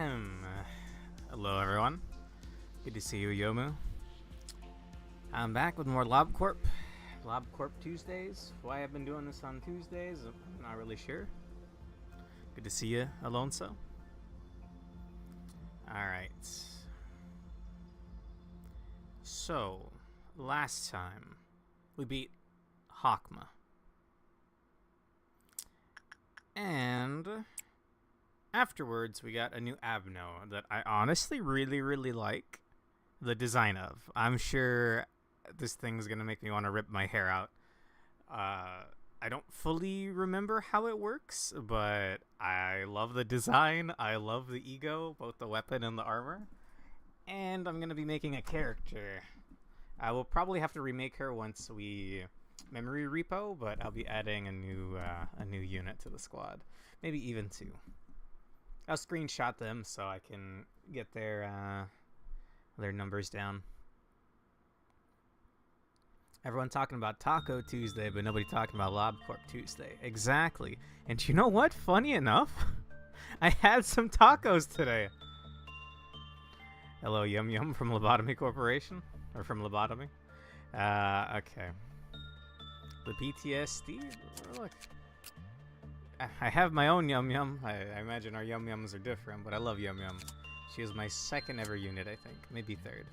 Ahem. Hello, everyone. Good to see you, Yomu. I'm back with more Lob Corp Tuesdays. Why I've been doing this on Tuesdays, I'm not really sure. Good to see you, Alonso. Alright. So, last time, we beat Hakma. And afterwards, we got a new Abno that I honestly really like the design of. I'm sure this thing's gonna make me want to rip my hair out. I don't fully remember how it works, but I love the design. I love the ego, both the weapon and the armor. And I'm gonna be making a character. I will probably have to remake her once we memory repo, but I'll be adding a new unit to the squad, maybe even two. I'll screenshot them so I can get their numbers down. Everyone talking about Taco Tuesday, but nobody talking about LobCorp Tuesday. Exactly. And you know what? Funny enough, I had some tacos today. Hello, Yum Yum from Lobotomy Corporation, or from Lobotomy. Okay. The PTSD. Look, I have my own Yum Yum. I imagine our Yum Yums are different, but I love Yum Yum. She is my second ever unit, I think. Maybe third.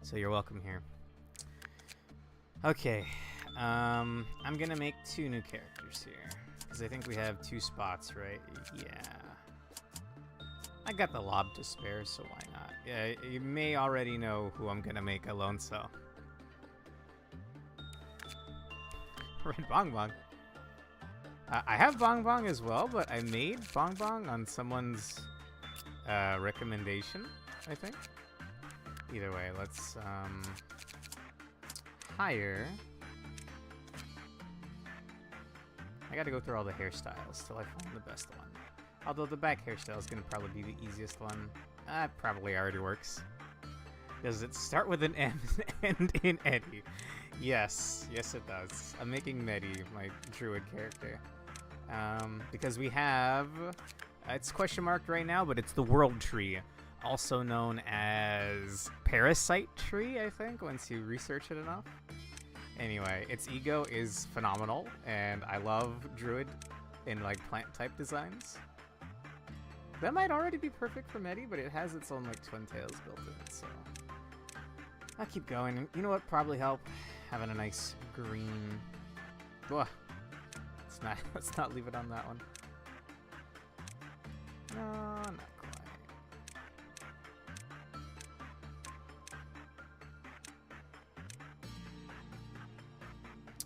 So you're welcome here. Okay. I'm gonna make two new characters here. Because I think we have two spots, right? Yeah. I got the Lob to spare, so why not? Yeah, you may already know who I'm gonna make Alonso. Red Bong Bong. I have Bong Bong as well, but I made Bong Bong on someone's recommendation, I think. Either way, let's hire. I gotta go through all the hairstyles till I find the best one. Although the back hairstyle is gonna probably be the easiest one. Probably already works. Does it start with an M and end in Eddie? Yes it does. I'm making Medi my druid character. Because we have, it's question marked right now, but it's the World Tree, also known as Parasite Tree, I think, once you research it enough. Anyway, its ego is phenomenal, and I love druid in like plant type designs. That might already be perfect for Medi, but it has its own like twin tails built in, so I'll keep going. You know what probably help? Having a nice green. Ugh. Let's not leave it on that one. No, not quite.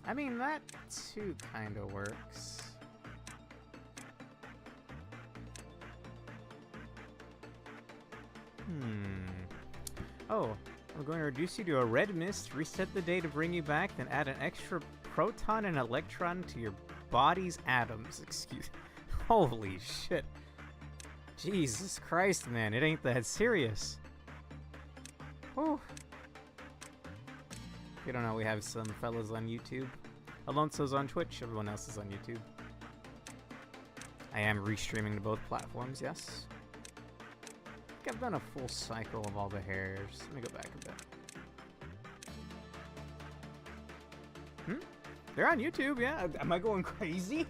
I mean, that too kind of works. Oh, I'm going to reduce you to a red mist, reset the day to bring you back, then add an extra proton and electron to your body's atoms. Excuse. Holy shit. Jesus Christ, man. It ain't that serious. Whew. You don't know, we have some fellas on YouTube. Alonso's on Twitch. Everyone else is on YouTube. I am restreaming to both platforms, yes. I think I've done a full cycle of all the hairs. Let me go back a bit. They're on YouTube, yeah. Am I going crazy?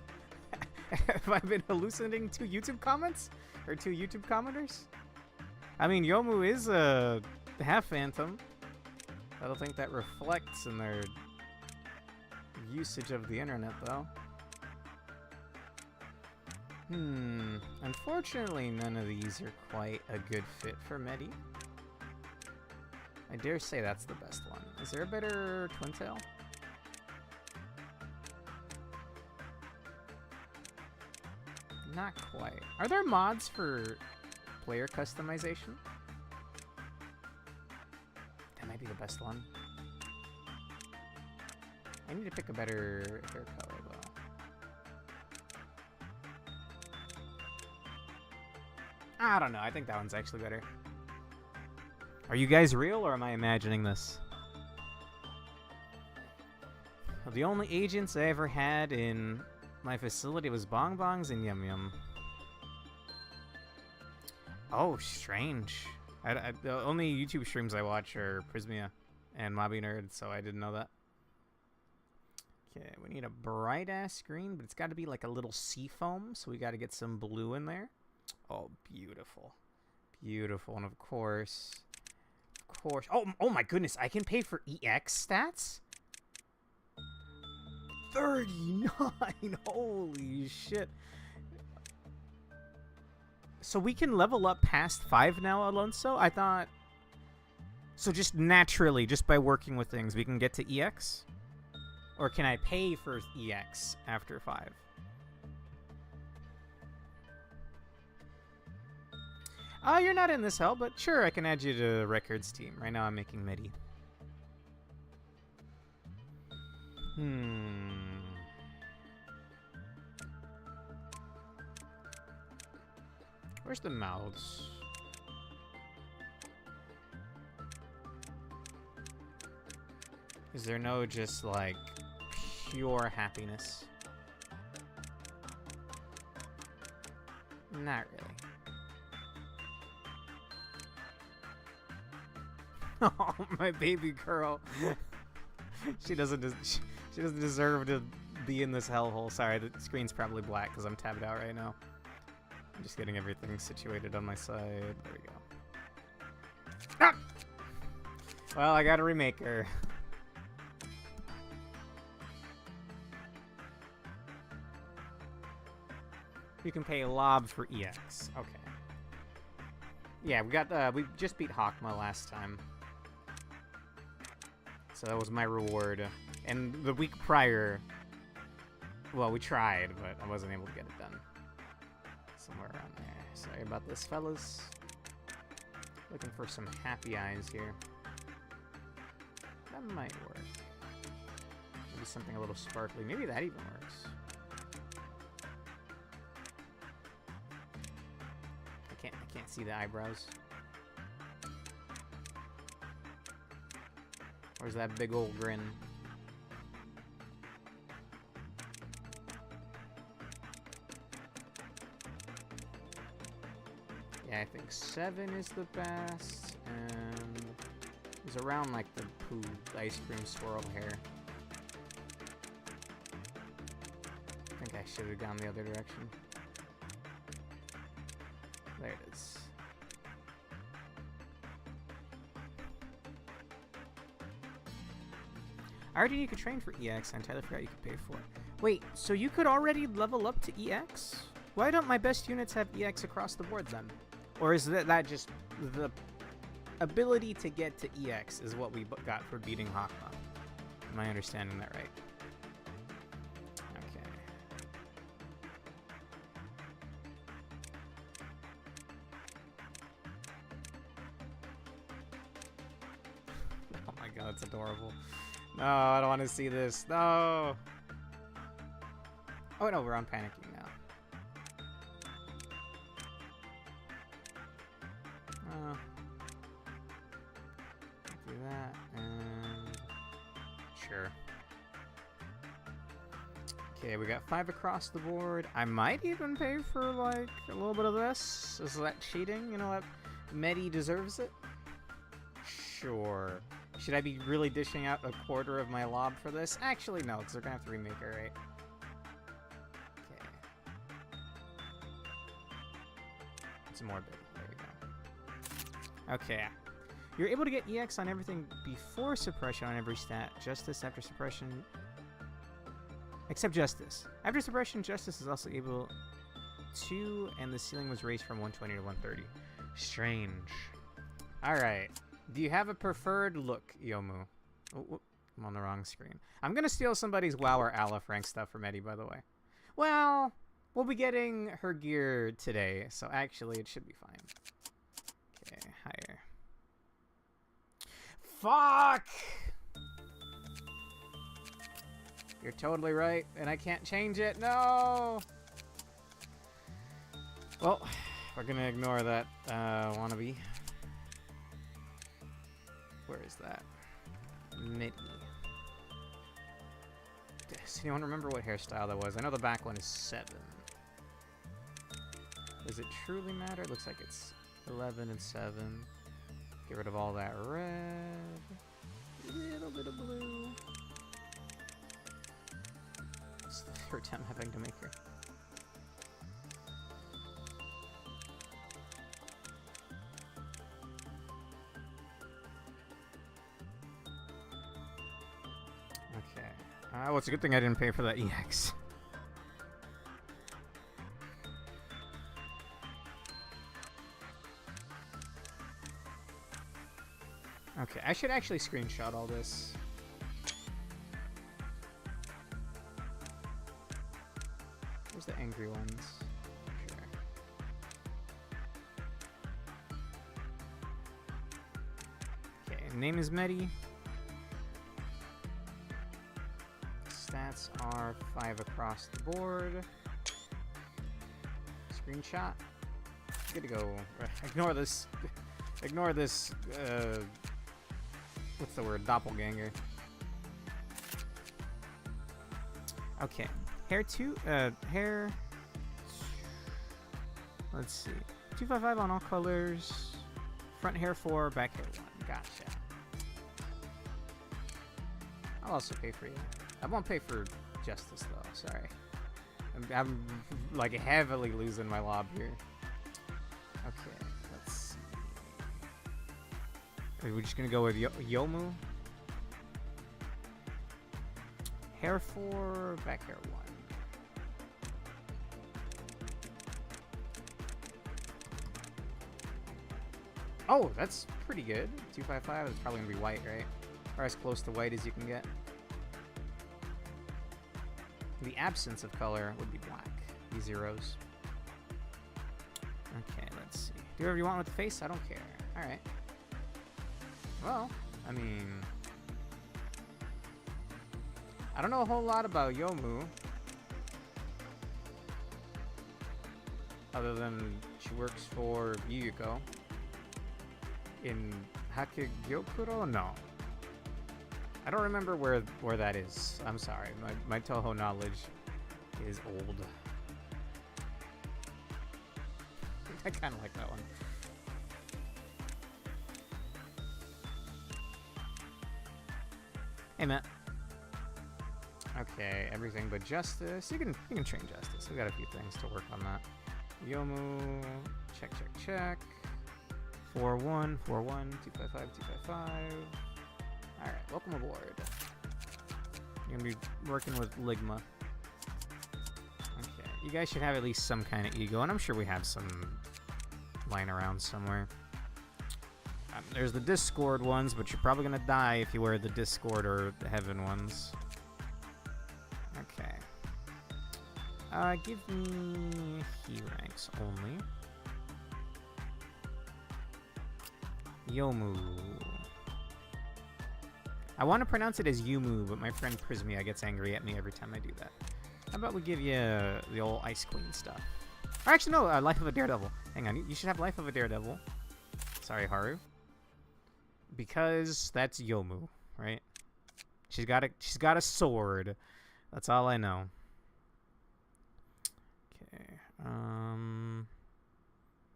Have I been hallucinating two YouTube comments? Or two YouTube commenters? I mean, Yomu is a half phantom. I don't think that reflects in their usage of the internet, though. Unfortunately, none of these are quite a good fit for Medi. I dare say that's the best one. Is there a better twin tail? Not quite. Are there mods for player customization? That might be the best one. I need to pick a better hair color, though. I don't know. I think that one's actually better. Are you guys real, or am I imagining this? The only agents I ever had in my facility was Bong Bongs and Yum Yum. Oh, strange. The only YouTube streams I watch are Prismia and Mobby Nerd, so I didn't know that. Okay, we need a bright-ass green, but it's got to be like a little sea foam, so we got to get some blue in there. Oh, beautiful. Beautiful, and of course... Oh my goodness, I can pay for EX stats? 39! Holy shit. So we can level up past 5 now, Alonso? I thought... So just naturally, just by working with things, we can get to EX? Or can I pay for EX after 5? Oh, you're not in this hell, but sure, I can add you to the records team. Right now I'm making MIDI. Where's the mouths? Is there no just, like, pure happiness? Not really. Oh, my baby girl. She doesn't deserve to be in this hellhole. Sorry, the screen's probably black because I'm tabbed out right now. I'm just getting everything situated on my side. There we go. Ah! Well, I gotta remake her. You can pay Lob for EX. Okay. Yeah, we just beat Hawkma last time. So that was my reward. And the week prior, well, we tried, but I wasn't able to get it done. Somewhere around there. Sorry about this, fellas. Looking for some happy eyes here. That might work. Maybe something a little sparkly. Maybe that even works. I can't see the eyebrows. Where's that big old grin? Yeah, I think 7 is the best, and it's around like the poo ice cream swirl hair. I think I should have gone the other direction. There it is. I already you could train for EX. I entirely forgot you could pay for it. Wait, so you could already level up to EX? Why don't my best units have EX across the board then? Or is that just the ability to get to EX is what we got for beating Hawkma? Am I understanding that right? Okay. Oh my god, it's adorable. No, I don't want to see this. No! Oh no, we're on panicking now. Do that, and... Sure. Okay, we got 5 across the board. I might even pay for, like, a little bit of this. Is that cheating? You know what? Medi deserves it? Sure. Should I be really dishing out a quarter of my Lob for this? Actually, no, because they're going to have to remake it, right? Okay. Some more bit. There we go. Okay. You're able to get EX on everything before suppression on every stat. Justice after suppression. Except Justice. After suppression, Justice is also able to, and the ceiling was raised from 120 to 130. Strange. Alright. Do you have a preferred look, Yomu? Oh, I'm on the wrong screen. I'm going to steal somebody's WoW or Aleph rank stuff from Eddie, by the way. Well, we'll be getting her gear today, so actually it should be fine. Okay, higher. Fuck! You're totally right, and I can't change it. No! Well, we're going to ignore that wannabe. Where is that? Midi. Does anyone remember what hairstyle that was? I know the back one is 7. Does it truly matter? It looks like it's 11 and 7. Get rid of all that red. A little bit of blue. It's the third time having to make her. Okay. Well, it's a good thing I didn't pay for that EX. Okay, I should actually screenshot all this. Where's the angry ones? Sure. Okay, name is Medi. Stats are 5 across the board. Screenshot. Good to go. Ignore this. Ignore this. What's the word? Doppelganger. Okay. Hair 2. Hair. Let's see. 255 on all colors. Front hair 4, back hair 1. Gotcha. I'll also pay for you. I won't pay for Justice though. Sorry. I'm like heavily losing my lob here. Okay. Let's see. Are we just gonna go with Yomu? Hair 4, back hair 1. Oh, that's pretty good. 255 is probably gonna be white, right? Or as close to white as you can get. The absence of color would be black. These zeros. Okay, let's see. Do whatever you want with the face. I don't care. All right. Well, I mean, I don't know a whole lot about Yomu, other than she works for Yuyuko in Hakigyokuro? No. I don't remember where that is. I'm sorry. My Toho knowledge is old. I kind of like that one. Hey, Matt. Okay, everything but Justice. You can train Justice. We got a few things to work on that. Yomu, check. 4-1, 4-1, 255, 255. All right, welcome aboard. You're gonna be working with Ligma. Okay, you guys should have at least some kind of ego, and I'm sure we have some lying around somewhere. There's the Discord ones, but you're probably gonna die if you wear the Discord or the Heaven ones. Okay. Give me he ranks only. Yomu. I want to pronounce it as Yumu, but my friend Prismia gets angry at me every time I do that. How about we give you the old Ice Queen stuff? Or actually, no, Life of a Daredevil. Hang on, you should have Life of a Daredevil. Sorry, Haru. Because that's Yomu, right? She's got a sword. That's all I know. Okay. I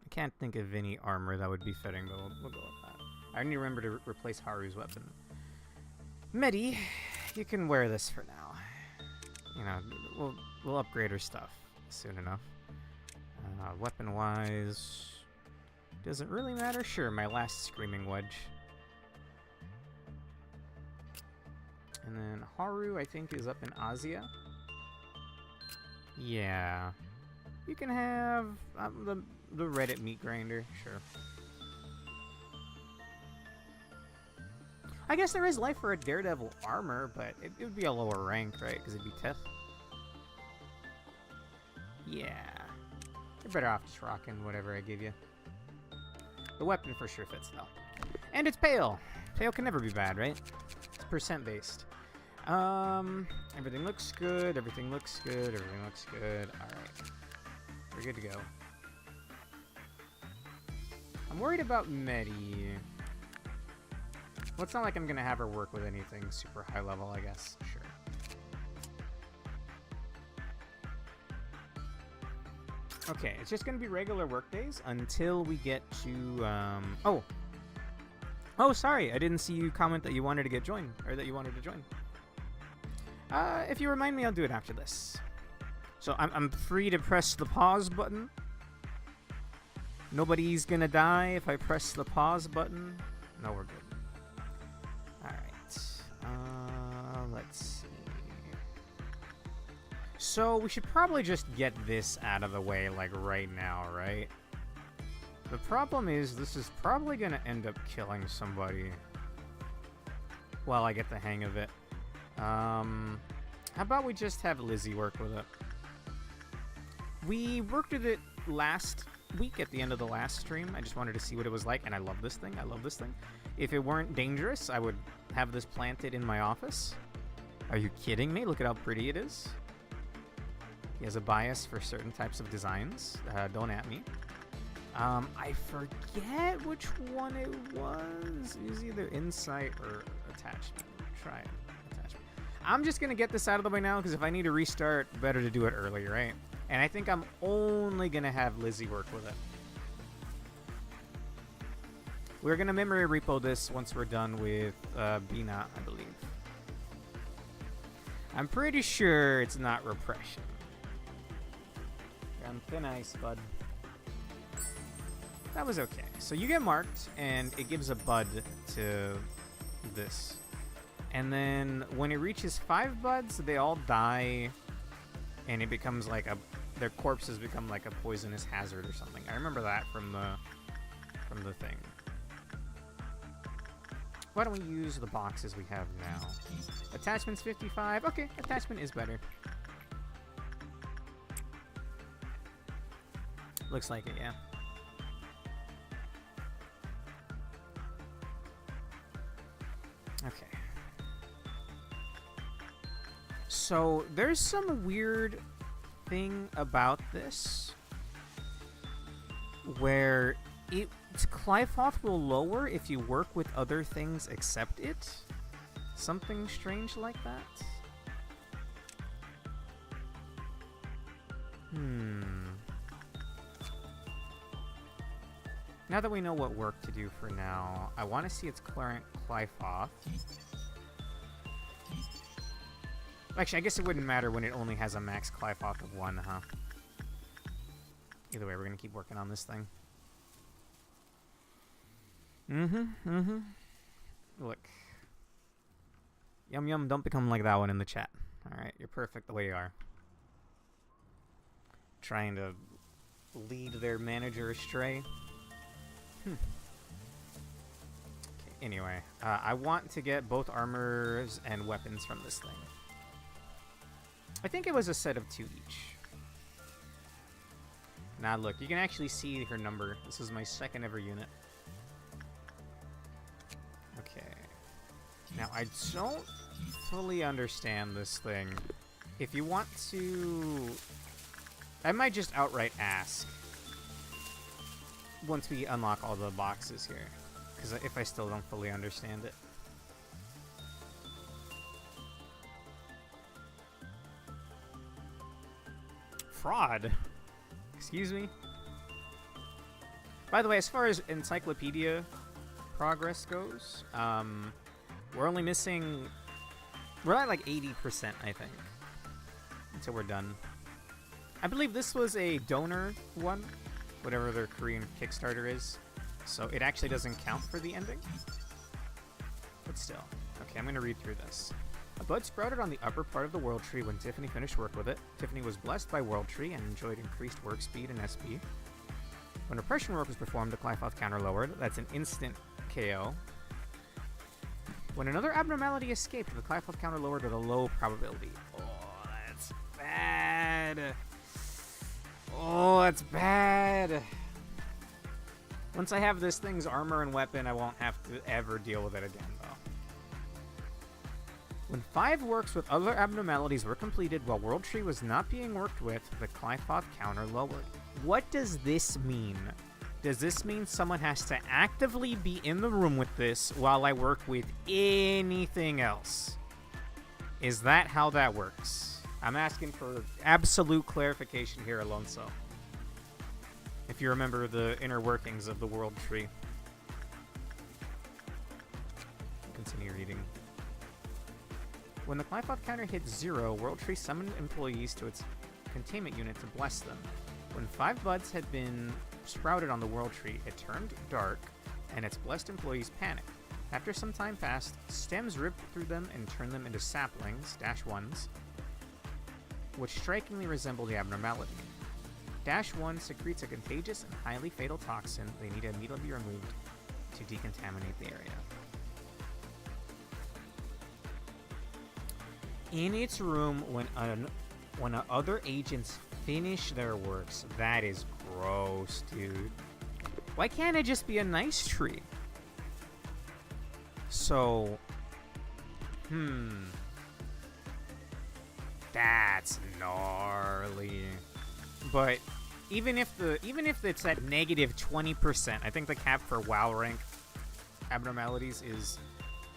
can't think of any armor that would be fitting, but we'll go with that. I need to remember to replace Haru's weapon. Medi, you can wear this for now. You know, we'll upgrade her stuff soon enough. Weapon-wise, doesn't really matter. Sure, my last Screaming Wedge. And then Haru, I think, is up in Asia. Yeah. You can have the Reddit meat grinder, sure. I guess there is life for a Daredevil armor, but it would be a lower rank, right? Because it'd be Tith. Yeah. You're better off just rocking whatever I give you. The weapon for sure fits, though. And it's Pale. Pale can never be bad, right? It's percent-based. Everything looks good. Everything looks good. Everything looks good. All right. We're good to go. I'm worried about Medi. Well, it's not like I'm going to have her work with anything super high level, I guess. Sure. Okay, it's just gonna be regular work days until we get to, Oh, sorry, I didn't see you comment that you wanted to get joined, or that you wanted to join. If you remind me, I'll do it after this. So I'm free to press the pause button. Nobody's gonna die if I press the pause button. No, we're good. Alright. Let's see. So we should probably just get this out of the way, like, right now, right? The problem is, this is probably gonna end up killing somebody while I get the hang of it. How about we just have Lizzie work with it? We worked with it last week at the end of the last stream. I just wanted to see what it was like, and I love this thing. I love this thing. If it weren't dangerous, I would have this planted in my office. Are you kidding me? Look at how pretty it is. He has a bias for certain types of designs. Don't at me. I forget which one it was. It was either Insight or Attachment. Try it. Attachment. I'm just going to get this out of the way now, because if I need to restart, better to do it early, right? And I think I'm only going to have Lizzie work with it. We're going to memory repo this once we're done with Bina, I believe. I'm pretty sure it's not repression. You're on thin ice, bud. That was okay. So you get marked, and it gives a bud to this. And then when it reaches 5 buds, they all die, and it becomes like their corpses become like a poisonous hazard or something. I remember that from the thing. Why don't we use the boxes we have now? Attachment's 55. Okay, attachment is better. Looks like it, yeah. Okay. So there's some weird thing about this where Clifoth will lower if you work with other things except it. Something strange like that. Now that we know what work to do for now, I want to see its current Clifoth. Actually, I guess it wouldn't matter when it only has a max Clifoth of 1, huh? Either way, we're going to keep working on this thing. Look. Yum Yum, don't become like that one in the chat. Alright, you're perfect the way you are. Trying to lead their manager astray. Okay, anyway, I want to get both armors and weapons from this thing. I think it was a set of 2 each. Now look, you can actually see her number. This is my 2nd ever unit. Okay. Now, I don't fully understand this thing. If you want to... I might just outright ask once we unlock all the boxes here, because if I still don't fully understand it. Fraud? Excuse me? By the way, as far as encyclopedia progress goes, we're only missing... We're at like 80%, I think, until we're done. I believe this was a donor one, whatever their Korean Kickstarter is, so it actually doesn't count for the ending. But still. Okay, I'm going to read through this. A bud sprouted on the upper part of the World Tree when Tiffany finished work with it. Tiffany was blessed by World Tree and enjoyed increased work speed and SP. When repression work was performed, the Clifoth counter lowered. That's an instant KO. When another abnormality escaped, the Clifoth counter lowered with a low probability. Oh, that's bad. Oh, that's bad. Once I have this thing's armor and weapon, I won't have to ever deal with it again, though. When 5 works with other abnormalities were completed while World Tree was not being worked with, the Clifoth counter lowered. What does this mean? Does this mean someone has to actively be in the room with this while I work with anything else? Is that how that works? I'm asking for absolute clarification here, Alonso. If you remember the inner workings of the world tree. Continue reading. When the Glyphosate counter hits 0, World Tree summoned employees to its containment unit to bless them. When 5 buds had been sprouted on the World Tree, it turned dark, and its blessed employees panicked. After some time passed, stems ripped through them and turned them into saplings, -1s, which strikingly resemble the abnormality. -1 secretes a contagious and highly fatal toxin they need to immediately be removed to decontaminate the area. In its room when other agents finish their works. That is gross, dude. Why can't it just be a nice tree? So, that's gnarly. But even if it's at -20%, I think the cap for WoW rank abnormalities is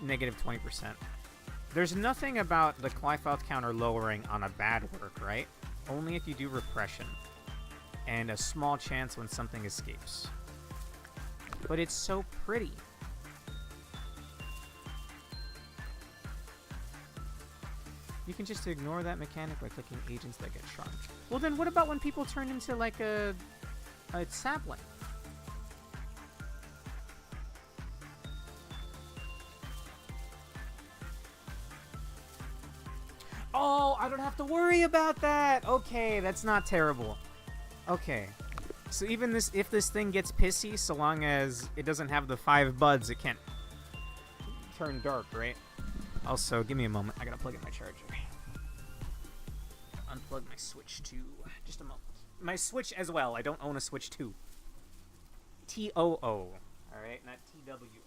-20%. There's nothing about the Glyphosate counter lowering on a bad work, right? Only if you do repression. And a small chance when something escapes. But it's so pretty. You can just ignore that mechanic by clicking agents that get shrunk. Well, then what about when people turn into like a sapling? Oh, I don't have to worry about that. Okay, that's not terrible. Okay. So even if this thing gets pissy, so long as it doesn't have the 5 buds, it can't turn dark, right? Also, give me a moment. I gotta plug in my charger. Unplug my Switch 2. Just a moment. My Switch as well. I don't own a Switch 2. T-O-O. Alright, not T-W-O.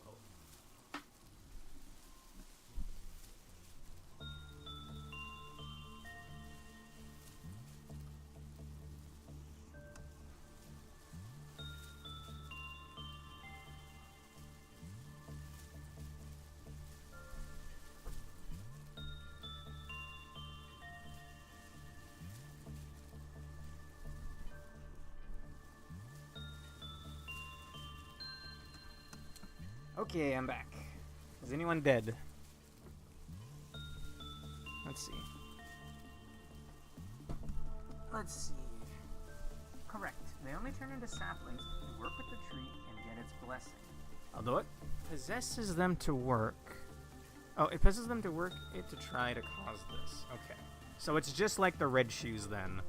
Okay, I'm back. Is anyone dead? Let's see. Correct. They only turn into saplings if you work with the tree and get its blessing. Although it possesses them to work. Oh, it possesses them to work it to try to cause this. Okay. So it's just like the red shoes then.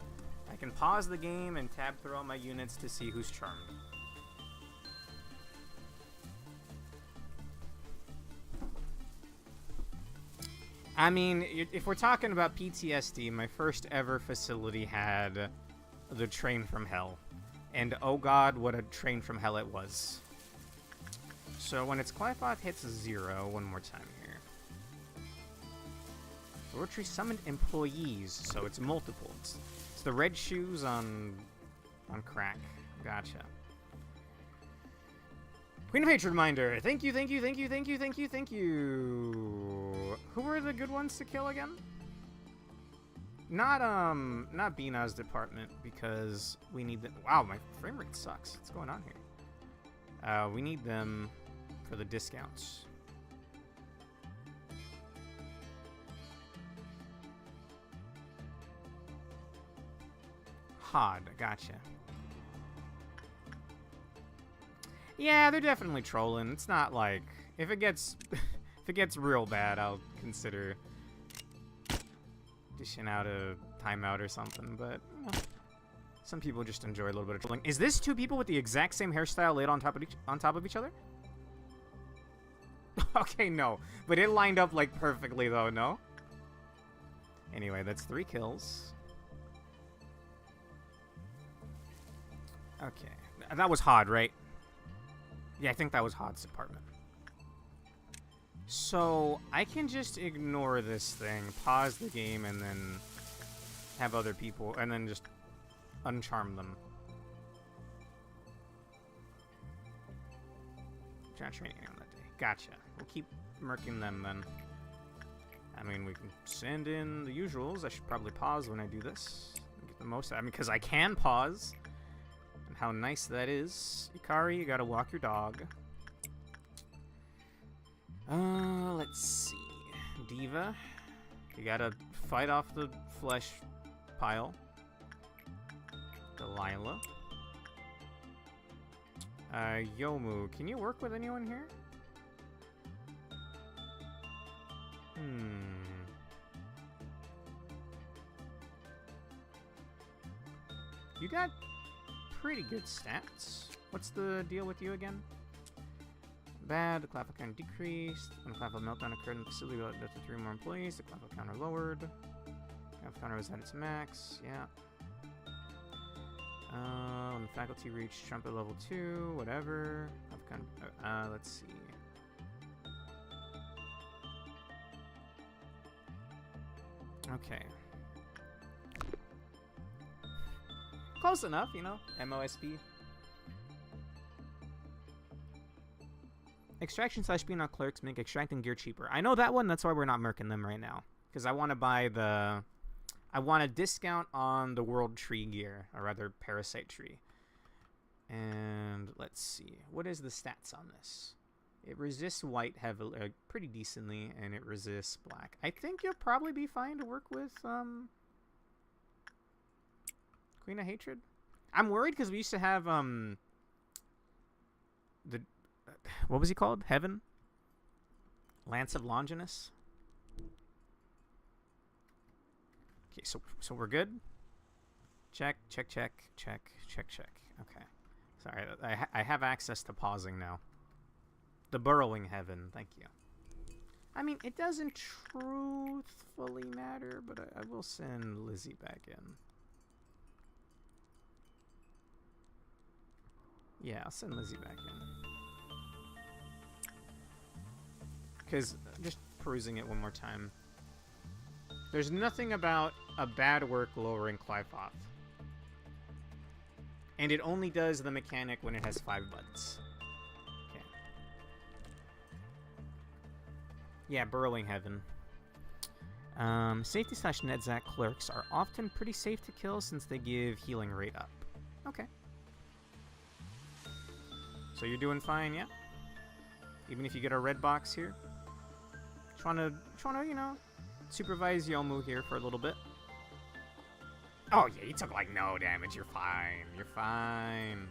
I can pause the game and tab through all my units to see who's charmed. I mean, if we're talking about PTSD, my first ever facility had the train from hell. And oh god, what a train from hell it was. So when its Glyphosate hits 0, one more time here. The Rotary summoned employees, so it's multiple. It's the red shoes on crack. Gotcha. Queen of Hatred Reminder. Thank you, thank you, thank you, thank you, thank you, thank you. Who were the good ones to kill again? Not Bina's department, because we need them. Wow, my frame rate sucks. What's going on here? We need them for the discounts. Hod, gotcha. Yeah, they're definitely trolling. It's not like if it gets real bad, I'll consider dishing out a timeout or something. But you know, some people just enjoy a little bit of trolling. Is this 2 people with the exact same hairstyle laid on top of each other? Okay, no, but it lined up like perfectly though. No. Anyway, that's 3 kills. Okay, that was Hod, right? Yeah, I think that was Hod's department. So, I can just ignore this thing, pause the game, and then have other people, and then just uncharm them. Not training on that day. Gotcha. We'll keep murking them then. I mean, we can send in the usuals. I should probably pause when I do this. Get the most out of me, because I can pause. And how nice that is. Ikari, you gotta walk your dog. Let's see. Diva, you gotta fight off the flesh pile. Delilah. Yomu, can you work with anyone here? You got pretty good stats. What's the deal with you again? Bad, the clap count decreased. When the clap meltdown occurred in the facility, we left 3 more employees. The clap counter lowered. Clap counter was at its max, yeah. When the faculty reached trumpet level 2, whatever. Let's see. Okay. Close enough, you know? MOSP. Extraction / being on clerks make extracting gear cheaper. I know that one, that's why we're not merking them right now. Because I want to buy the... I want a discount on the World Tree gear, or rather Parasite Tree. And let's see. What is the stats on this? It resists white heavily, pretty decently, and it resists black. I think you'll probably be fine to work with Queen of Hatred. I'm worried because we used to have what was he called? Heaven? Lance of Longinus. Okay, so we're good. Check. Okay. Sorry, I have access to pausing now. The burrowing heaven, thank you. I mean, it doesn't truthfully matter, but I will send Lizzie back in. Yeah, I'll send Lizzie back in. Because, just perusing it one more time. There's nothing about a bad work lowering Clifoth. And it only does the mechanic when it has 5 buttons. Okay. Yeah, Burrowing Heaven. Safety / Nedzak clerks are often pretty safe to kill since they give healing rate up. Okay. So you're doing fine, yeah? Even if you get a red box here? Trying to, you know, supervise Yomu here for a little bit. Oh, yeah, you took, like, no damage. You're fine. You're fine.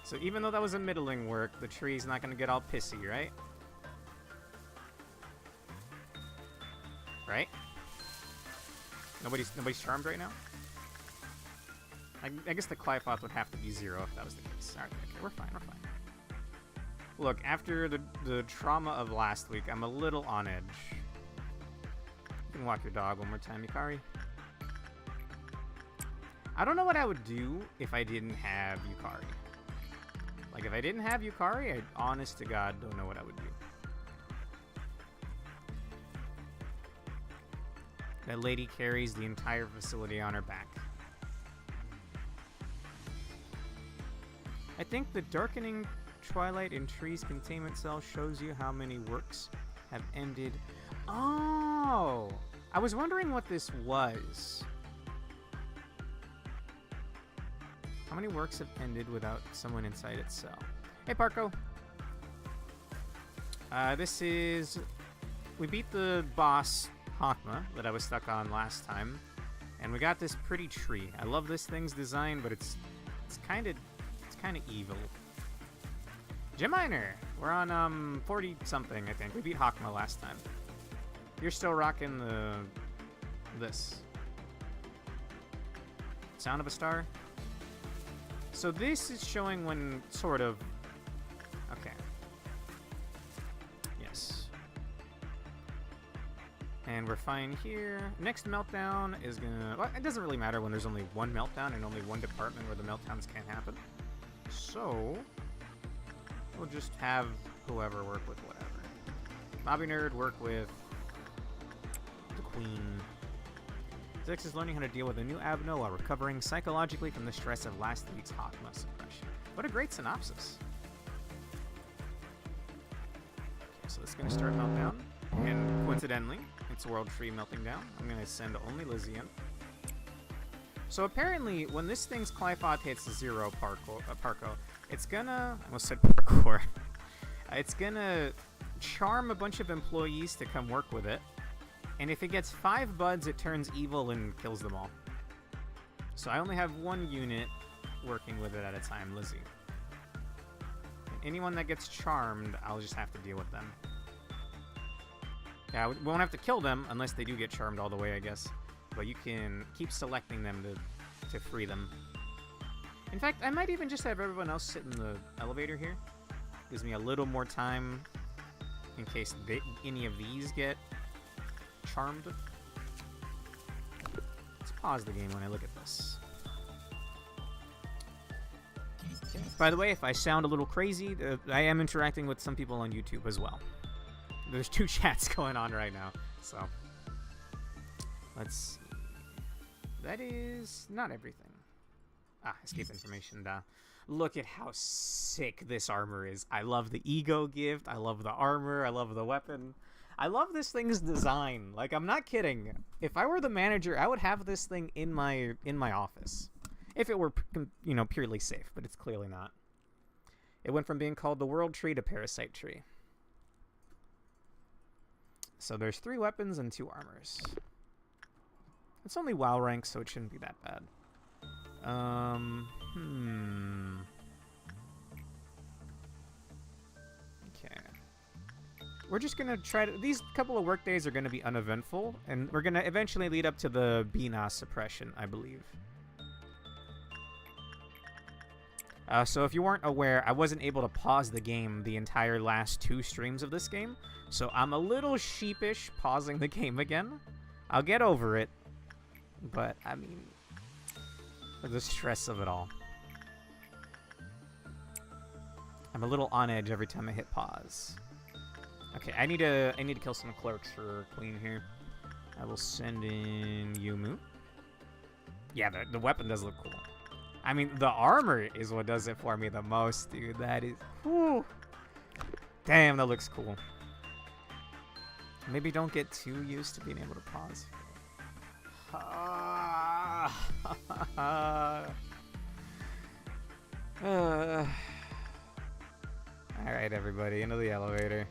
So even though that was a middling work, the tree's not going to get all pissy, right? Right? Nobody's charmed right now? I guess the Clifoth would have to be 0 if that was the case. Alright, okay, we're fine. Look, after the trauma of last week, I'm a little on edge. You can walk your dog one more time, Yukari. I don't know what I would do if I didn't have Yukari. Like, if I didn't have Yukari, I honest to God don't know what I would do. That lady carries the entire facility on her back. I think the darkening twilight in trees containment cell shows you how many works have ended. Oh! I was wondering what this was. How many works have ended without someone inside its cell? Hey, Parko. This is... We beat the boss, Hakma, that I was stuck on last time. And we got this pretty tree. I love this thing's design, but it's kind of evil. Gem Miner! We're on 40-something, I think. We beat Hakma last time. You're still rocking this. Sound of a Star? So this is showing when sort of... Okay. Yes. And we're fine here. Next meltdown is gonna... Well, it doesn't really matter when there's only one meltdown and only one department where the meltdowns can't happen. So... We'll just have whoever work with whatever. Bobby Nerd work with the Queen. Zex is learning how to deal with a new Abno while recovering psychologically from the stress of last week's Hakma suppression. What a great synopsis. Okay, so this is going to start meltdown. And coincidentally, it's World Tree melting down. I'm going to send only Lizzie in. So apparently, when this thing's Clifoth hits 0 Parko, it's gonna... I almost said parkour. It's gonna charm a bunch of employees to come work with it. And if it gets 5 buds, it turns evil and kills them all. So I only have 1 unit working with it at a time, Lizzie. Anyone that gets charmed, I'll just have to deal with them. Yeah, we won't have to kill them unless they do get charmed all the way, I guess. But you can keep selecting them to free them. In fact, I might even just have everyone else sit in the elevator here. Gives me a little more time in case any of these get charmed. Let's pause the game when I look at this. Okay. By the way, if I sound a little crazy, I am interacting with some people on YouTube as well. There's 2 chats going on right now, so let's see. That is not everything. Ah, escape information, duh. Look at how sick this armor is. I love the ego gift. I love the armor. I love the weapon. I love this thing's design. Like, I'm not kidding. If I were the manager, I would have this thing in my office. If it were, you know, purely safe, but it's clearly not. It went from being called the World Tree to Parasite Tree. So there's 3 weapons and 2 armors. It's only WoW rank, so it shouldn't be that bad. Okay. We're just gonna try to... These couple of work days are gonna be uneventful, and we're gonna eventually lead up to the Bina suppression, I believe. So if you weren't aware, I wasn't able to pause the game the entire last 2 streams of this game, so I'm a little sheepish pausing the game again. I'll get over it, but, I mean, the stress of it all. I'm a little on edge every time I hit pause. Okay, I need to kill some clerks for Queen here. I will send in Yumu. Yeah, the weapon does look cool. I mean, the armor is what does it for me the most, dude. That is... Whew. Damn, that looks cool. Maybe don't get too used to being able to pause. Alright, everybody, into the elevator.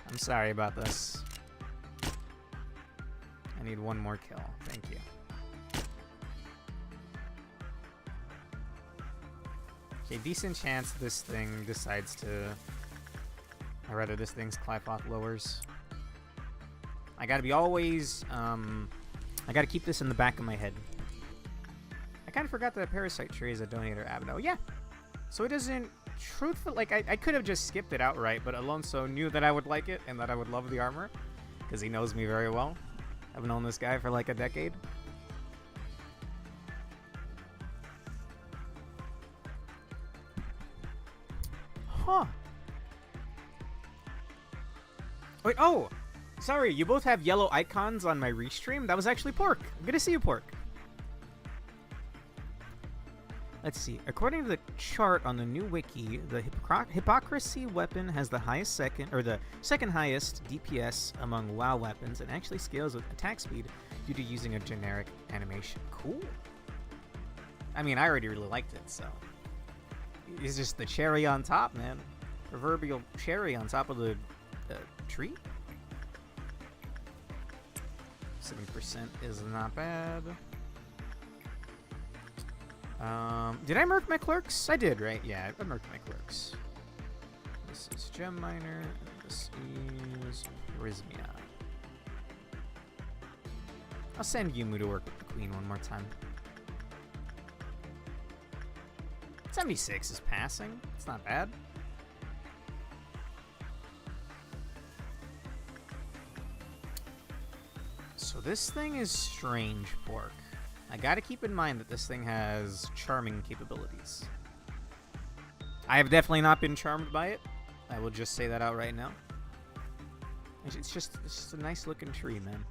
I'm sorry about this. I need 1 more kill. Thank you. Okay, decent chance this thing decides to... Or rather, this thing's Clifoth lowers. I gotta be always... I gotta keep this in the back of my head. I kind of forgot that Parasite Tree is a donator abno. Yeah. So it doesn't... Truthful, like, I could have just skipped it outright, but Alonso knew that I would like it and that I would love the armor. Because he knows me very well. I've known this guy for like a decade. Huh. Wait, oh! Sorry, you both have yellow icons on my restream? That was actually Pork. Good to see you, Pork. Let's see. According to the chart on the new wiki, the Hypocrisy weapon has the second highest DPS among WoW weapons and actually scales with attack speed due to using a generic animation. Cool. I mean, I already really liked it, so... It's just the cherry on top, man. Proverbial cherry on top of the tree. 7% is not bad. Did I merc my clerks? I did, right? Yeah, I merked my clerks. This is Gem Miner, and this is Prismia. I'll send Yumu to work with the Queen 1 more time. 76 is passing. It's not bad. So this thing is strange, Pork. I gotta keep in mind that this thing has charming capabilities. I have definitely not been charmed by it. I will just say that out right now. It's just a nice looking tree, man.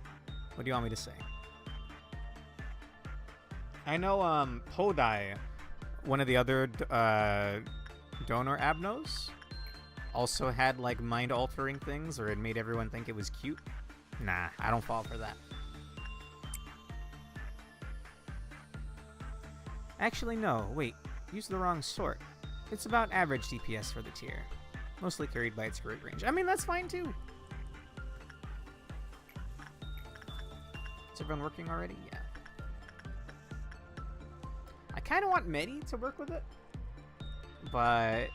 What do you want me to say? I know Hodai, one of the other donor abnos, also had like mind altering things, or it made everyone think it was cute. Nah, I don't fall for that. Actually, no. Wait. Use the wrong sort. It's about average DPS for the tier. Mostly carried by its great range. I mean, that's fine too. Is everyone working already? Yeah. I kind of want Medi to work with it. But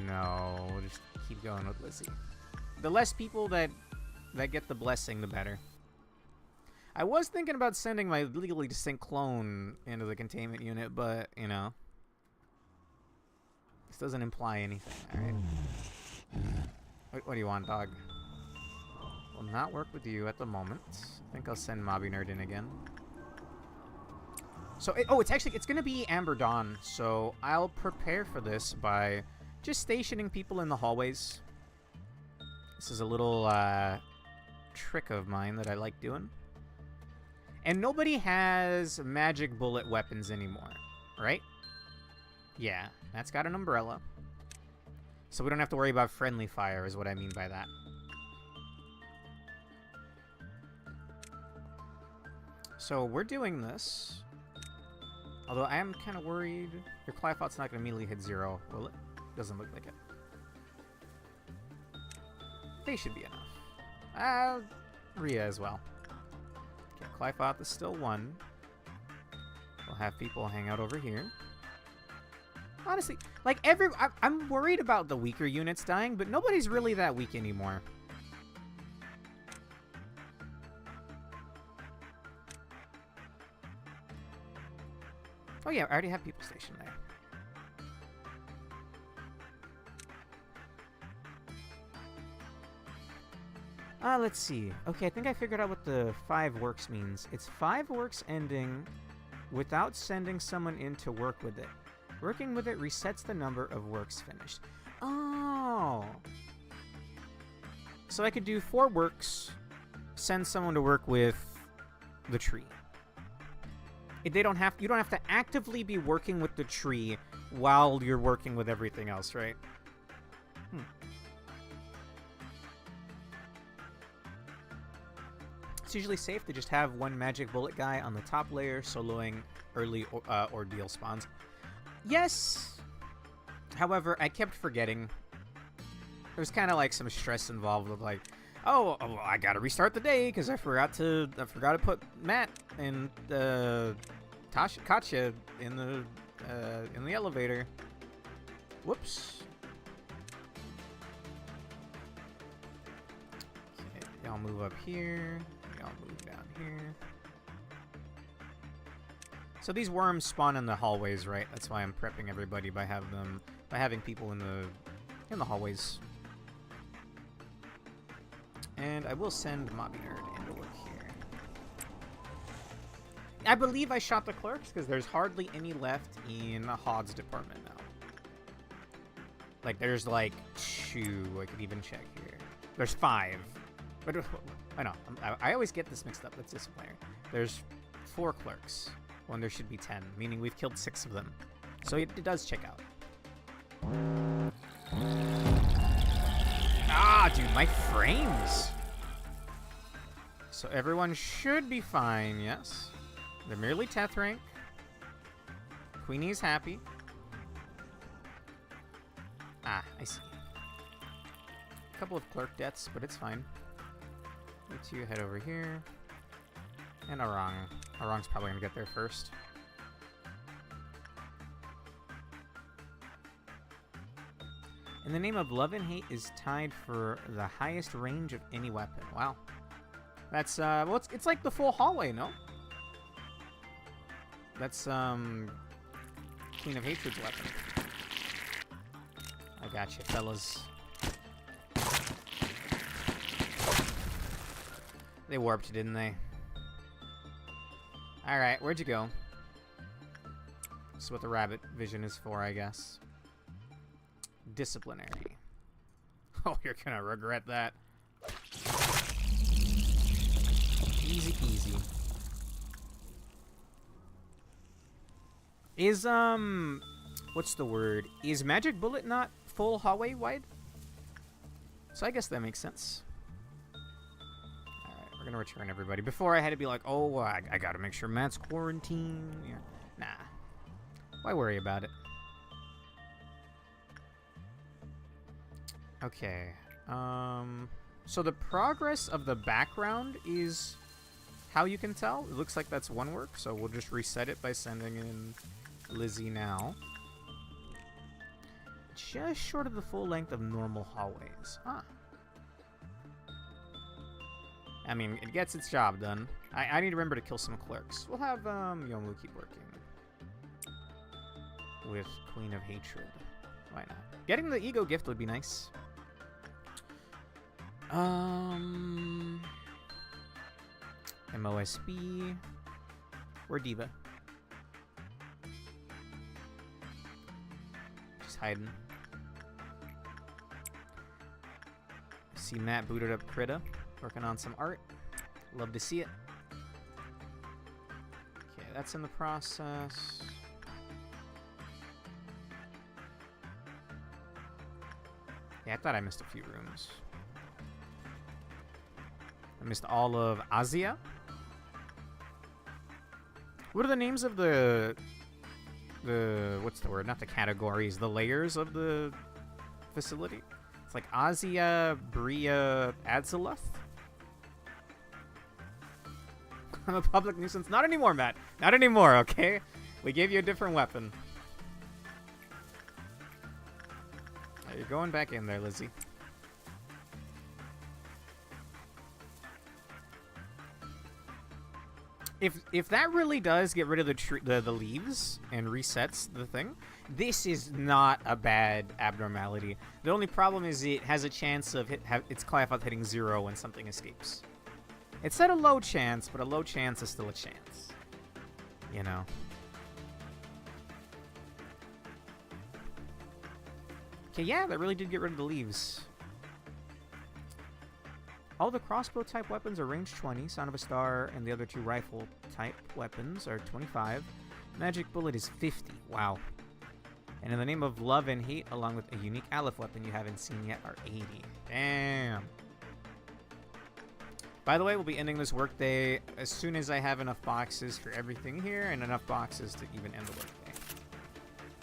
no, we'll just keep going with Lizzie. The less people that get the blessing, the better. I was thinking about sending my legally distinct clone into the containment unit, but, you know. This doesn't imply anything, alright? What do you want, dog? Will not work with you at the moment. I think I'll send Mobby Nerd in again. So, it's gonna be Amber Dawn, so I'll prepare for this by just stationing people in the hallways. This is a little, trick of mine that I like doing. And nobody has magic bullet weapons anymore, right? Yeah, that's got an umbrella. So we don't have to worry about friendly fire, is what I mean by that. So we're doing this. Although I am kind of worried. Your Clyfout's not going to immediately hit 0, will it? Doesn't look like it. They should be enough. Rhea as well. Okay, Clyfout is still 1. We'll have people hang out over here. Honestly, like I'm worried about the weaker units dying, but nobody's really that weak anymore. Oh yeah, I already have people stationed there. Let's see. Okay, I think I figured out what the 5 works means. It's 5 works ending without sending someone in to work with it. Working with it resets the number of works finished. Oh. So I could do 4 works, send someone to work with the tree. You don't have to actively be working with the tree while you're working with everything else, right? It's usually safe to just have 1 magic bullet guy on the top layer soloing early ordeal spawns. Yes! However, I kept forgetting. There was kind of like some stress involved with like, oh, I gotta restart the day because I forgot to put Matt and Katya in the elevator. Whoops. Okay, y'all move up here. Y'all move down here. So these worms spawn in the hallways, right? That's why I'm prepping everybody by having people in the hallways. And I will send Mobby Nerd into work here. I believe I shot the clerks because there's hardly any left in the Hod's department now. Like there's like 2. I could even check here. There's 5. But I know. I always get this mixed up. Let's disciplinary. There's 4 clerks when there should be 10, meaning we've killed 6 of them. So it does check out. Ah, dude, my frames. So everyone should be fine, yes. They're merely 10th rank. Queenie's happy. Ah, I see. A couple of clerk deaths, but it's fine. You 2 head over here. And Arang. Arang's probably gonna get there first. In the name of love and hate is tied for the highest range of any weapon. Wow. That's, well, it's like the full hallway, no? That's, Queen of Hatred's weapon. I got you, fellas. They warped, didn't they? Alright, where'd you go? That's what the rabbit vision is for, I guess. Disciplinary. Oh, you're gonna regret that. Easy peasy. Is, what's the word? Is Magic Bullet not full hallway wide? So I guess that makes sense. Alright, we're gonna return everybody. Before I had to be like, oh, I gotta make sure Matt's quarantined. Yeah. Nah. Why worry about it? Okay. So the progress of the background is how you can tell. It looks like that's one work, so we'll just reset it by sending in Lizzie now. Just short of the full length of normal hallways. Huh. I mean, it gets its job done. I need to remember to kill some clerks. We'll have Yomu keep working with Queen of Hatred. Why not? Getting the ego gift would be nice. MOSB or Diva. Just hiding. See Matt booted up Krita, working on some art. Love to see it. Okay, that's in the process. Yeah, I thought I missed a few rooms. I missed all of Asia. What are the names of the what's the word? Not the categories, the layers of the facility? It's like Asia, Bria, Adzileth. I'm a public nuisance. Not anymore, Matt. Not anymore, okay? We gave you a different weapon. You're going back in there, Lizzie. If that really does get rid of the leaves and resets the thing, this is not a bad abnormality. The only problem is it has a chance of its Clefot hitting 0 when something escapes. It's at a low chance, but a low chance is still a chance. You know. Okay, yeah, that really did get rid of the leaves. All the crossbow type weapons are range 20, Son of a Star, and the other two rifle type weapons are 25. Magic bullet is 50. Wow. And in the name of love and hate, along with a unique Aleph weapon you haven't seen yet, are 80. Damn. By the way, we'll be ending this workday as soon as I have enough boxes for everything here and enough boxes to even end the workday.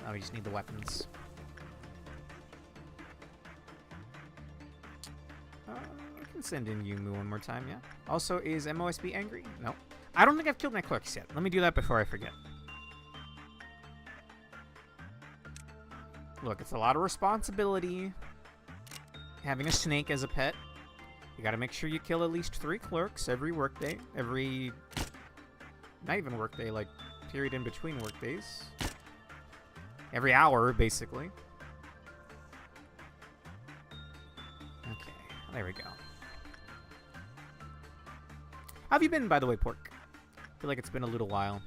Now we just need the weapons. Send in Yumu one more time, yeah? Also, is MOSB angry? No. I don't think I've killed my clerks yet. Let me do that before I forget. Look, it's a lot of responsibility having a snake as a pet. You gotta make sure you kill at least 3 clerks every workday. Every... not even workday, like, period in between workdays. Every hour, basically. Okay, there we go. How have you been, by the way, Pork? I feel like it's been a little while.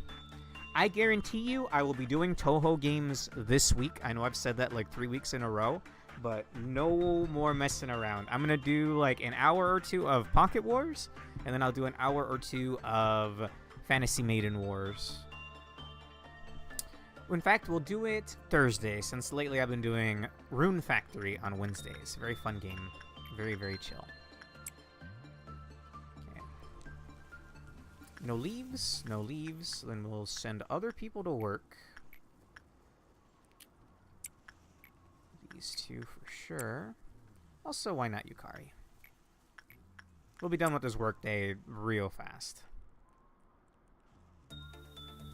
I guarantee you I will be doing Toho games this week. I know I've said that like 3 weeks in a row, but no more messing around. I'm going to do like an hour or 2 of Pocket Wars, and then I'll do an hour or 2 of Fantasy Maiden Wars. In fact, we'll do it Thursday, since lately I've been doing Rune Factory on Wednesdays. Very fun game. Very, very chill. No leaves, no leaves. Then we'll send other people to work. These 2 for sure. Also, why not Yukari? We'll be done with this workday real fast.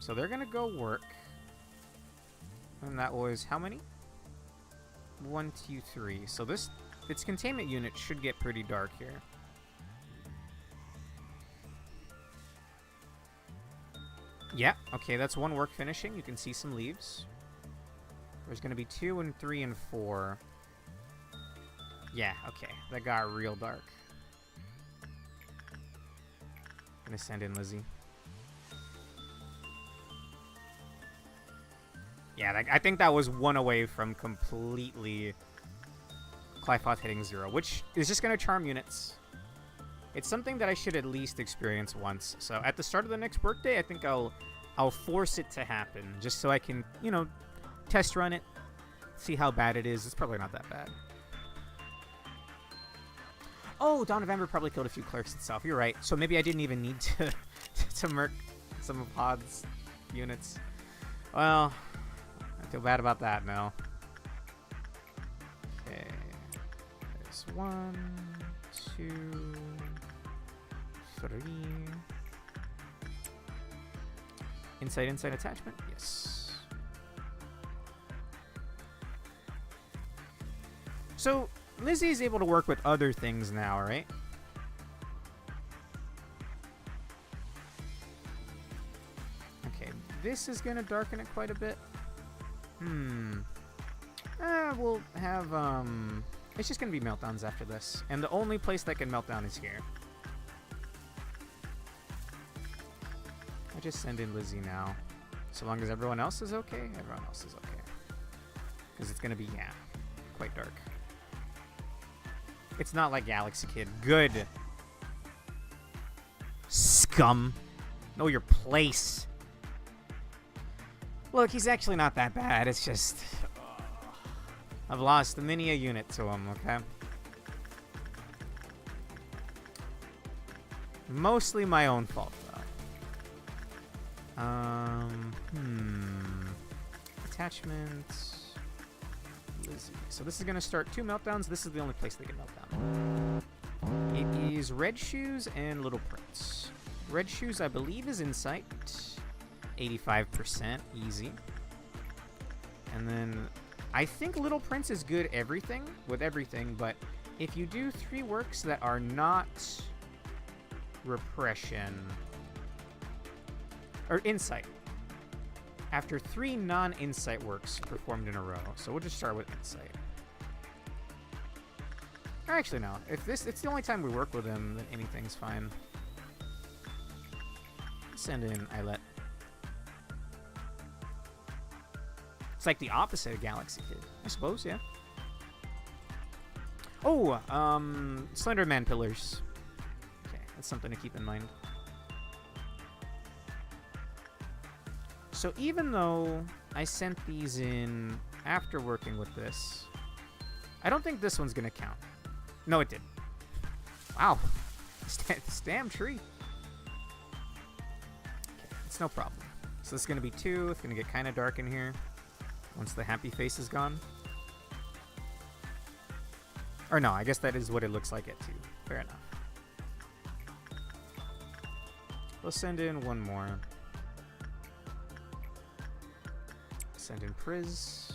So they're gonna go work. And that was how many? 1, 2, 3. So its containment unit should get pretty dark here. Yeah, okay, that's 1 work finishing. You can see some leaves. There's going to be 2 and 3 and 4. Yeah, okay, that got real dark. Gonna send in Lizzie. Yeah, I think that was 1 away from completely Clefot hitting 0, which is just going to charm units. It's something that I should at least experience once. So at the start of the next workday, I think I'll force it to happen, just so I can, you know, test run it, see how bad it is. It's probably not that bad. Oh, Dawn of Ember probably killed a few clerks itself. You're right. So maybe I didn't even need to merc some of Pod's units. Well, Feel bad about that, no. Okay. There's 1, 2, 3. Inside attachment? Yes. So, Lizzie's able to work with other things now, right? Okay, this is gonna darken it quite a bit. We'll have, it's just gonna be meltdowns after this. And the only place that can melt down is here. I just send in Lizzie now. So long as everyone else is okay, everyone else is okay. Because it's gonna be, yeah, quite dark. It's not like Galaxy Kid. Good. Scum. Know your place. Look, he's actually not that bad. It's just... I've lost the mini a unit to him, okay? Mostly my own fault, though. Attachments. Lizzie. So this is going to start 2 meltdowns. This is the only place they can melt down. It is Red Shoes and Little Prince. Red Shoes, I believe, is Insight. 85%. Easy. And then... I think Little Prince is good with everything, but if you do 3 works that are not repression or insight, after 3 non-insight works performed in a row, so we'll just start with insight. Or actually, no. If it's the only time we work with him, then anything's fine. Send in Eyelet. It's like the opposite of Galaxy Kid, I suppose, yeah. Oh, Slenderman pillars. Okay, that's something to keep in mind. So even though I sent these in after working with this, I don't think this one's gonna count. No, it did. Wow, this damn tree. Okay, it's no problem. So this is gonna be 2. It's gonna get kind of dark in here. Once the happy face is gone. Or no, I guess that is what it looks like at 2. Fair enough. We'll send in 1 more. Send in Priz.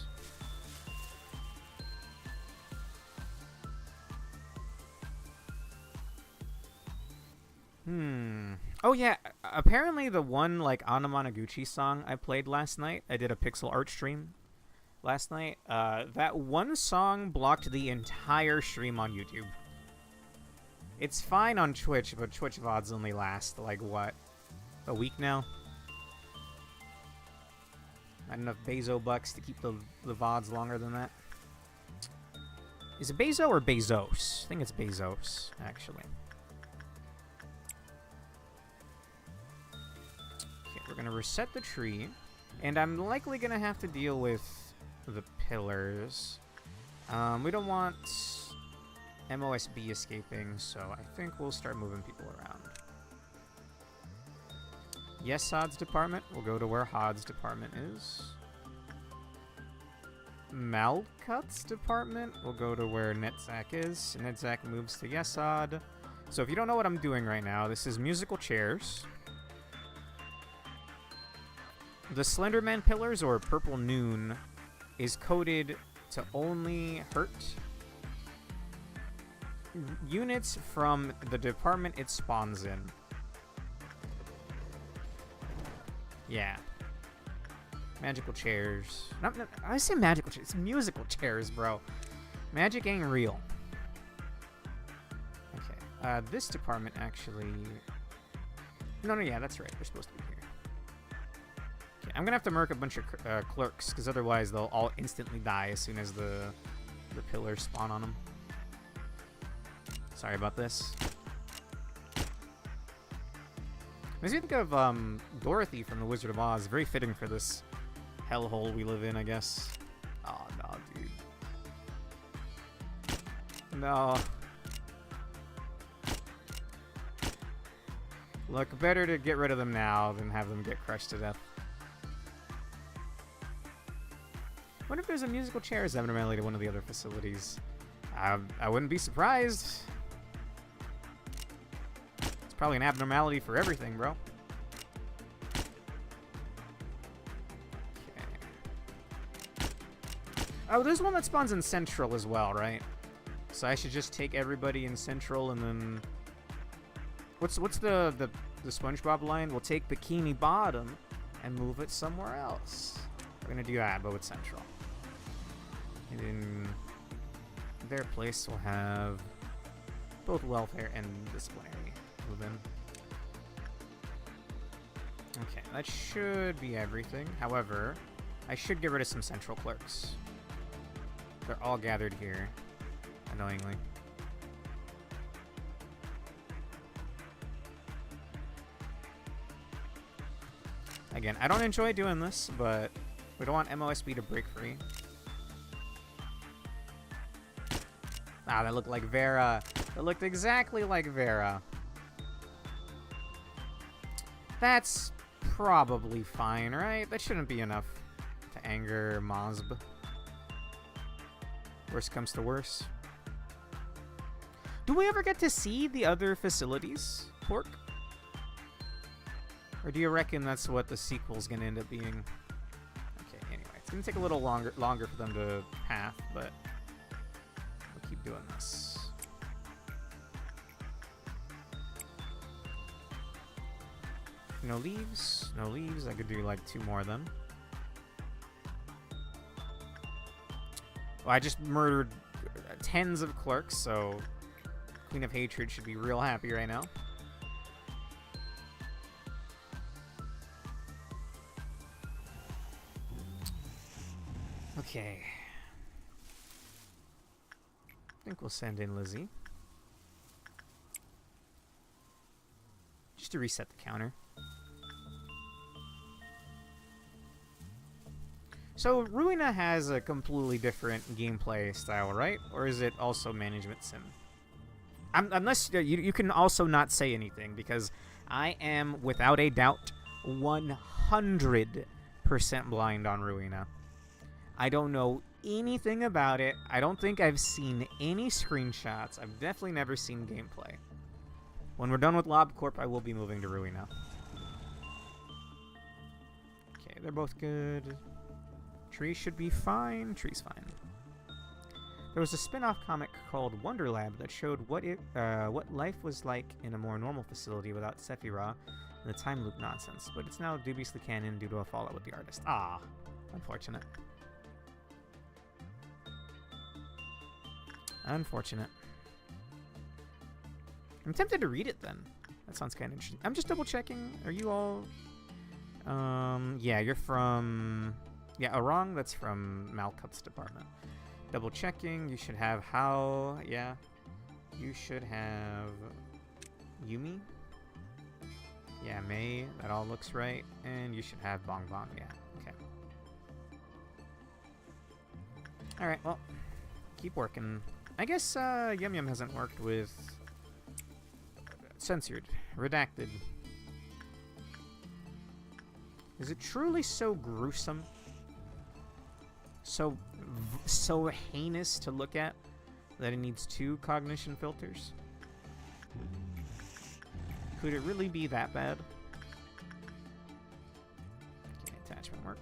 Oh yeah, apparently the one like Anamanaguchi song I played last night, I did a pixel art stream last night. That one song blocked the entire stream on YouTube. It's fine on Twitch, but Twitch VODs only last, like, what? A week now? Not enough Bezo bucks to keep the VODs longer than that. Is it Bezo or Bezos? I think it's Bezos, actually. Okay, we're gonna reset the tree. And I'm likely gonna have to deal with the pillars. We don't want MOSB escaping, so I think we'll start moving people around. Yes, Hod's department. We'll go to where Hod's department is. Malcut's department. We'll go to where Netzak is. Netzak moves to Yesod. So if you don't know what I'm doing right now, this is musical chairs. The Slenderman pillars, or Purple Noon, is coded to only hurt units from the department it spawns in. Yeah. Magical chairs. I say magical chairs. It's musical chairs, bro. Magic ain't real. Okay. This department actually... No, yeah, that's right. They're supposed to be here. Okay, I'm gonna have to murk a bunch of clerks, because otherwise they'll all instantly die as soon as the pillars spawn on them. Sorry about this. Makes me think of Dorothy from The Wizard of Oz. Very fitting for this hellhole we live in, I guess. Oh, no, dude. No. Look, better to get rid of them now than have them get crushed to death. wonder if there's a musical chairs abnormality to one of the other facilities. I wouldn't be surprised. It's probably an abnormality for everything, bro. Okay. Oh, there's one that spawns in Central as well, right? So I should just take everybody in Central and then... What's the SpongeBob line? We'll take Bikini Bottom and move it somewhere else. We're gonna do that, but with Central. And in their place, we'll have both welfare and disciplinary move in. Okay, that should be everything. However, I should get rid of some Central clerks. They're all gathered here, annoyingly. Again, I don't enjoy doing this, but we don't want MOSB to break free. Ah, that looked like Vera. That looked exactly like Vera. That's probably fine, right? That shouldn't be enough to anger Mosb. Worst comes to worst. Do we ever get to see the other facilities, Pork? Or do you reckon that's what the sequel's gonna end up being? Okay, anyway, it's gonna take a little longer for them to path, but we'll keep doing this. No leaves, no leaves. I could do like 2 more of them. Well, I just murdered tens of clerks, so Queen of Hatred should be real happy right now. Okay. I think we'll send in Lizzie. Just to reset the counter. So, Ruina has a completely different gameplay style, right? Or is it also management sim? Unless you can also not say anything, because I am, without a doubt, 100% blind on Ruina. I don't know anything about it. I don't think I've seen any screenshots. I've definitely never seen gameplay. When we're done with Corp, I will be moving to Ruina. Okay, they're both good. Tree should be fine. Tree's fine. There was a spin-off comic called Wonder Lab that showed what life was like in a more normal facility without Sephiroth and the time loop nonsense, but it's now dubiously canon due to a fallout with the artist. Ah, unfortunate. Unfortunate. I'm tempted to read it then. That sounds kind of interesting. I'm just double checking. Are you all... yeah, you're from... Yeah, Arang, that's from Malcup's department. Double checking. You should have How. Yeah. You should have Yumi. Yeah, May. That all looks right. And you should have Bong Bong. Yeah. Okay. Alright, well. Keep working. I guess Yum Yum hasn't worked with censored, redacted. Is it truly so gruesome? So heinous to look at that it needs 2 cognition filters? Could it really be that bad? Okay, attachment work.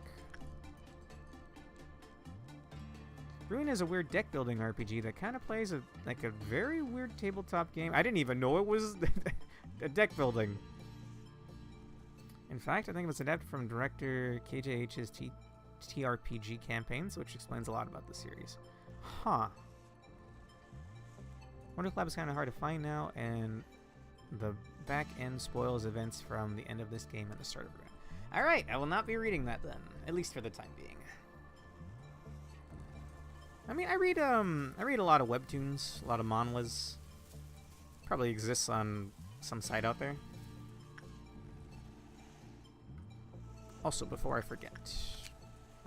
Ruin is a weird deck building RPG that kind of plays like a very weird tabletop game. I didn't even know it was a deck building. In fact, I think it was adapted from director KJH's TRPG campaigns, which explains a lot about the series. Huh. Wonder Lab is kind of hard to find now, and the back end spoils events from the end of this game and the start of Ruin. Alright, I will not be reading that then, at least for the time being. I mean, I read a lot of webtoons, a lot of manhwas. Probably exists on some site out there. Also, before I forget,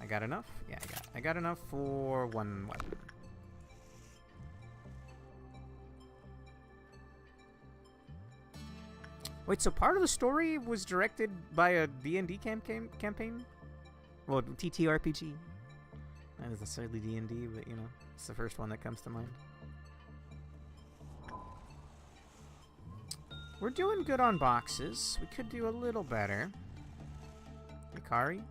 I got enough? Yeah, I got enough for 1 weapon. Wait, so part of the story was directed by a D&D campaign? Well, TTRPG. Not necessarily D&D, but you know, it's the first one that comes to mind. We're doing good on boxes. We could do a little better. Hikari?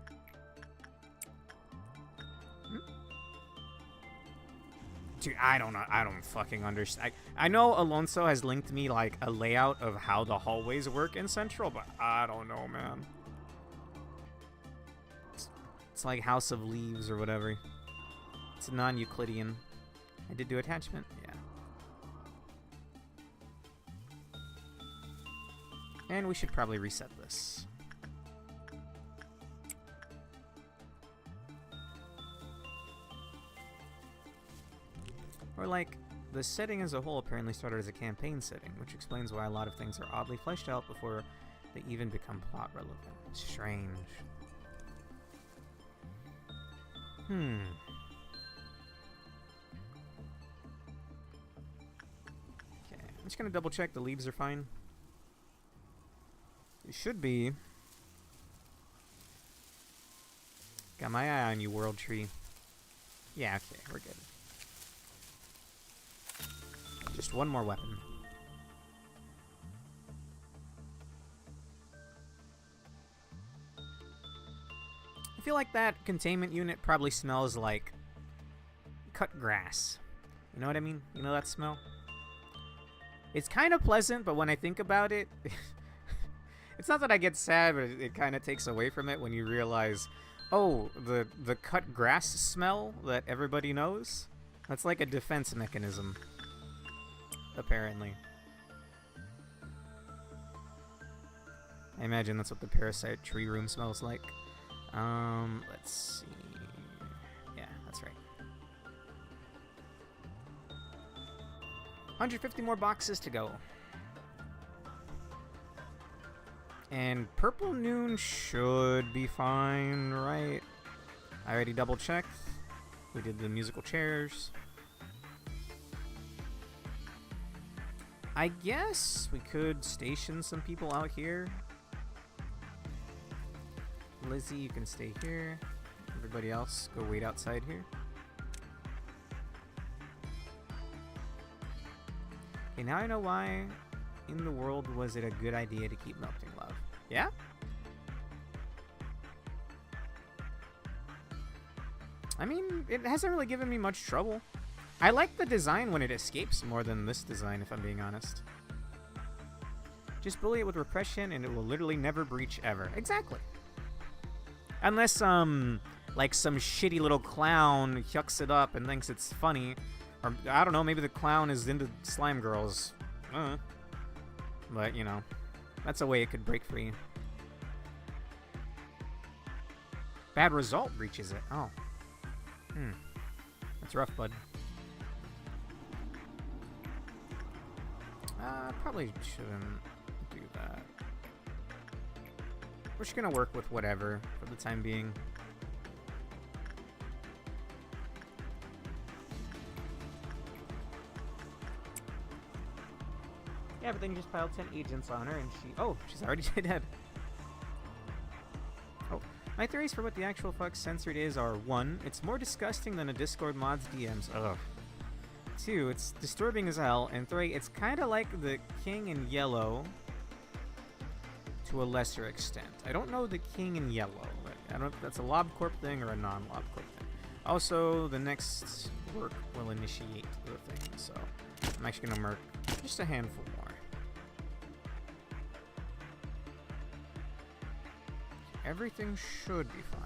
Dude, I don't know. I don't fucking understand. I know Alonso has linked me like a layout of how the hallways work in Central, but I don't know, man. It's like House of Leaves or whatever. It's non-Euclidean. I did do attachment? Yeah. And we should probably reset this. Or like, the setting as a whole apparently started as a campaign setting, which explains why a lot of things are oddly fleshed out before they even become plot relevant. Strange. Okay, I'm just gonna double check the leaves are fine. It should be. Got my eye on you, World Tree. Yeah, okay, we're good. Just one more weapon. I feel like that containment unit probably smells like cut grass. You know what I mean? You know that smell? It's kind of pleasant, but when I think about it, it's not that I get sad, but it kind of takes away from it when you realize, oh, the cut grass smell that everybody knows? That's like a defense mechanism. Apparently. I imagine that's what the parasite tree room smells like. Let's see. Yeah, that's right. 150 more boxes to go. And Purple Noon should be fine, right? I already double checked. We did the musical chairs. I guess we could station some people out here. Lizzie, you can stay here. Everybody else, go wait outside here. Okay, now I know why in the world was it a good idea to keep melting love. Yeah? I mean, it hasn't really given me much trouble. I like the design when it escapes more than this design, if I'm being honest. Just bully it with repression and it will literally never breach ever. Exactly. Unless, like some shitty little clown yucks it up and thinks it's funny. Or, I don't know, maybe the clown is into slime girls. But, you know, that's a way it could break free. Bad result breaches it. Oh. That's rough, bud. Probably shouldn't do that. We're just gonna work with whatever for the time being. Yeah, but then you just piled 10 agents on her and she's already dead. Oh, my theories for what the actual fuck censored is are 1, it's more disgusting than a Discord mod's DMs. Ugh. 2, it's disturbing as hell, and 3, it's kind of like the King in Yellow to a lesser extent. I don't know the King in Yellow, but I don't know if that's a LobCorp thing or a non-LobCorp thing. Also, the next work will initiate the thing, so I'm actually gonna mark just a handful more. Everything should be fine.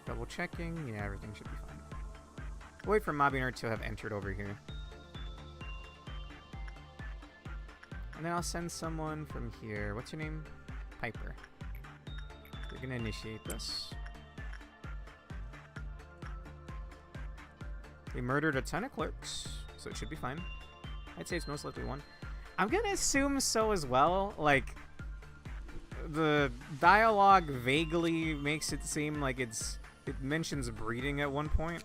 Double checking. Yeah, everything should be fine. We'll wait for Mobiner to have entered over here. And then I'll send someone from here. What's your name? Piper. We're gonna initiate this. They murdered a ton of clerks, so it should be fine. I'd say it's most likely 1. I'm gonna assume so as well. Like, the dialogue vaguely makes it seem like it mentions breeding at one point.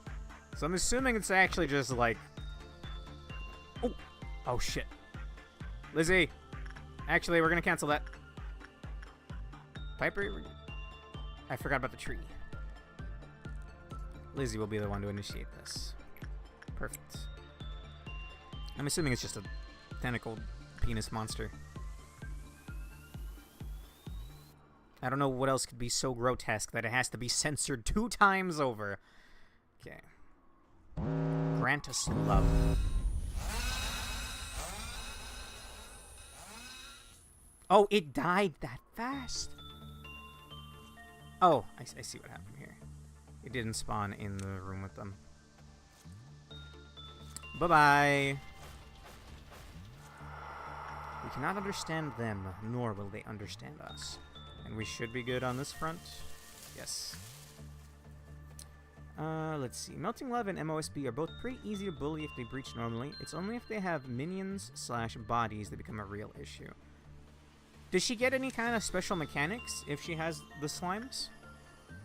So I'm assuming it's actually just like... Oh shit. Lizzie! Actually, we're gonna cancel that. Piper... I forgot about the tree. Lizzie will be the one to initiate this. Perfect. I'm assuming it's just a tentacled penis monster. I don't know what else could be so grotesque that it has to be censored 2 times over. Okay. Grant us love. Oh, it died that fast. Oh, I see what happened here. It didn't spawn in the room with them. Bye-bye. We cannot understand them, nor will they understand us. And we should be good on this front. Yes. Let's see. Melting Love and MOSB are both pretty easy to bully if they breach normally. It's only if they have minions/bodies that become a real issue. Does she get any kind of special mechanics if she has the slimes?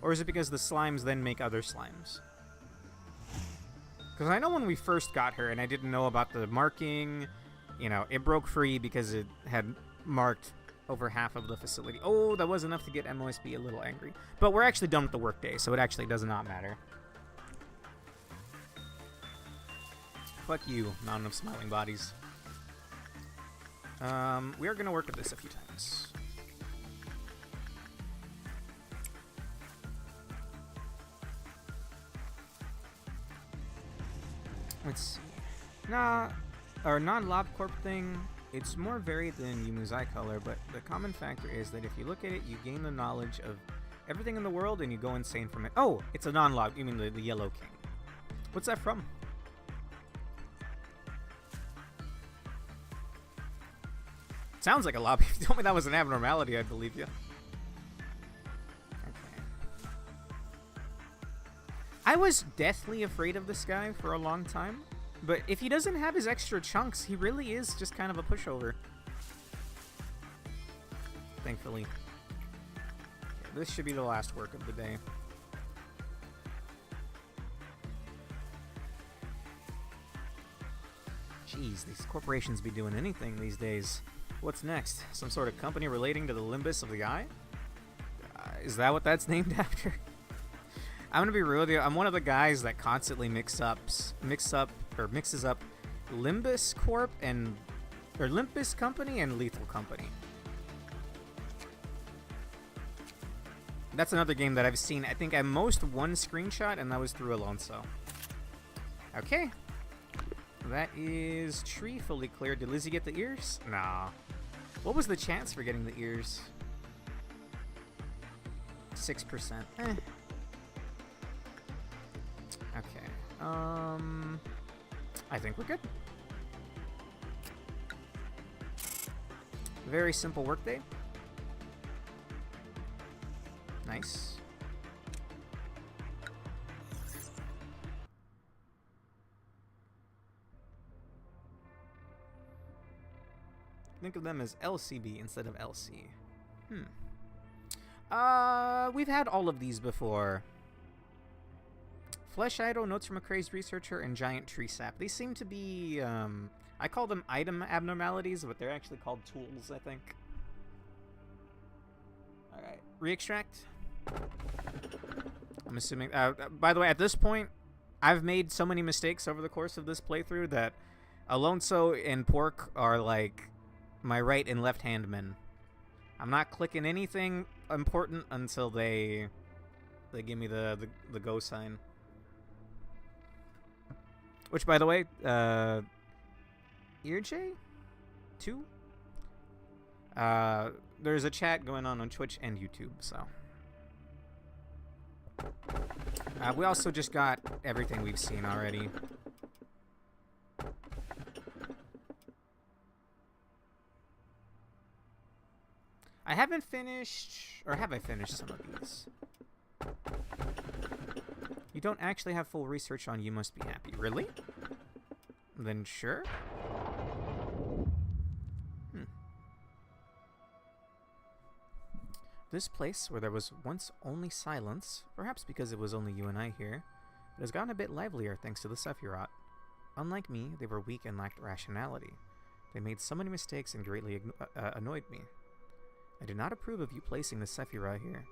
Or is it because the slimes then make other slimes? Because I know when we first got her and I didn't know about the marking, you know, it broke free because it had marked over half of the facility. Oh, that was enough to get MOSB a little angry. But we're actually done with the workday, so it actually does not matter. Fuck you, Mountain of Smiling Bodies. We are going to work with this a few times. Let's see. Our non-Lob Corp thing, it's more varied than Yumu's eye color, but the common factor is that if you look at it, you gain the knowledge of everything in the world and you go insane from it. Oh, it's a non-Lob. You mean the Yellow King. What's that from? Sounds like a lobby. If you told me that was an abnormality, I'd believe you. Okay. I was deathly afraid of this guy for a long time, but if he doesn't have his extra chunks, he really is just kind of a pushover. Thankfully. Okay, this should be the last work of the day. Jeez, these corporations be doing anything these days. What's next? Some sort of company relating to the limbus of the eye? Is that what that's named after? I'm gonna be real with you. I'm one of the guys that constantly mixes up Limbus Corp and Limbus Company and Lethal Company. That's another game that I've seen. I think at most one screenshot, and that was through Alonso. Okay. That is tree fully cleared. Did Lizzie get the ears? Nah. What was the chance for getting the ears? 6%. Eh. Okay. I think we're good. Very simple workday. Nice. Think of them as LCB instead of LC. We've had all of these before. Flesh Idol, Notes from a Crazed Researcher, and Giant Tree Sap. They seem to be, I call them item abnormalities, but they're actually called tools, I think. Alright, re-extract. I'm assuming, by the way, at this point, I've made so many mistakes over the course of this playthrough that Alonso and Pork are like my right and left hand men. I'm not clicking anything important until they give me the go sign. Which, by the way, EarJ2? There's a chat going on Twitch and YouTube, so. We also just got everything we've seen already. I haven't finished, or have I finished some of these? You don't actually have full research on You Must Be Happy. Really? Then sure. This place, where there was once only silence, perhaps because it was only you and I here, it has gotten a bit livelier thanks to the Sephiroth. Unlike me, they were weak and lacked rationality. They made so many mistakes and greatly annoyed me. I do not approve of you placing the Sephiroth here.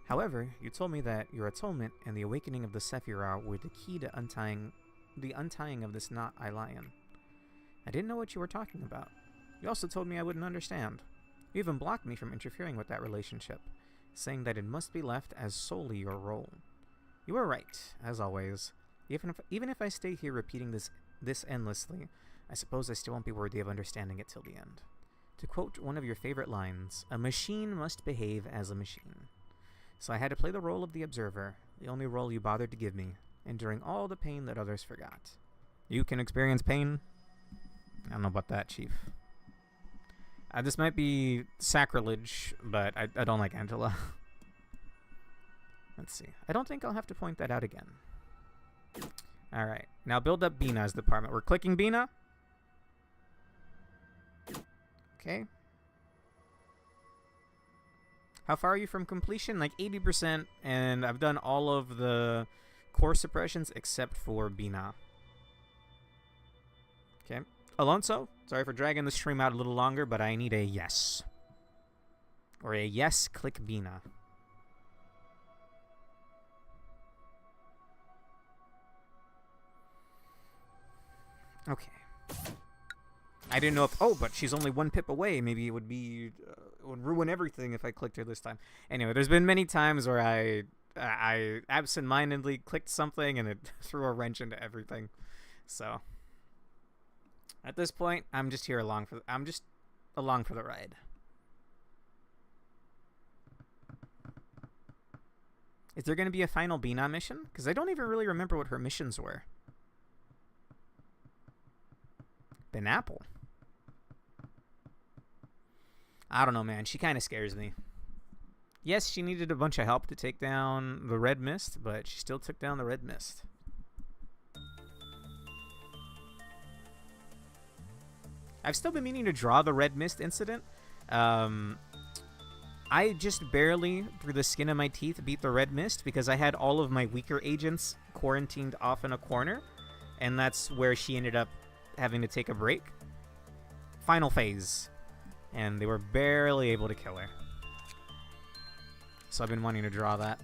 However, you told me that your atonement and the awakening of the Sephiroth were the key to the untying of this knot I lie in. I didn't know what you were talking about. You also told me I wouldn't understand. You even blocked me from interfering with that relationship, saying that it must be left as solely your role. You were right, as always. Even if I stay here repeating this endlessly, I suppose I still won't be worthy of understanding it till the end. To quote one of your favorite lines, a machine must behave as a machine. So I had to play the role of the observer, the only role you bothered to give me, enduring all the pain that others forgot. You can experience pain? I don't know about that, Chief. This might be sacrilege, but I don't like Angela. Let's see. I don't think I'll have to point that out again. Alright, now build up Bina's department. We're clicking Bina. Okay. How far are you from completion? Like 80%, and I've done all of the core suppressions except for Bina. Okay. Alonso, sorry for dragging the stream out a little longer, but I need a yes. Or a yes, click Bina. Okay. I didn't know if... Oh, but she's only one pip away. Maybe it would be... it would ruin everything if I clicked her this time. Anyway, there's been many times where I absentmindedly clicked something and it threw a wrench into everything. So... At this point, I'm just along for the ride. Is there going to be a final Bina mission? Because I don't even really remember what her missions were. Ben Apple. I don't know, man. She kind of scares me. Yes, she needed a bunch of help to take down the Red Mist, but she still took down the Red Mist. I've still been meaning to draw the Red Mist incident. I just barely, through the skin of my teeth, beat the Red Mist because I had all of my weaker agents quarantined off in a corner, and that's where she ended up having to take a break. Final phase. And they were barely able to kill her. So I've been wanting to draw that.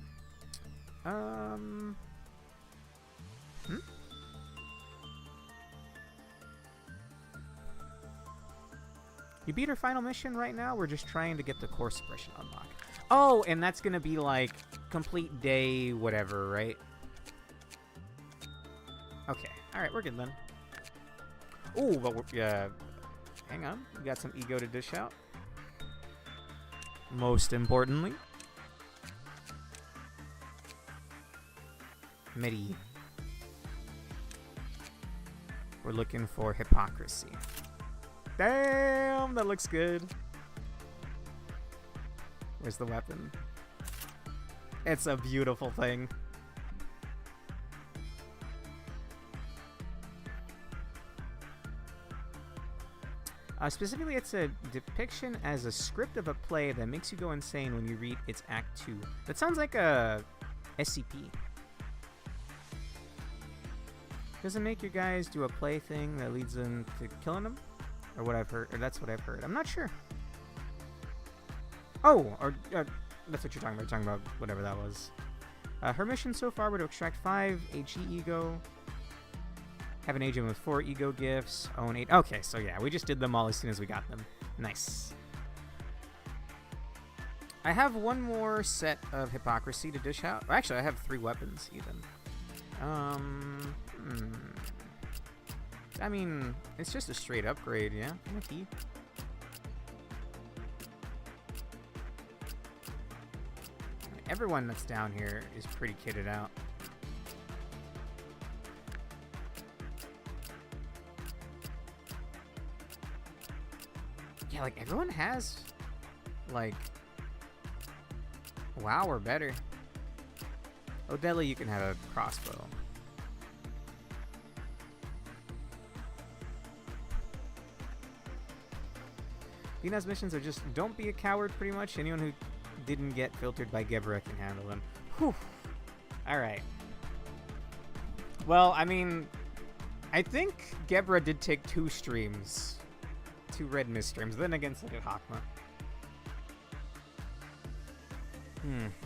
You beat her final mission right now? We're just trying to get the core suppression unlocked. Oh, and that's going to be like complete day whatever, right? Okay. Alright, we're good then. Ooh, but we're... hang on. We got some ego to dish out. Most importantly. Medi. We're looking for hypocrisy. Damn, that looks good. Where's the weapon? It's a beautiful thing. Specifically, it's a depiction as a script of a play that makes you go insane when you read its Act 2. That sounds like a SCP. Does it make your guys do a play thing that leads them to killing them? Or what I've heard, or that's what I've heard. I'm not sure. Oh, or that's what you're talking about. You're talking about whatever that was. Her mission so far were to extract 5 HE ego, have an agent with 4 ego gifts, own 8. Okay, so yeah, we just did them all as soon as we got them. Nice. I have one more set of hypocrisy to dish out. Actually, I have 3 weapons even. I mean, it's just a straight upgrade, yeah? Mickey. Everyone that's down here is pretty kitted out. Yeah, like, everyone has, like, WoW or better. Odella, you can have a crossbow. Bina's missions are just, don't be a coward, pretty much. Anyone who didn't get filtered by Gebra can handle them. Whew. Alright. Well, I mean, I think Gebra did take 2 streams. 2 Red Mist streams. Then again, so did Hakma.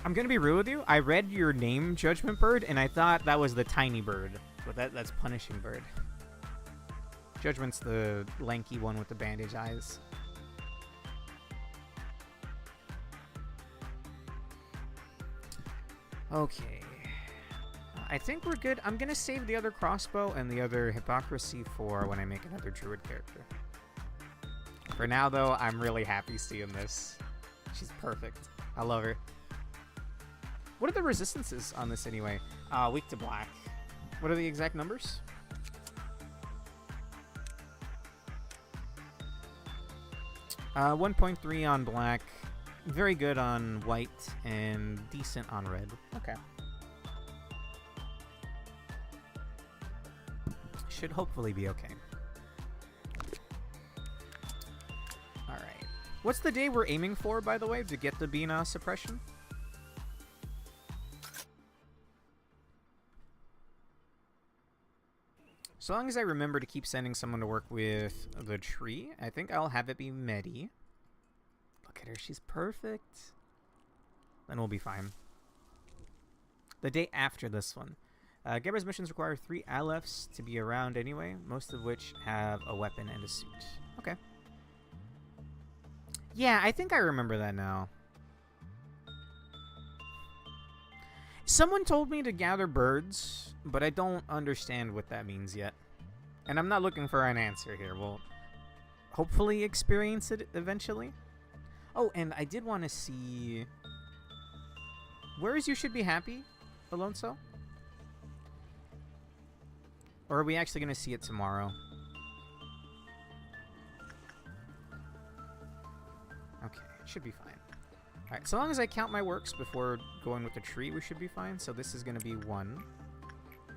I'm gonna be real with you. I read your name, Judgment Bird, and I thought that was the tiny bird. But that's Punishing Bird. Judgment's the lanky one with the bandage eyes. Okay. I think we're good. I'm gonna save the other crossbow and the other hypocrisy for when I make another druid character. For now, though, I'm really happy seeing this. She's perfect. I love her. What are the resistances on this anyway? Weak to black. What are the exact numbers? Uh, 1.3 on black, very good on white, and decent on red. Okay. Should hopefully be okay. Alright. What's the day we're aiming for, by the way, to get the Bina suppression? So long as I remember to keep sending someone to work with the tree, I think I'll have it be Medi. Look at her, she's perfect. Then we'll be fine. The day after this one. Gebra's missions require 3 Alephs to be around anyway, most of which have a weapon and a suit. Okay. Yeah, I think I remember that now. Someone told me to gather birds, but I don't understand what that means yet. And I'm not looking for an answer here. We'll hopefully experience it eventually. Oh, and I did want to see... Where is You Should Be Happy, Alonso? Or are we actually going to see it tomorrow? Okay, it should be fine. Alright, so long as I count my works before going with the tree, we should be fine. So this is going to be 1.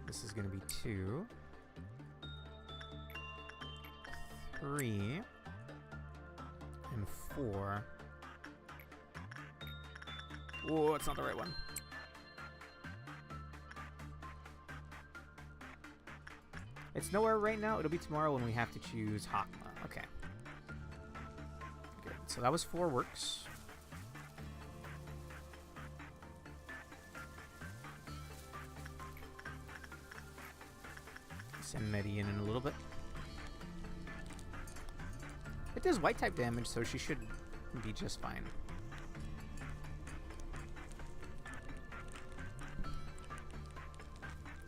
This is going to be 2. 3. And 4. Whoa, it's not the right one. It's nowhere right now. It'll be tomorrow when we have to choose Hakma. Okay. Good. So that was 4 works. Send Medi in a little bit. It does white type damage, so she should be just fine.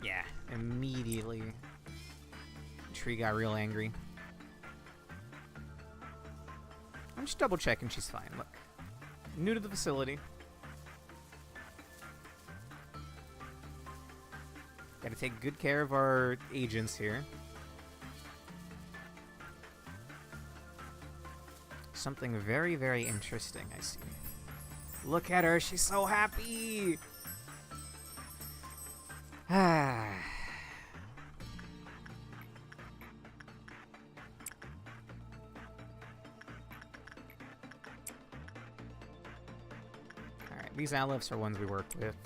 Yeah, immediately. Tree got real angry. I'm just double checking she's fine. Look. New to the facility. Gotta take good care of our agents here. Something very, very interesting I see. Look at her, she's so happy! Ah. Alright, these Alephs are ones we work with.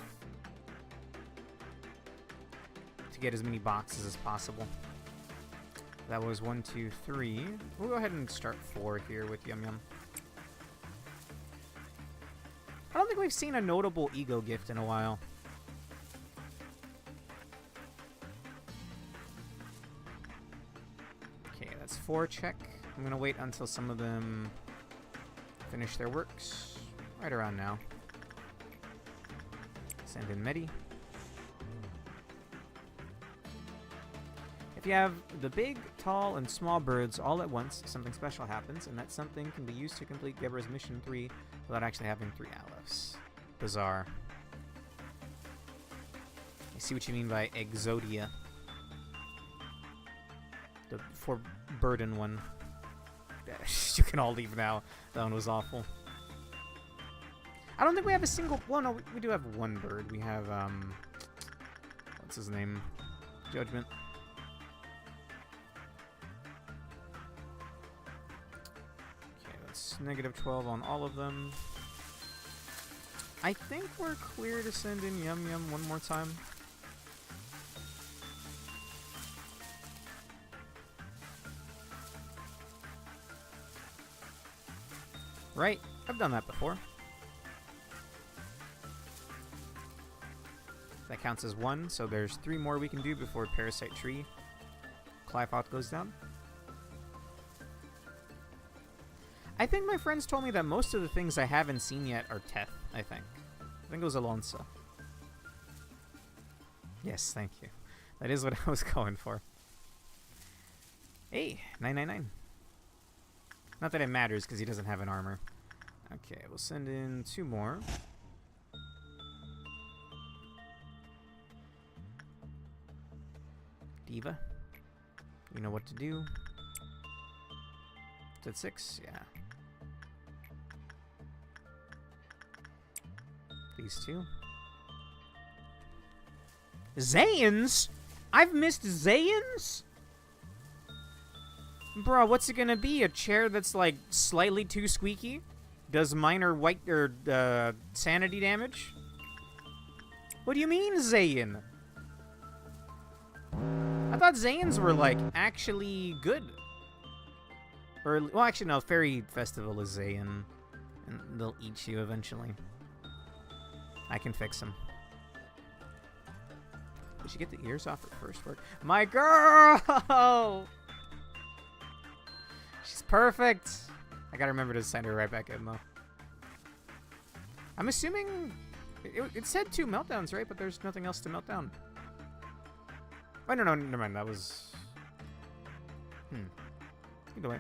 To get as many boxes as possible. That was 1, 2, 3. We'll go ahead and start 4 here with Yum Yum. I don't think we've seen a notable ego gift in a while. Okay, that's 4 check. I'm gonna wait until some of them finish their works. Right around now. Send in Medi. If you have the big, tall, and small birds all at once, something special happens, and that something can be used to complete Gebra's Mission 3 without actually having 3 Alephs. Bizarre. I see what you mean by Exodia. The forbidden one. You can all leave now. That one was awful. I don't think we have a single... Well, no, we do have 1 bird. We have, what's his name? Judgment. Negative 12 on all of them. I think we're clear to send in Yum Yum one more time. Right, I've done that before. That counts as 1, so there's 3 more we can do before Parasite Tree Cliveout goes down. I think my friends told me that most of the things I haven't seen yet are Teth, I think. I think it was Alonso. Yes, thank you. That is what I was going for. Hey, 999. Not that it matters, because he doesn't have an armor. Okay, we'll send in 2 more. Diva. You know what to do. It's at 6, yeah. These 2. Zayn's? I've missed Zayn's? Bro, what's it gonna be? A chair that's like slightly too squeaky? Does minor white or sanity damage? What do you mean, Zayn? I thought Zayn's were like actually good. Or well, actually no. Fairy Festival is Zayn, and they'll eat you eventually. I can fix him. Did she get the ears off her first work? My girl! She's perfect. I gotta remember to send her right back in, though. I'm assuming... It said 2 meltdowns, right? But there's nothing else to melt down. Oh, no, never mind. That was... Either way.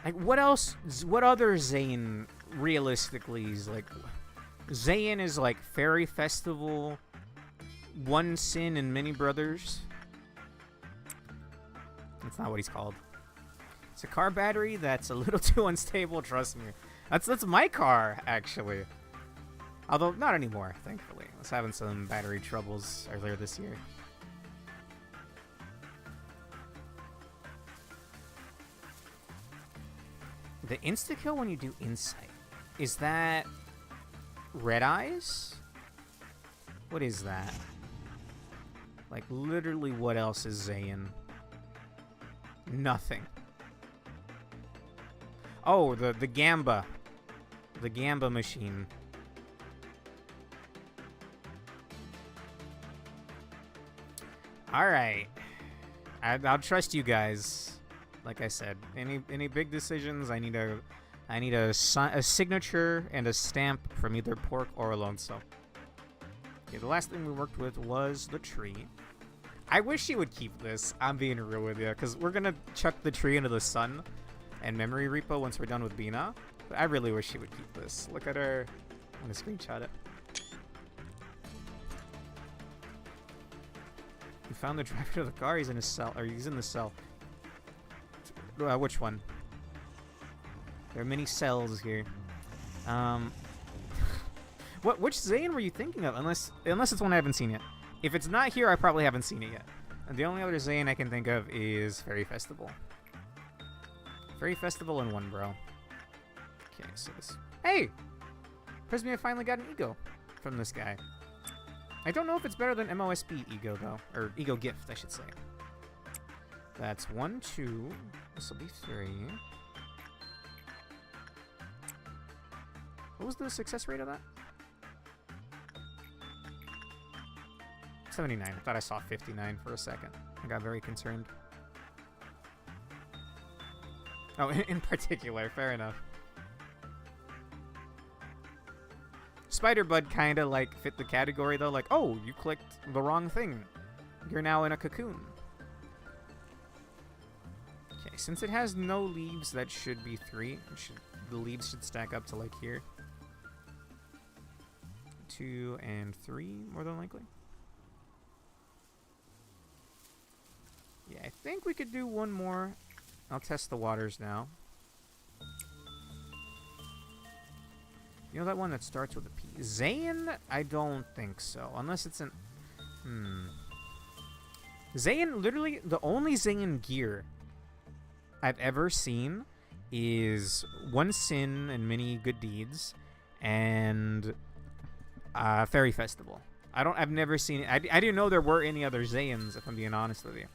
Like, what else? What other Zayn realistically is like? Zayn is like Fairy Festival, One Sin, and Mini Brothers. That's not what he's called. It's a car battery that's a little too unstable. Trust me. That's my car actually. Although not anymore, thankfully. I was having some battery troubles earlier this year. The insta-kill when you do Insight. Is that Red Eyes? What is that? Like, literally what else is Zayn? Nothing. Oh, the Gamba. The Gamba machine. Alright. I'll trust you guys. Like I said, any big decisions, I need a signature and a stamp from either Pork or Alonso. Okay, the last thing we worked with was the tree. I wish she would keep this. I'm being real with you, because we're gonna chuck the tree into the sun and memory repo once we're done with Bina. But I really wish she would keep this. Look at her. I'm gonna screenshot it. You found the driver to the car. He's in his cell, or he's in the cell. Which one? There are many cells here. Which Zayn were you thinking of? Unless it's one I haven't seen yet. If it's not here, I probably haven't seen it yet. And the only other Zayn I can think of is Fairy Festival. Fairy Festival and one bro. Okay, so this... Hey! Prismia finally got an ego from this guy. I don't know if it's better than MOSB ego, though. Or ego gift, I should say. That's 1, 2. This will be 3. What was the success rate of that? 79. I thought I saw 59 for a second. I got very concerned. Oh, in particular. Fair enough. Spider-Bud kind of like fit the category though. Like, oh, you clicked the wrong thing. You're now in a cocoon. Okay, since it has no leaves, that should be 3. The leaves should stack up to like here. 2 and 3, more than likely. Yeah, I think we could do one more. I'll test the waters now. You know that one that starts with a P? Zayn? I don't think so. Unless it's an... Zayn, literally, the only Zayn gear I've ever seen is One Sin and Many Good Deeds and Fairy Festival. I've never seen it. I didn't know there were any other Zayans, if I'm being honest with you.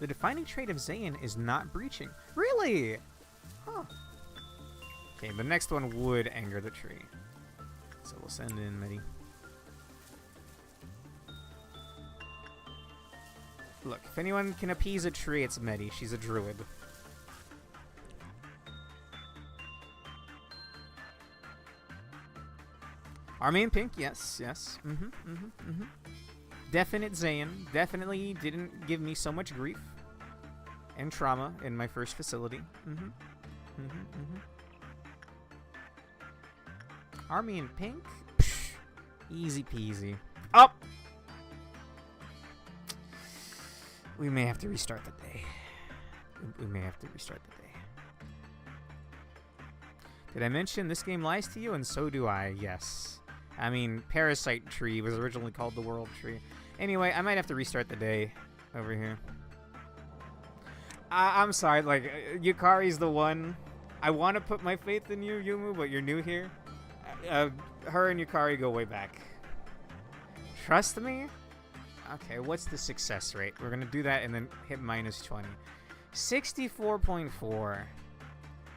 The defining trait of Zayn is not breaching. Really? Huh. Okay, the next one would anger the tree. So we'll send in Medi. Look, if anyone can appease a tree, it's Medi. She's a druid. Army in pink, yes, yes. Definite Zayn. Definitely didn't give me so much grief and trauma in my first facility. Army in pink? Psh, easy peasy. Up! We may have to restart the day. We may have to restart the day. Did I mention this game lies to you? And so do I, yes. I mean, Parasite Tree was originally called the World Tree. Anyway, I might have to restart the day over here. I'm sorry, like, Yukari's the one. I want to put my faith in you, Yumu, but you're new here. Her and Yukari go way back. Trust me? Okay, what's the success rate? We're going to do that and then hit -20. 64.4.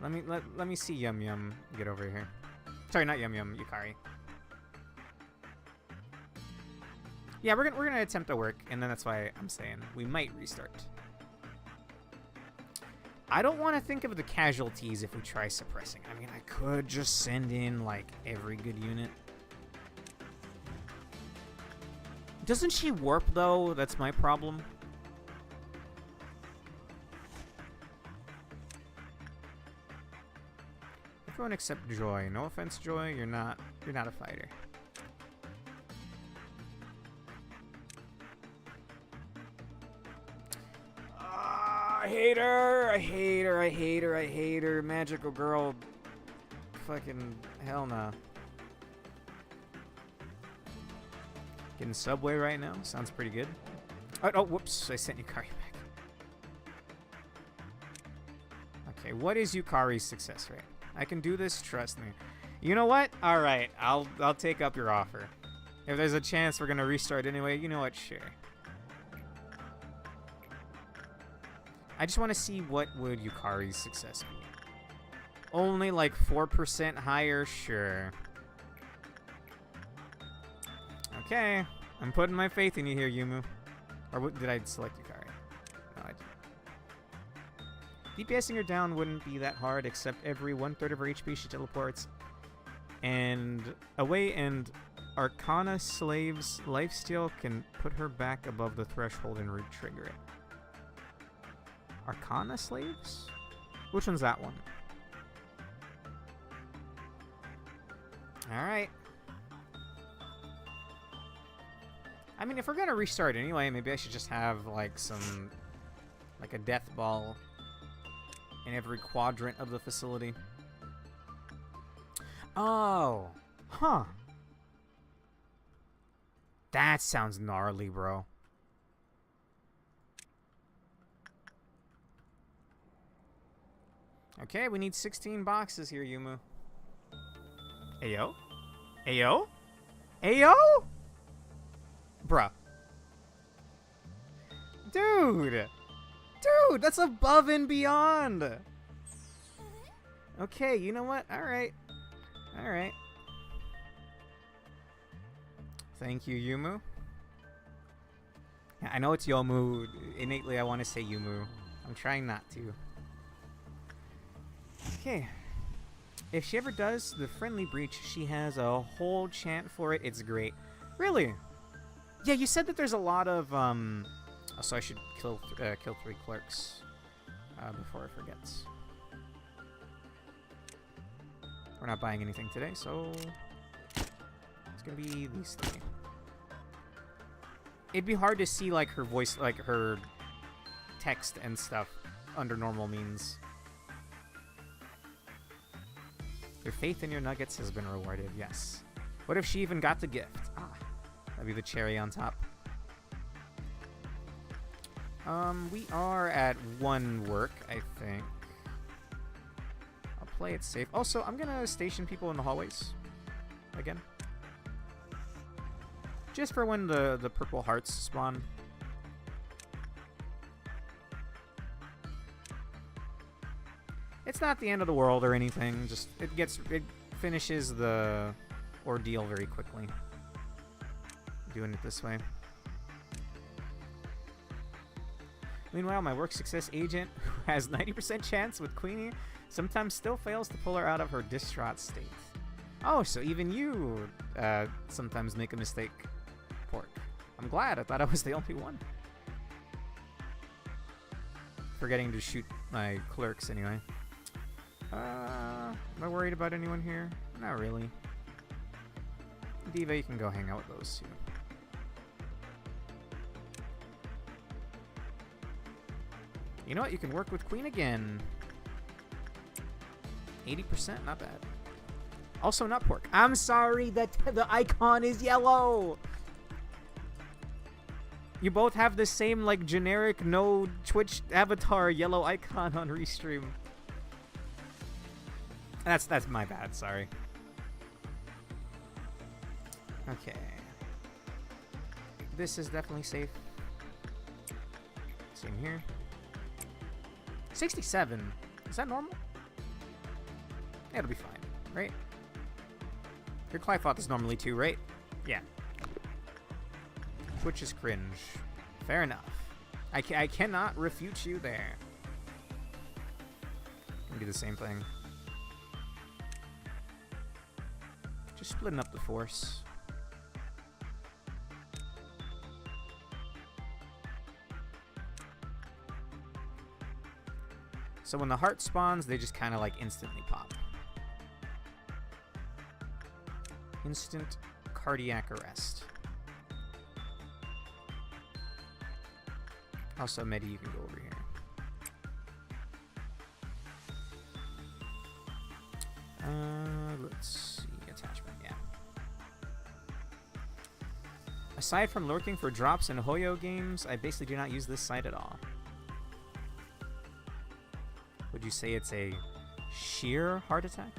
Let me see Yum Yum get over here. Sorry, not Yum Yum, Yukari. Yeah, we're gonna attempt to work, and then that's why I'm saying we might restart. I don't want to think of the casualties if we try suppressing. I mean, I could just send in, like, every good unit. Doesn't she warp, though? That's my problem. Everyone except Joy. No offense, Joy. You're not a fighter. I hate her. I hate her. I hate her. I hate her. Magical girl. Fucking hell no. Getting Subway right now. Sounds pretty good. Oh, whoops. I sent Yukari back. Okay, what is Yukari's success rate? I can do this. Trust me. You know what? All right. I'll take up your offer. If there's a chance we're going to restart anyway, you know what? Sure. I just want to see what would Yukari's success be. Only like 4% higher? Sure. Okay. I'm putting my faith in you here, Yumu. Or what, did I select Yukari? No, I didn't. DPSing her down wouldn't be that hard, except every 1/3 of her HP she teleports and away, and Arcana Slave's lifesteal can put her back above the threshold and re-trigger it. Arcana Slaves? Which one's that one? Alright. I mean, if we're gonna restart anyway, maybe I should just have, like, some... like a death ball in every quadrant of the facility. Oh! Huh. That sounds gnarly, bro. Okay, we need 16 boxes here, Yumu. Ayo? Ayo? Ayo? Bruh. Dude! Dude, that's above and beyond! Okay, you know what? Alright. Alright. Thank you, Yumu. Yeah, I know it's Yomu. Innately, I want to say Yumu. I'm trying not to. Okay. If she ever does the friendly breach, she has a whole chant for it. It's great. Really? Yeah, you said that there's a lot of, oh, so I should kill 3 clerks before I forget. We're not buying anything today, so it's gonna be these 3. It'd be hard to see, like, her voice, like, her text and stuff under normal means. Your faith in your nuggets has been rewarded, yes. What if she even got the gift? Ah, that'd be the cherry on top. We are at 1 work, I think. I'll play it safe. Also, I'm gonna station people in the hallways. Again. Just for when the purple hearts spawn. It's not the end of the world or anything. Just it finishes the ordeal very quickly. Doing it this way. Meanwhile, my work success agent, who has 90% chance with Queenie, sometimes still fails to pull her out of her distraught state. Oh, so even you sometimes make a mistake, Pork. I'm glad. I thought I was the only one. Forgetting to shoot my clerks anyway. Am I worried about anyone here? Not really. Diva, you can go hang out with those two. You know what? You can work with Queen again. 80%, not bad. Also not Pork. I'm sorry that the icon is yellow. You both have the same like generic no Twitch avatar yellow icon on Restream. That's my bad, sorry. Okay. This is definitely safe. Same here. 67. Is that normal? Yeah, it'll be fine, right? Your Clyfoth is normally 2, right? Yeah. Twitch is cringe. Fair enough. I cannot refute you there. Can do the same thing. Just splitting up the force. So when the heart spawns, they just kind of like instantly pop. Instant cardiac arrest. Also, Medi, you can go over here. Let's see. Attachment, yeah. Aside from lurking for drops in Hoyo games, I basically do not use this site at all. Would you say it's a sheer heart attack?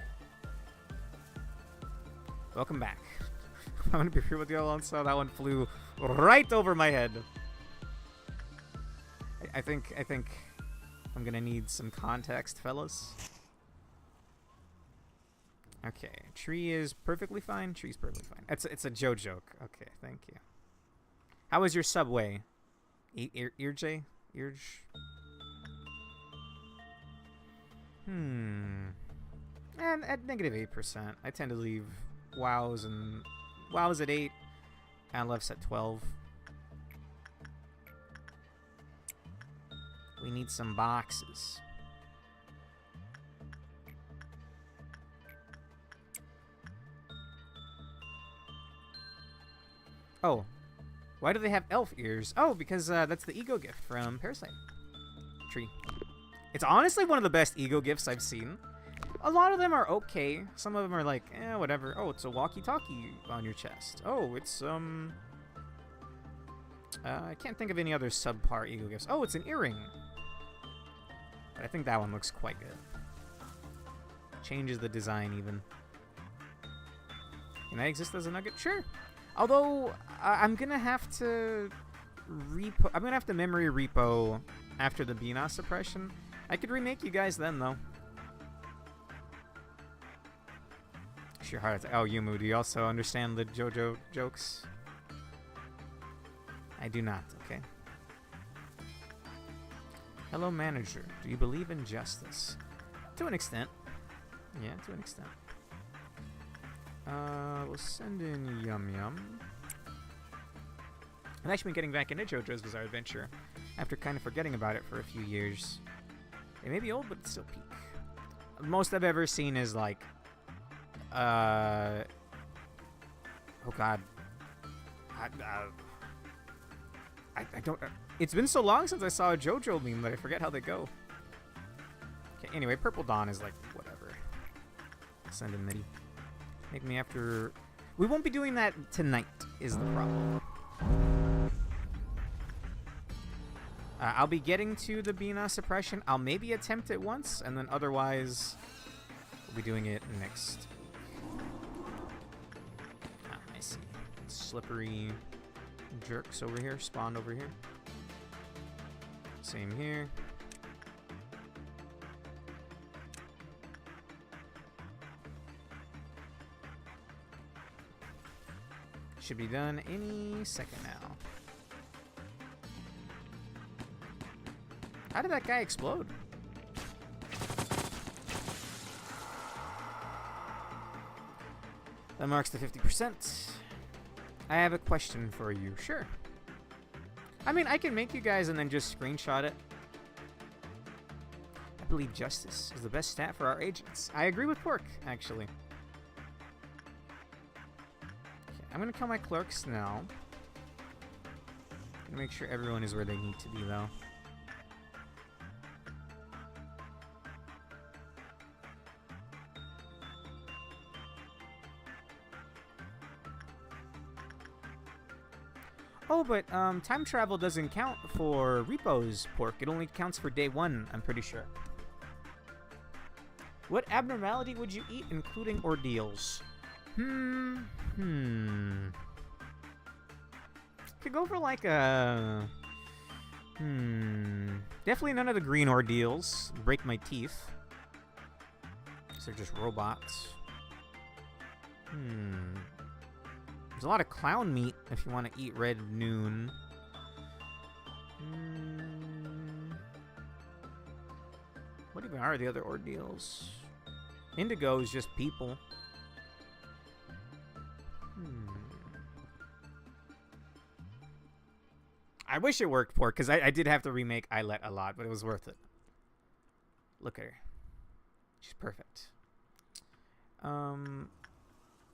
Welcome back. I'm gonna be here with you all, so that one flew right over my head. I think I'm gonna need some context, fellas. Okay, tree is perfectly fine. Tree's perfectly fine. It's a Joe joke. Okay, thank you. How was your subway? Earj? And at -8%, I tend to leave wows at 8 and lefts at 12. We need some boxes. Oh, why do they have elf ears? Oh, because that's the ego gift from Parasite Tree. It's honestly one of the best ego gifts I've seen. A lot of them are okay. Some of them are like, whatever. Oh, it's a walkie-talkie on your chest. Oh, it's I can't think of any other subpar ego gifts. Oh, it's an earring. But I think that one looks quite good. Changes the design even. Can I exist as a nugget? Sure. Although I'm gonna have to memory repo after the BNOS suppression. I could remake you guys then though. Sheer heart attack. Oh, Yumu, do you also understand the JoJo jokes? I do not. Okay. Hello, manager. Do you believe in justice? To an extent. Yeah, to an extent. We'll send in Yum Yum. I've actually been getting back into JoJo's Bizarre Adventure after kind of forgetting about it for a few years. It may be old, but it's still peak. Most I've ever seen is like, oh god, I don't. It's been so long since I saw a JoJo meme that I forget how they go. Okay, anyway, Purple Dawn is like whatever. Send in Midi. Make me after. We won't be doing that tonight. Is the problem? I'll be getting to the BNOS suppression. I'll maybe attempt it once, and then otherwise, we'll be doing it next week. I see. Slippery jerks over here. Spawned over here. Same here. Should be done any second now. How did that guy explode? That marks the 50%. I have a question for you. Sure. I mean, I can make you guys and then just screenshot it. I believe justice is the best stat for our agents. I agree with Pork, actually. Okay, I'm going to kill my clerks now. Make sure everyone is where they need to be, though. Oh, but time travel doesn't count for repos, Pork. It only counts for day 1, I'm pretty sure. What abnormality would you eat, including ordeals? Could go for like a... Definitely none of the green ordeals. Break my teeth. They're just robots. There's a lot of clown meat if you want to eat red noon. What even are the other ordeals? Indigo is just people. I wish it worked, Pork, because I did have to remake Eyelet a lot, but it was worth it. Look at her. She's perfect.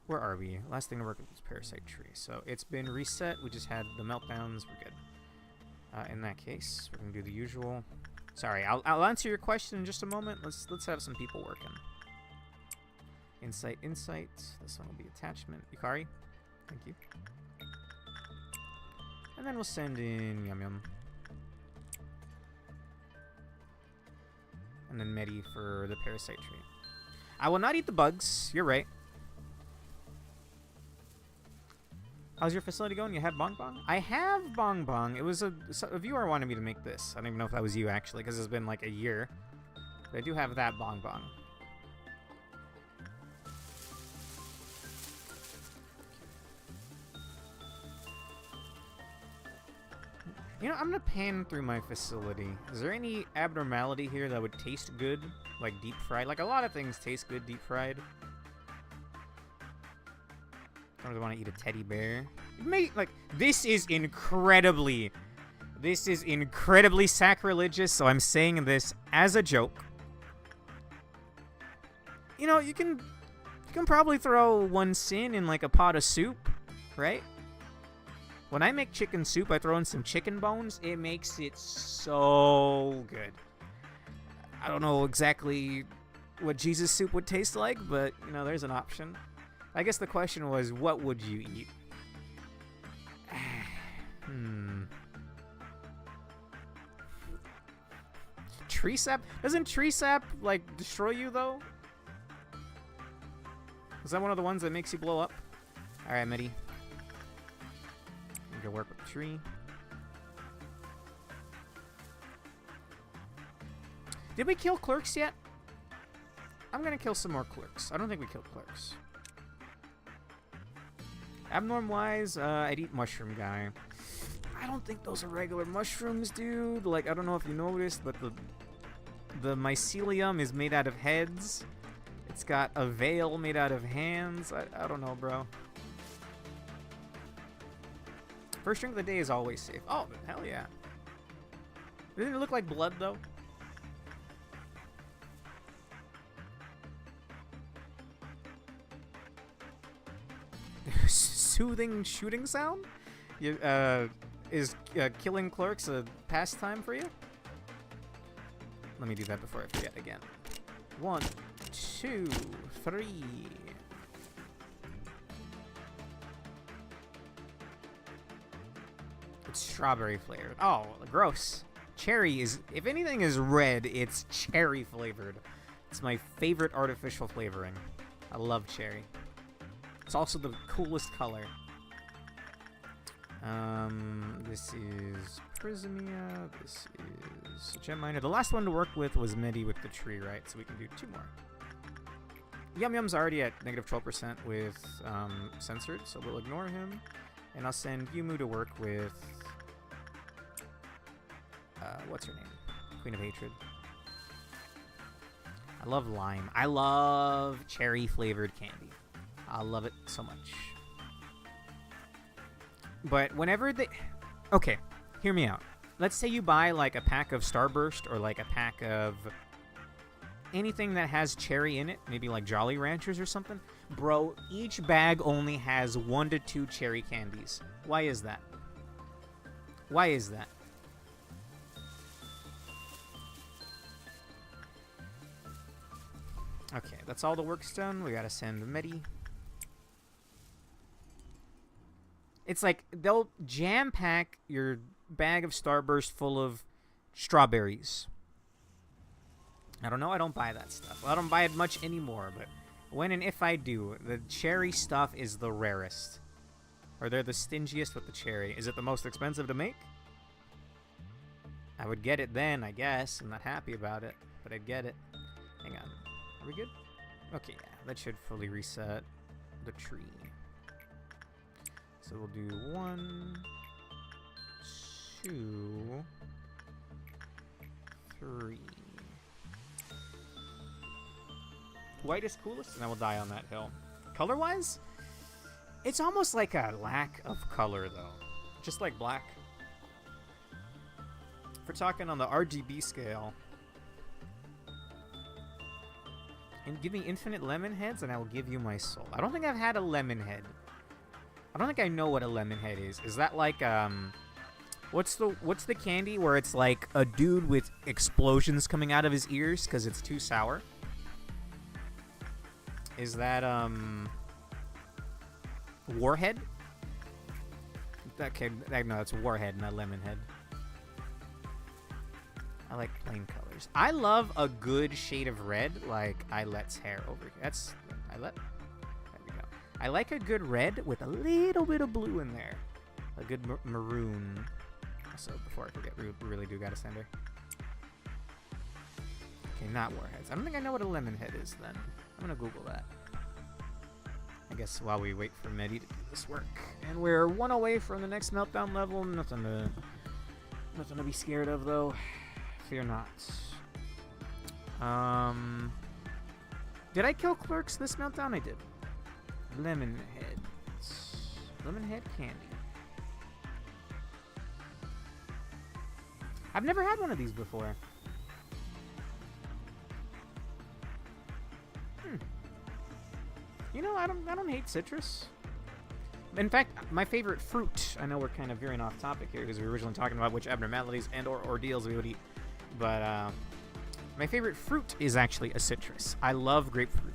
Where are we? Last thing to work with is Parasite Tree. So it's been reset. We just had the meltdowns. We're good. In that case, we're gonna do the usual. Sorry, I'll answer your question in just a moment. Let's have some people working. Insight. This one will be attachment. Yukari, thank you. And then we'll send in Yum Yum. And then Medi for the Parasite Tree. I will not eat the bugs. You're right. How's your facility going? You have Bong Bong? I have Bong Bong. It was a viewer wanted me to make this. I don't even know if that was you, actually, because it's been like a year. But I do have that Bong Bong. You know, I'm going to pan through my facility. Is there any abnormality here that would taste good? Like deep fried? Like a lot of things taste good deep fried. I don't really want to eat a teddy bear. This is incredibly sacrilegious, so I'm saying this as a joke. You know, you can probably throw one sin in like a pot of soup, right? When I make chicken soup, I throw in some chicken bones. It makes it so good. I don't know exactly what Jesus soup would taste like, but, you know, there's an option. I guess the question was, what would you eat? Tree sap? Doesn't tree sap, like, destroy you, though? Is that one of the ones that makes you blow up? Alright, Medi. Go work with the tree. Did we kill clerks yet? I'm gonna kill some more clerks. I don't think we killed clerks. Abnorm-wise, I'd eat mushroom guy. I don't think those are regular mushrooms, dude. Like, I don't know if you noticed, but the mycelium is made out of heads. It's got a veil made out of hands. I don't know, bro. First drink of the day is always safe. Oh, hell yeah. Doesn't it look like blood, though? Soothing shooting sound? Is killing clerks a pastime for you? Let me do that before I forget again. 1, 2, 3. It's strawberry flavored. Oh, gross. Cherry is, if anything is red, it's cherry flavored. It's my favorite artificial flavoring. I love cherry. It's also the coolest color. This is Prismia. This is Gem Miner. The last one to work with was Medi with the tree, right? So we can do 2 more. Yum Yum's already at negative 12% with censored, so we'll ignore him. And I'll send Yumu to work with... what's her name? Queen of Hatred. I love lime. I love cherry-flavored candy. I love it so much. But whenever they... Okay, hear me out. Let's say you buy, like, a pack of Starburst or, like, a pack of anything that has cherry in it, maybe, like, Jolly Ranchers or something. Bro, each bag only has 1 to 2 cherry candies. Why is that? Why is that? Okay, that's all the work's done. We gotta send Medi. It's like they'll jam pack your bag of Starburst full of strawberries. I don't know. I don't buy that stuff. Well, I don't buy it much anymore, but when and if I do, the cherry stuff is the rarest. Or they're the stingiest with the cherry. Is it the most expensive to make? I would get it then, I guess. I'm not happy about it, but I'd get it. Hang on. Are we good? Okay, yeah. That should fully reset the tree. So we'll do 1, 2, 3. White is coolest, and I will die on that hill. Color-wise, it's almost like a lack of color, though. Just like black. If we're talking on the RGB scale, and give me infinite lemon heads, and I will give you my soul. I don't think I've had a lemon head. I don't think I know what a lemon head is. Is that like what's the candy where it's like a dude with explosions coming out of his ears because it's too sour? Is that Warhead? Okay, no, that's Warhead, not lemon head. I like plain colors. I love a good shade of red, like Ailette's hair over here. That's Ailette. There we go. I like a good red with a little bit of blue in there. A good maroon. Also, before I forget, we really do gotta send her. Okay, not warheads. I don't think I know what a lemon head is then. I'm gonna Google that. I guess while we wait for Medi to do this work. And we're 1 away from the next meltdown level. Nothing to be scared of though. Fear not. Did I kill clerks this meltdown? I did. Lemon heads. Lemon head candy. I've never had one of these before. You know, I don't hate citrus. In fact, my favorite fruit. I know we're kind of veering off topic here because we were originally talking about which abnormalities and/or ordeals we would eat. But my favorite fruit is actually a citrus. I love grapefruit.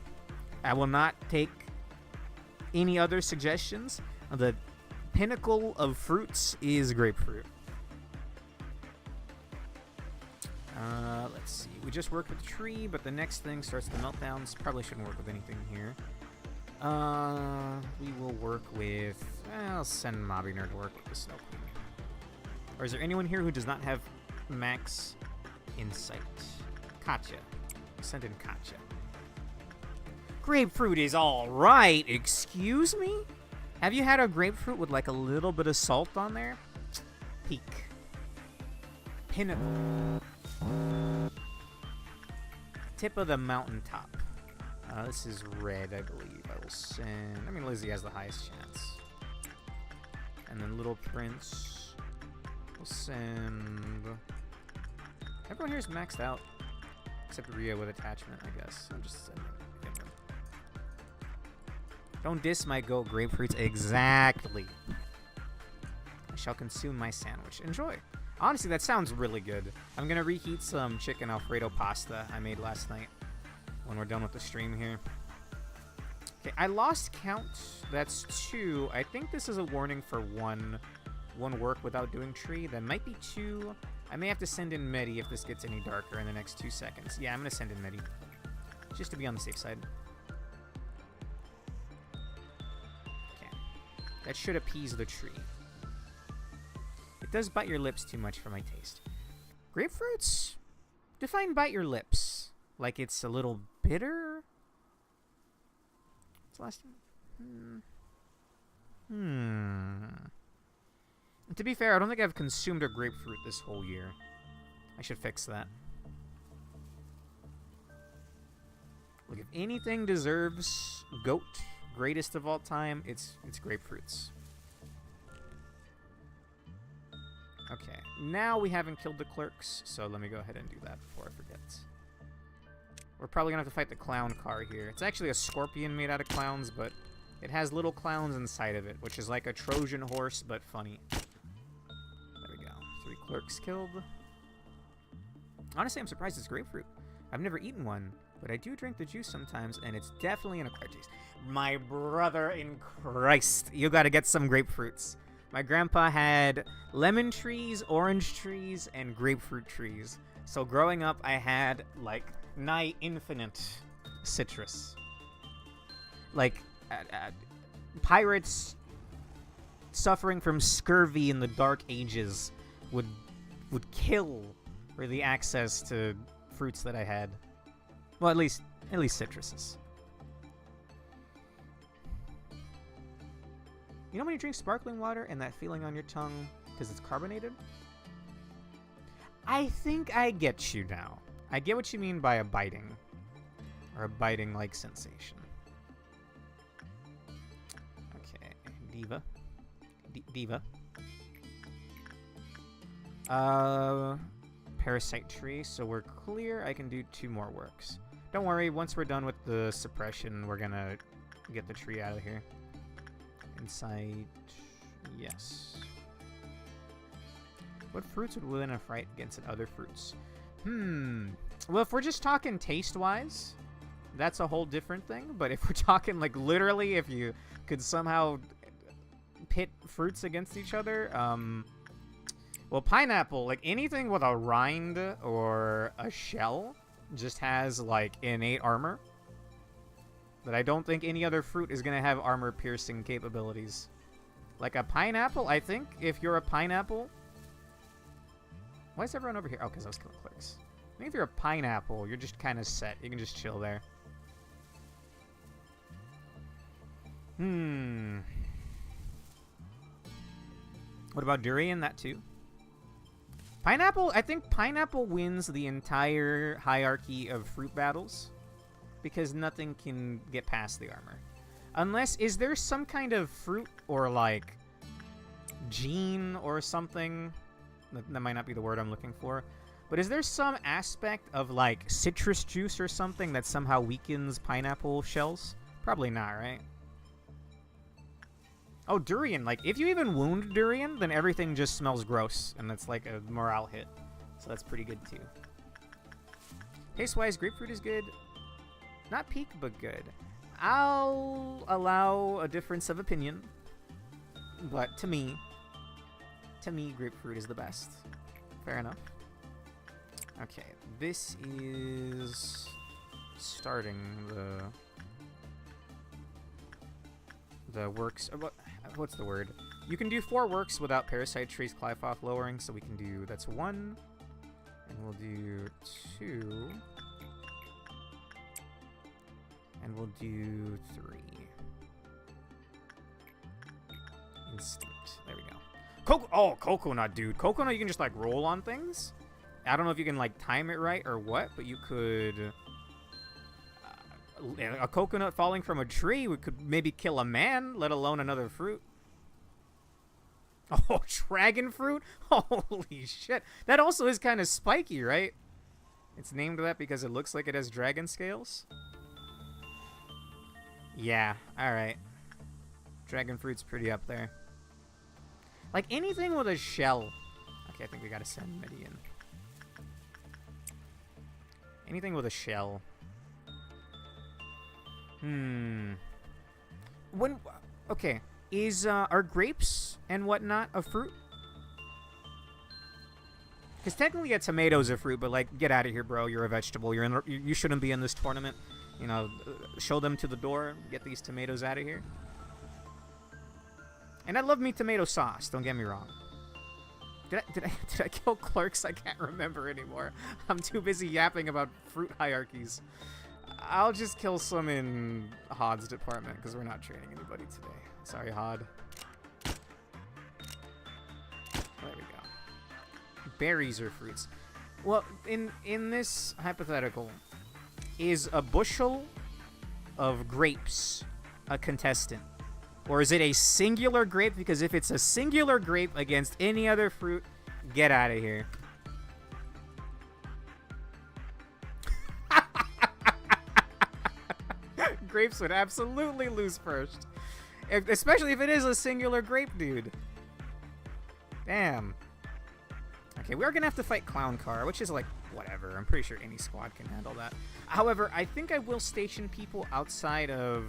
I will not take any other suggestions. The pinnacle of fruits is grapefruit. Let's see. We just worked with the tree, but the next thing starts the meltdowns. Probably shouldn't work with anything here. We will work with... I'll send Mobiner to work with the Snow Queen. Or is there anyone here who does not have max insight? Katya. Send in Katya. Grapefruit is alright. Excuse me? Have you had a grapefruit with like a little bit of salt on there? Peak. Pinnacle. Tip of the mountaintop. This is red, I believe. I will send... I mean, Lizzie has the highest chance. And then Little Prince. We'll send... Everyone here is maxed out. Except Ria with attachment, I guess. I'm just sending him. Don't diss my goat grapefruits. Exactly. I shall consume my sandwich. Enjoy. Honestly, that sounds really good. I'm going to reheat some chicken Alfredo pasta I made last night when we're done with the stream here. Okay, I lost count. That's 2. I think this is a warning for one work without doing tree. That might be 2. I may have to send in Medi if this gets any darker in the next 2 seconds. Yeah, I'm going to send in Medi. Just to be on the safe side. Okay. That should appease the tree. It does bite your lips too much for my taste. Grapefruits? Define bite your lips. Like it's a little bitter? What's the last one? To be fair, I don't think I've consumed a grapefruit this whole year. I should fix that. Look, if anything deserves GOAT, greatest of all time, it's grapefruits. Okay, now we haven't killed the clerks, so let me go ahead and do that before I forget. We're probably gonna have to fight the clown car here. It's actually a scorpion made out of clowns, but it has little clowns inside of it, which is like a Trojan horse, but funny. There we go. 3 clerks killed. Honestly, I'm surprised it's grapefruit. I've never eaten one, but I do drink the juice sometimes, and it's definitely an acquired taste. My brother in Christ, you gotta get some grapefruits. My grandpa had lemon trees, orange trees, and grapefruit trees. So growing up, I had, like, nigh infinite citrus. Like, pirates suffering from scurvy in the Dark Ages would kill for the access to fruits that I had. Well, at least citruses. You know when you drink sparkling water and that feeling on your tongue because it's carbonated? I think I get you now. I get what you mean by a biting. Or a biting-like sensation. Okay, Diva. Diva. Parasite tree, so we're clear. I can do 2 more works. Don't worry, once we're done with the suppression, we're gonna get the tree out of here. Insight, yes. What fruits would win a fight against other fruits? Well, if we're just talking taste-wise, that's a whole different thing. But if we're talking, like, literally, if you could somehow pit fruits against each other, well, pineapple, like, anything with a rind or a shell just has, like, innate armor. That I don't think any other fruit is going to have armor-piercing capabilities. Like a pineapple, I think, if you're a pineapple... Why is everyone over here? Oh, because I was killing clerks. I think if you're a pineapple, you're just kind of set. You can just chill there. What about durian? That too? Pineapple, I think pineapple wins the entire hierarchy of fruit battles. Because nothing can get past the armor. Unless, is there some kind of fruit or, like, gene or something? That might not be the word I'm looking for. But is there some aspect of, like, citrus juice or something that somehow weakens pineapple shells? Probably not, right? Oh, durian. Like, if you even wound durian, then everything just smells gross. And that's like a morale hit. So that's pretty good, too. Taste-wise, grapefruit is good. Not peak, but good. I'll allow a difference of opinion. But to me, grapefruit is the best. Fair enough. Okay, this is starting the works. What's the word? You can do 4 works without parasite trees, Clive-off lowering, so we can do, that's 1. And we'll do 2. And we'll do 3. Instinct. There we go. Coconut, dude. Coconut, you can just, like, roll on things. I don't know if you can, like, time it right or what, but you could... a coconut falling from a tree could maybe kill a man, let alone another fruit. Oh, dragon fruit? Holy shit. That also is kind of spiky, right? It's named that because it looks like it has dragon scales? Yeah, alright. Dragon fruit's pretty up there. Like, anything with a shell. Okay, I think we gotta send Medi in. Anything with a shell. Okay, are grapes and whatnot a fruit? Because technically a tomato's a fruit, but, like, get out of here, bro. You're a vegetable. You shouldn't be in this tournament. You know, show them to the door. Get these tomatoes out of here. And I love me tomato sauce. Don't get me wrong. Did I kill clerks? I can't remember anymore. I'm too busy yapping about fruit hierarchies. I'll just kill some in Hod's department because we're not training anybody today. Sorry, Hod. There we go. Berries or fruits. Well, in this hypothetical, is a bushel of grapes a contestant? Or is it a singular grape? Because if it's a singular grape against any other fruit, get out of here. Grapes would absolutely lose first. Especially if it is a singular grape, dude. Damn. Okay, we're gonna have to fight Clown Car, which is like, whatever. I'm pretty sure any squad can handle that. However, I think I will station people outside of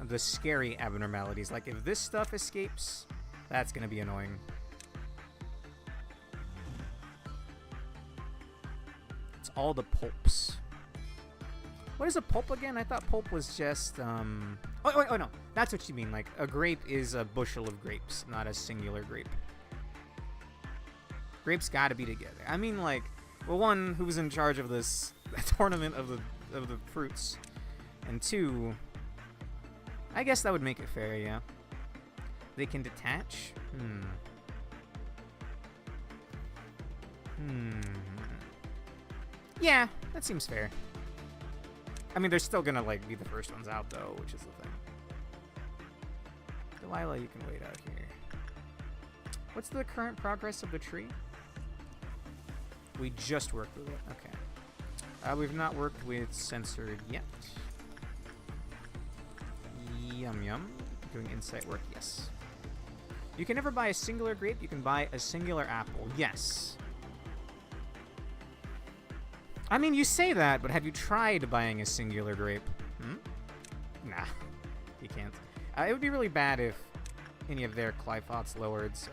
the scary abnormalities. Like, if this stuff escapes, that's gonna be annoying. It's all the pulps. What is a pulp again? I thought pulp was just, Oh, no. That's what you mean. Like, a grape is a bushel of grapes, not a singular grape. Grapes gotta be together. I mean, like, well, one, who's in charge of this tournament of the fruits, and two, I guess that would make it fair, yeah. They can detach? Yeah, that seems fair. I mean, they're still gonna, like, be the first ones out, though, which is the thing. Delilah, you can wait out here. What's the current progress of the tree? We just worked with it. Okay. We've not worked with censored yet. Yum yum. Doing insight work, yes. You can never buy a singular grape. You can buy a singular apple. Yes. I mean, you say that, but have you tried buying a singular grape? Nah, you can't. It would be really bad if any of their Clyphots lowered, so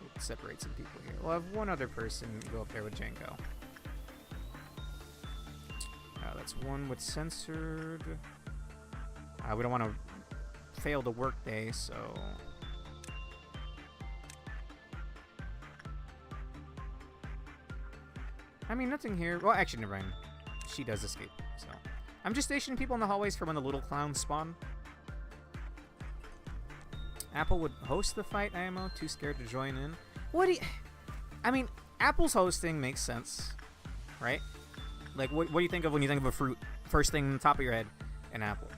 we'll separate some people here. We'll have one other person go up there with Janko. That's one with censored. We don't want to fail the workday, so... I mean, nothing here. Well, actually, never mind. She does escape, so... I'm just stationing people in the hallways for when the little clowns spawn. Apple would host the fight, IMO. Too scared to join in. What do you... I mean, Apple's hosting makes sense, right? Like, what do you think of when you think of a fruit? First thing on the top of your head, an apple.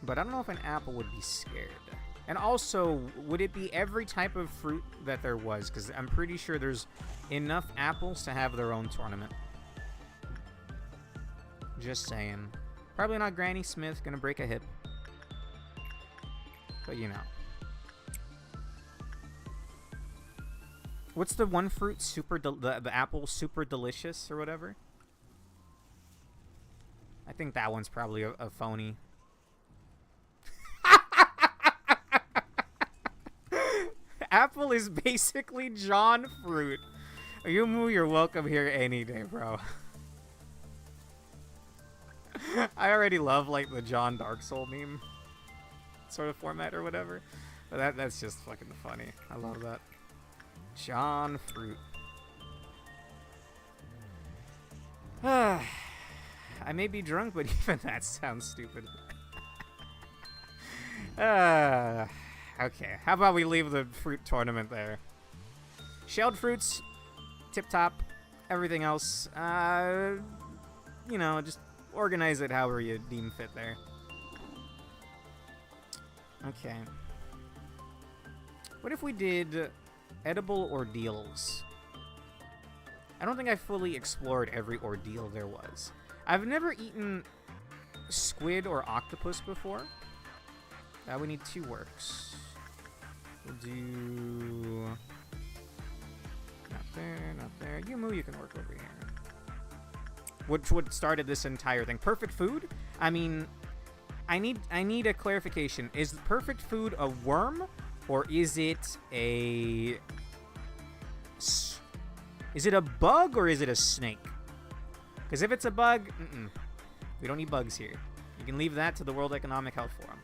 But I don't know if an apple would be scared. And also, would it be every type of fruit that there was? Because I'm pretty sure there's enough apples to have their own tournament. Just saying. Probably not Granny Smith, gonna break a hip. But you know. What's the one fruit? The apple super delicious or whatever? I think that one's probably a phony. Apple is basically John fruit. Yumu, you're welcome here any day, bro. I already love, like, the John Dark Soul meme sort of format or whatever. But that's just fucking funny. I love that. John fruit. I may be drunk, but even that sounds stupid. Okay, how about we leave the fruit tournament there? Shelled fruits, tip-top. Everything else, you know, just organize it however you deem fit there. Okay. What if we did edible ordeals? I don't think I fully explored every ordeal there was. I've never eaten squid or octopus before. We need 2 works. We'll do... Not there, not there. Yumu, you can work over here. What started this entire thing? Perfect food? I mean, I need a clarification. Is perfect food a worm, or is it a... Is it a bug, or is it a snake? Because if it's a bug, we don't need bugs here. You can leave that to the World Economic Health Forum.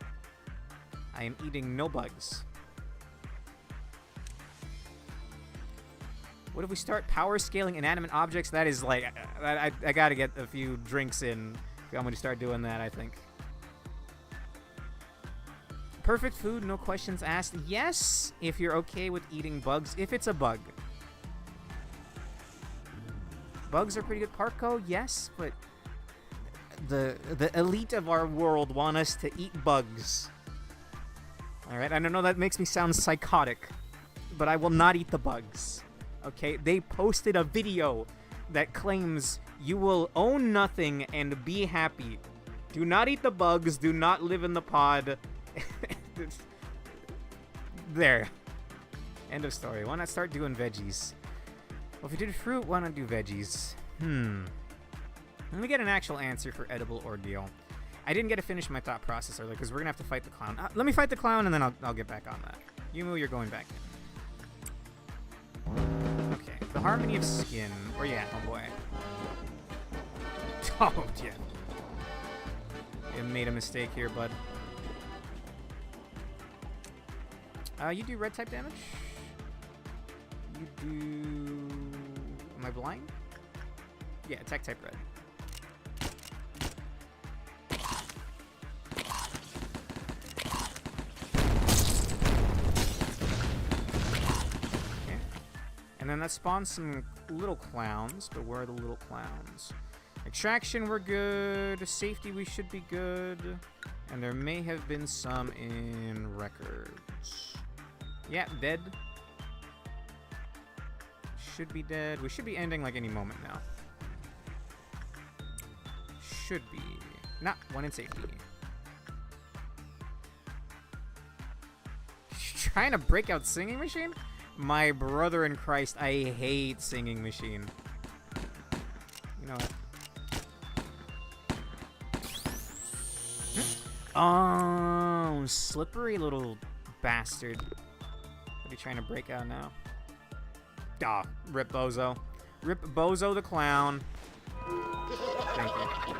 I am eating no bugs. What if we start power scaling inanimate objects? That is like, I gotta get a few drinks in. I'm gonna start doing that, I think. Perfect food, no questions asked. Yes, if you're okay with eating bugs, if it's a bug. Bugs are pretty good. Parko, yes, but the elite of our world want us to eat bugs. Alright, I don't know, that makes me sound psychotic, but I will not eat the bugs. Okay, they posted a video that claims you will own nothing and be happy. Do not eat the bugs, do not live in the pod. There. End of story. Why not start doing veggies? Well, if you did fruit, why not do veggies? Let me get an actual answer for edible ordeal. I didn't get to finish my thought process earlier because we're going to have to fight the clown. Let me fight the clown and then I'll get back on that. Yumu, you're going back in. Okay. The harmony of skin. Where you at, homeboy? Oh, yeah. You made a mistake here, bud. You do red type damage. You do... Am I blind? Yeah, attack type red. Okay. And then that spawns some little clowns, but where are the little clowns? Extraction, we're good. Safety, we should be good. And there may have been some in records. Yeah, dead. Should be dead. We should be ending like any moment now. Should be. Not one in safety. Trying to break out Singing Machine? My brother in Christ, I hate Singing Machine. You know what? Oh, slippery little bastard. What are you trying to break out now? Ah, rip Bozo. Rip Bozo the clown. Thank you.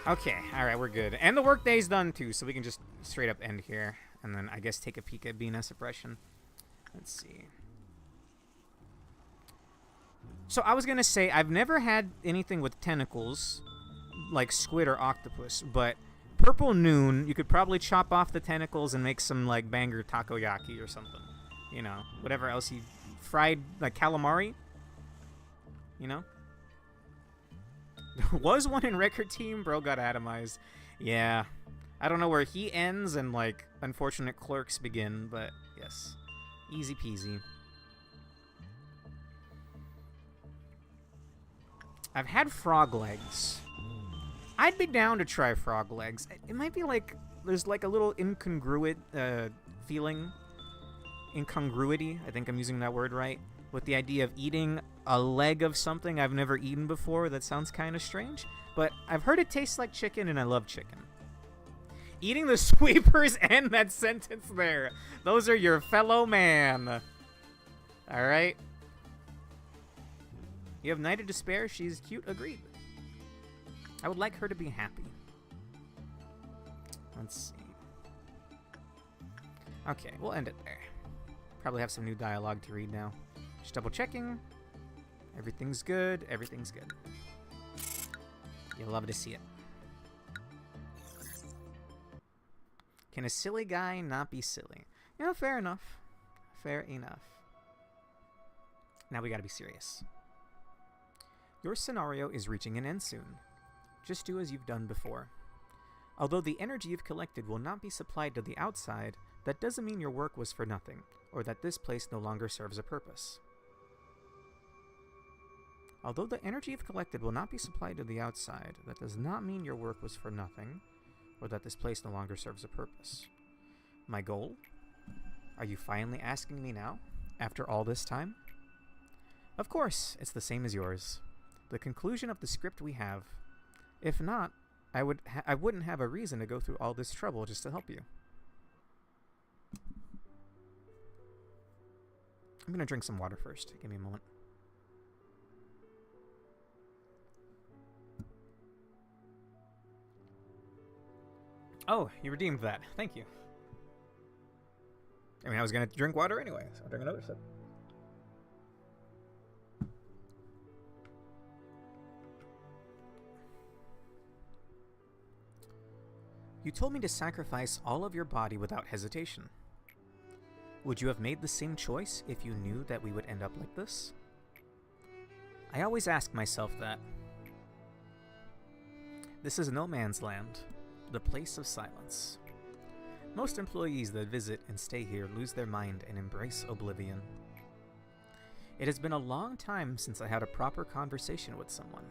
Okay, alright, we're good. And the workday's done too, so we can just straight up end here. And then I guess take a peek at BNS suppression. Let's see. So I was gonna say, I've never had anything with tentacles, like squid or octopus, but Purple Noon, you could probably chop off the tentacles and make some, like, banger takoyaki or something. You know, whatever else you... Fried, like, calamari? You know? There was one in Record Team, bro got atomized. Yeah. I don't know where he ends and, like, unfortunate clerks begin, but, yes. Easy peasy. I've had frog legs. I'd be down to try frog legs. It might be like there's like a little incongruent feeling. Incongruity, I think I'm using that word right. With the idea of eating a leg of something I've never eaten before. That sounds kind of strange. But I've heard it tastes like chicken and I love chicken. Eating the sweepers and that sentence there. Those are your fellow man. Alright. You have Night of Despair. She's cute. Agreed. I would like her to be happy. Let's see. Okay, we'll end it there. Probably have some new dialogue to read now. Just double checking. Everything's good. Everything's good. You'll love to see it. Can a silly guy not be silly? You know, fair enough. Fair enough. Now we gotta be serious. Your scenario is reaching an end soon. Just do as you've done before. Although the energy you've collected will not be supplied to the outside, that doesn't mean your work was for nothing, or that this place no longer serves a purpose. Although the energy you've collected will not be supplied to the outside, that does not mean your work was for nothing, or that this place no longer serves a purpose. My goal? Are you finally asking me now, after all this time? Of course, it's the same as yours. The conclusion of the script we have. If not, I wouldn't have a reason to go through all this trouble just to help you. I'm gonna drink some water first. Give me a moment. Oh, you redeemed that. Thank you. I mean, I was going to drink water anyway, so I'll drink another sip. You told me to sacrifice all of your body without hesitation. Would you have made the same choice if you knew that we would end up like this? I always ask myself that. This is no man's land, the place of silence. Most employees that visit and stay here lose their mind and embrace oblivion. It has been a long time since I had a proper conversation with someone.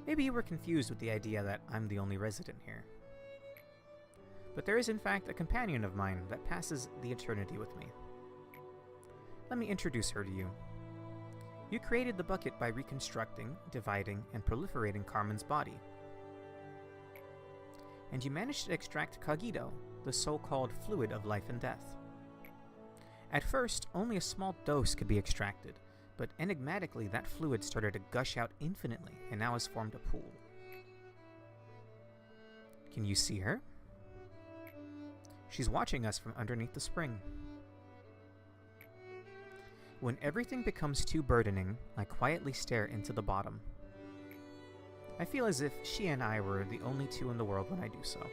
Maybe you were confused with the idea that I'm the only resident here. But there is in fact a companion of mine that passes the eternity with me. Let me introduce her to you. You created the bucket by reconstructing, dividing, and proliferating Carmen's body. And you managed to extract Cogito, the so-called fluid of life and death. At first, only a small dose could be extracted, but enigmatically that fluid started to gush out infinitely and now has formed a pool. Can you see her? She's watching us from underneath the spring. When everything becomes too burdening, I quietly stare into the bottom. I feel as if she and I were the only two in the world when I do so.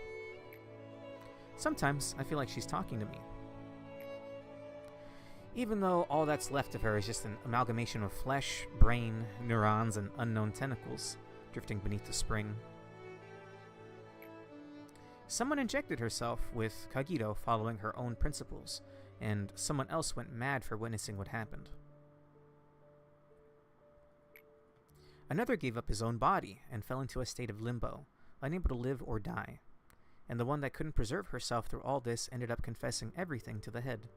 Sometimes I feel like she's talking to me. Even though all that's left of her is just an amalgamation of flesh, brain, neurons, and unknown tentacles drifting beneath the spring. Someone injected herself with Cogito following her own principles, and someone else went mad for witnessing what happened. Another gave up his own body and fell into a state of limbo, unable to live or die, and the one that couldn't preserve herself through all this ended up confessing everything to the head.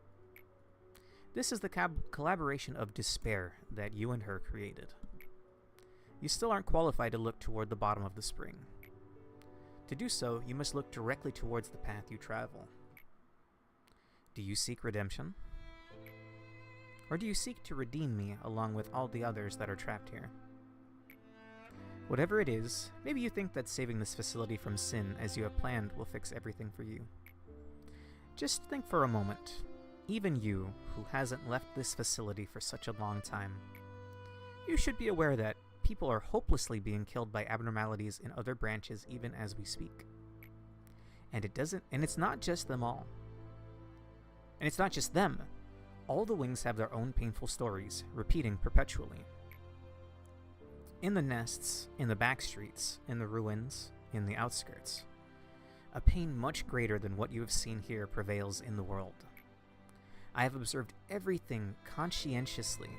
This is the collaboration of despair that you and her created. You still aren't qualified to look toward the bottom of the spring. To do so, you must look directly towards the path you travel. Do you seek redemption? Or do you seek to redeem me along with all the others that are trapped here? Whatever it is, maybe you think that saving this facility from sin as you have planned will fix everything for you. Just think for a moment. Even you, who hasn't left this facility for such a long time, you should be aware that people are hopelessly being killed by abnormalities in other branches even as we speak. And it's not just them all. And it's not just them. All the wings have their own painful stories, repeating perpetually. In the nests, in the back streets, in the ruins, in the outskirts, a pain much greater than what you have seen here prevails in the world. I have observed everything conscientiously,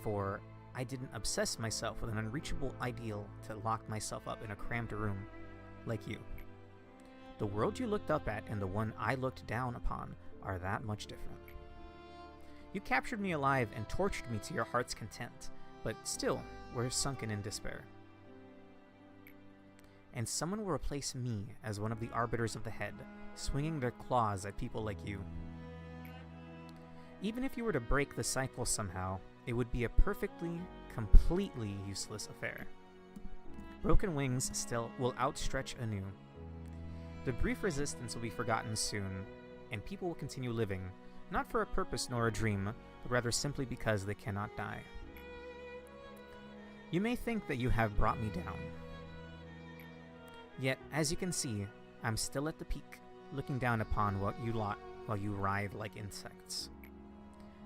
for I didn't obsess myself with an unreachable ideal to lock myself up in a cramped room, like you. The world you looked up at and the one I looked down upon are that much different. You captured me alive and tortured me to your heart's content, but still were sunken in despair. And someone will replace me as one of the arbiters of the head, swinging their claws at people like you. Even if you were to break the cycle somehow, it would be a perfectly, completely useless affair. Broken wings still will outstretch anew. The brief resistance will be forgotten soon, and people will continue living, not for a purpose nor a dream, but rather simply because they cannot die. You may think that you have brought me down. Yet, as you can see, I'm still at the peak, looking down upon what you lot while you writhe like insects.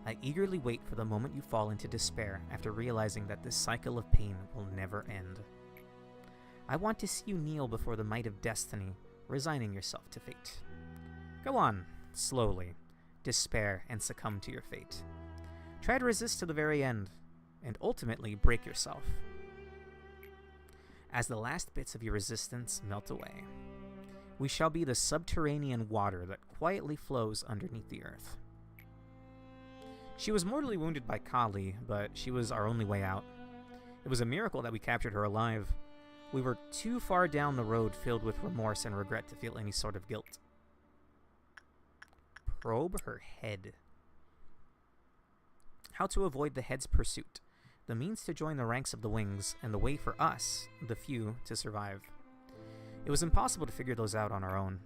I eagerly wait for the moment you fall into despair after realizing that this cycle of pain will never end. I want to see you kneel before the might of destiny, resigning yourself to fate. Go on, slowly, despair and succumb to your fate. Try to resist to the very end, and ultimately break yourself. As the last bits of your resistance melt away, we shall be the subterranean water that quietly flows underneath the earth. She was mortally wounded by Kali, but she was our only way out. It was a miracle that we captured her alive. We were too far down the road filled with remorse and regret to feel any sort of guilt. Probe her head. How to avoid the head's pursuit, the means to join the ranks of the wings, and the way for us, the few, to survive. It was impossible to figure those out on our own.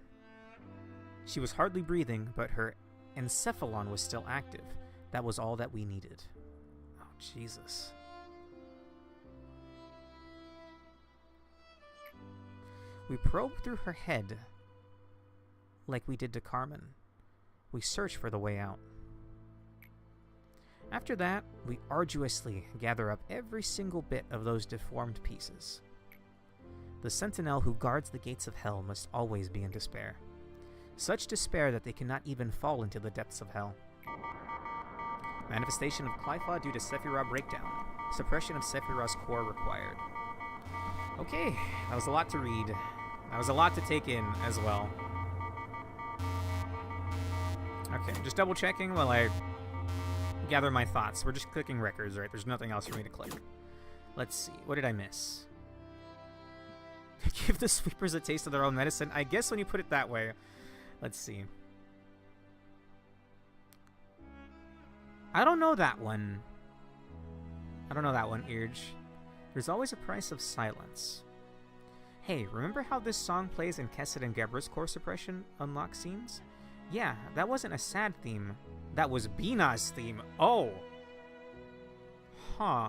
She was hardly breathing, but her encephalon was still active. That was all that we needed. Oh, Jesus. We probed through her head like we did to Carmen. We searched for the way out. After that, we arduously gather up every single bit of those deformed pieces. The sentinel who guards the gates of hell must always be in despair. Such despair that they cannot even fall into the depths of hell. Manifestation of Qliphoth due to Sephiroth breakdown. Suppression of Sephiroth's core required. Okay, that was a lot to read. That was a lot to take in as well. Okay, just double checking while I gather my thoughts. We're just clicking records, right? There's nothing else for me to click. Let's see. What did I miss? Give the sweepers a taste of their own medicine. I guess when you put it that way. Let's see. I don't know that one. I don't know that one, Irge. There's always a price of silence. Hey, remember how this song plays in Kesset and Gebra's core suppression unlock scenes? Yeah, that wasn't a sad theme. That was Bina's theme. Oh! Huh.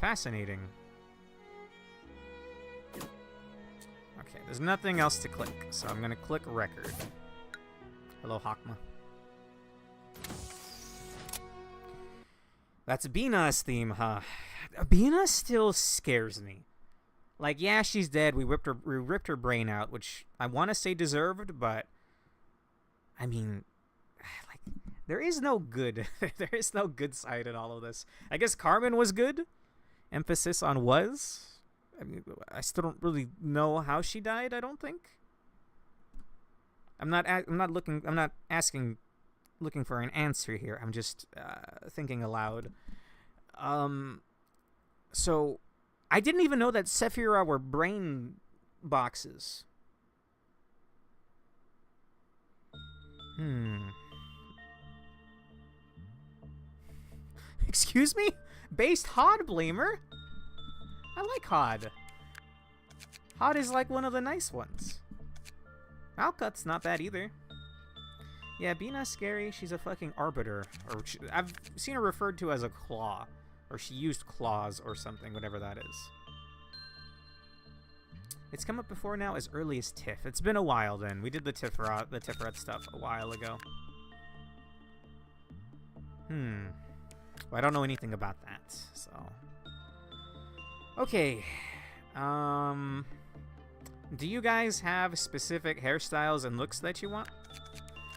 Fascinating. Okay, there's nothing else to click, so I'm gonna click record. Hello, Hakma. That's Bina's theme, huh? Bina still scares me. Like, yeah, she's dead. We ripped her brain out, which I want to say deserved, but I mean, like, there is no good. There is no good side in all of this. I guess Carmen was good. Emphasis on was. I mean, I still don't really know how she died. I don't think. I'm not asking, looking for an answer here. I'm just thinking aloud. So I didn't even know that Sephiroth were brain boxes. Excuse me? Based Hod Blamer? I like Hod. Hod is like one of the nice ones. Alcut's not bad either. Yeah, Bina's scary. She's a fucking arbiter. Or I've seen her referred to as a claw. Or she used claws or something, whatever that is. It's come up before now as early as Tiff. It's been a while then. We did the Tiferet stuff a while ago. Well, I don't know anything about that, so... Okay. Do you guys have specific hairstyles and looks that you want?